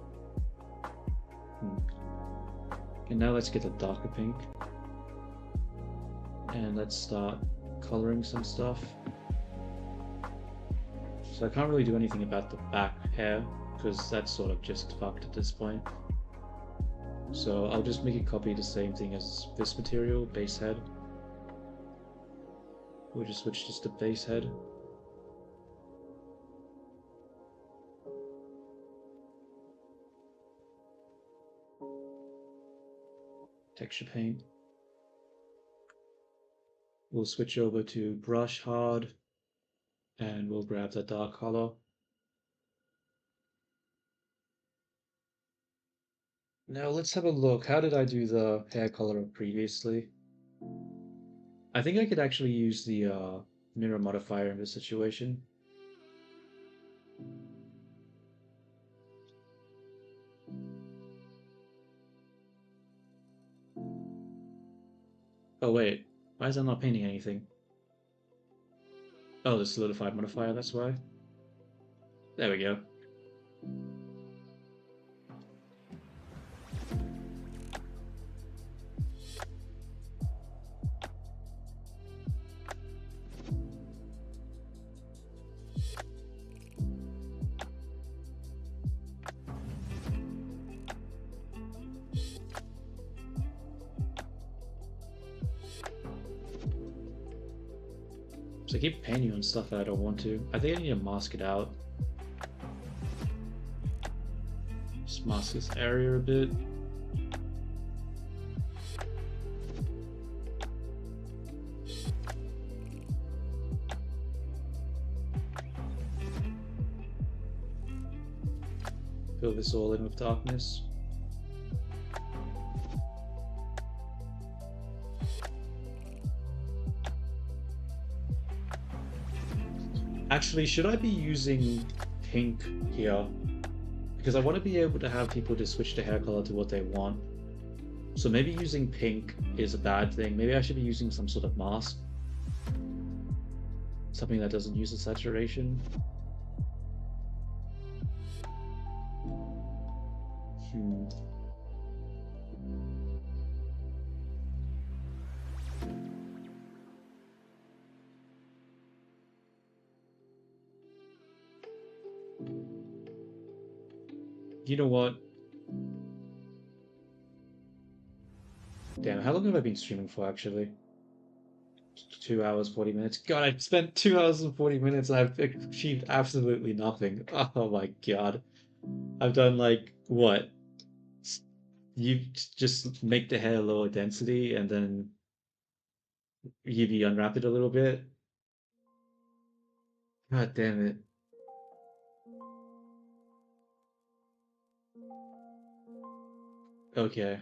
And now let's get a darker pink. And let's start coloring some stuff. So I can't really do anything about the back hair, because that's sort of just fucked at this point. So I'll just make it copy the same thing as this material, base head. We'll just switch this to base head. Texture paint. We'll switch over to brush hard, and we'll grab the dark color. Now let's have a look. How did I do the hair color previously? I think I could actually use the mirror modifier in this situation. Oh wait, why is that not painting anything? Oh, the solidified modifier, that's why. There we go. So I keep painting on stuff that I don't want to. I think I need to mask it out. Just mask this area a bit. Fill this all in with darkness. Actually, should I be using pink here? Because I want to be able to have people to switch the hair color to what they want. So maybe using pink is a bad thing. Maybe I should be using some sort of mask. Something that doesn't use the saturation. You know what? Damn, how long have I been streaming for actually? 2 hours, 40 minutes. God, I spent 2 hours and 40 minutes and I've achieved absolutely nothing. Oh my god. I've done like, what? You just make the hair lower density and then UV unwrap it a little bit. God damn it. Okay.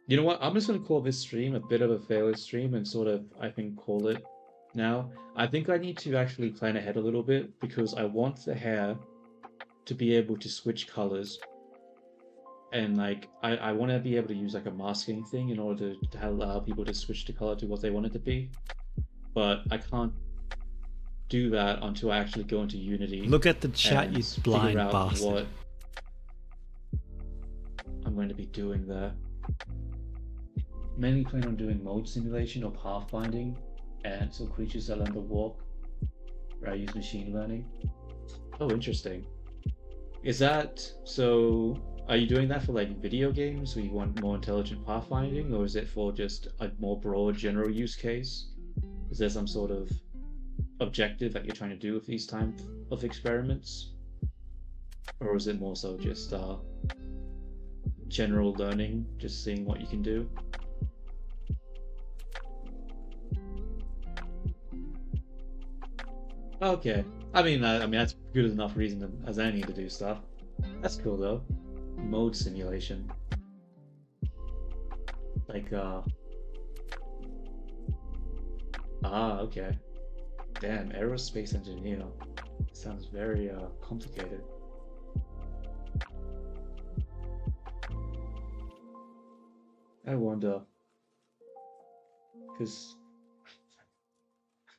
You know what? I'm just gonna call this stream a bit of a failure stream and sort of, I think, call it now. I think I need to actually plan ahead a little bit because I want the hair to be able to switch colors. And like, I want to be able to use like a masking thing in order to allow people to switch the color to what they want it to be. But I can't do that until I actually go into Unity. Look at the chat, and you figure blind out bastard. what be doing there? Mainly plan on doing mode simulation or pathfinding, ants or creatures that learn to walk, where I use machine learning. Oh, interesting. Is that so? Are you doing that for like video games where you want more intelligent pathfinding, or is it for just a more broad general use case? Is there some sort of objective that you're trying to do with these type of experiments? Or is it more so just general learning, just seeing what you can do? Okay. I mean that's good enough reason as any to do stuff. That's cool though. Mode simulation. Like okay. Damn, aerospace engineer. Sounds very complicated. I wonder, because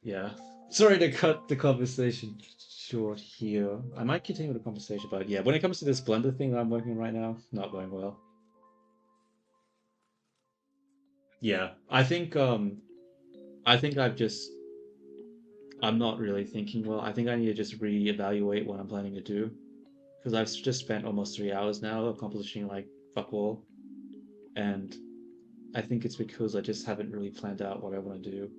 yeah. Sorry to cut the conversation short here. I might continue the conversation, but yeah, when it comes to this Blender thing that I'm working on right now, not going well. Yeah, I think I'm not really thinking well. I think I need to just reevaluate what I'm planning to do because I've just spent almost 3 hours now accomplishing like fuck all, and I think it's because I just haven't really planned out what I want to do,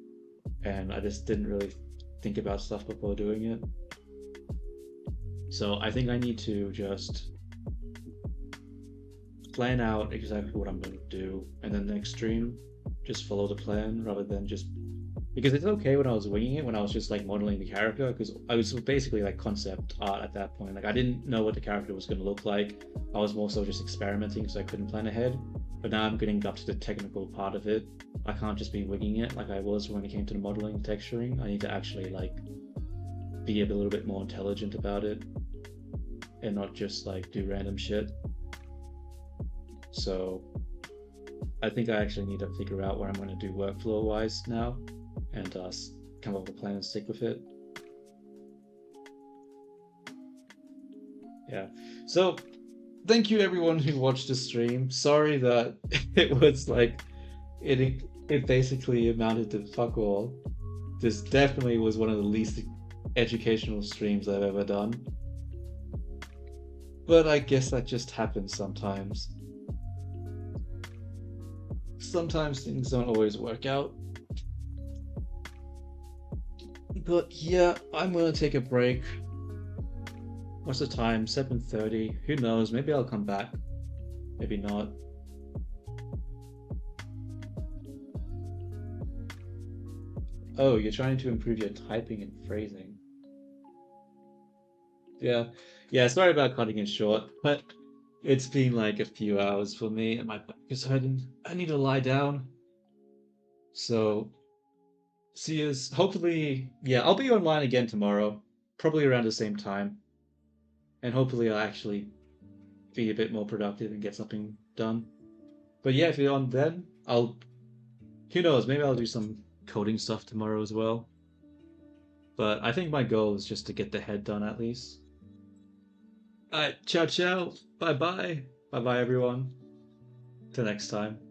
and I just didn't really think about stuff before doing it. So I think I need to just plan out exactly what I'm going to do, and then next stream, just follow the plan rather than just because it's okay when I was winging it when I was just like modeling the character because I was basically like concept art at that point. Like I didn't know what the character was going to look like. I was more so just experimenting because I couldn't plan ahead. But now I'm getting up to the technical part of it. I can't just be winging it like I was when it came to the modeling and texturing. I need to actually like be a little bit more intelligent about it and not just like do random shit. So I think I actually need to figure out what I'm going to do workflow wise now and come up with a plan and stick with it. Yeah. So thank you everyone who watched the stream. Sorry that it was like it basically amounted to fuck all. This definitely was one of the least educational streams I've ever done. But I guess that just happens sometimes. Sometimes things don't always work out. But yeah, I'm gonna take a break. What's the time? 7:30. Who knows? Maybe I'll come back. Maybe not. Oh, you're trying to improve your typing and phrasing. Yeah. Yeah, sorry about cutting it short, but it's been like a few hours for me and my back is hurting. I need to lie down. So see you. Hopefully, yeah, I'll be online again tomorrow, probably around the same time. And hopefully I'll actually be a bit more productive and get something done. But yeah, if you're on then, who knows, maybe I'll do some coding stuff tomorrow as well. But I think my goal is just to get the head done at least. Alright, ciao ciao. Bye bye. Bye bye everyone. Till next time.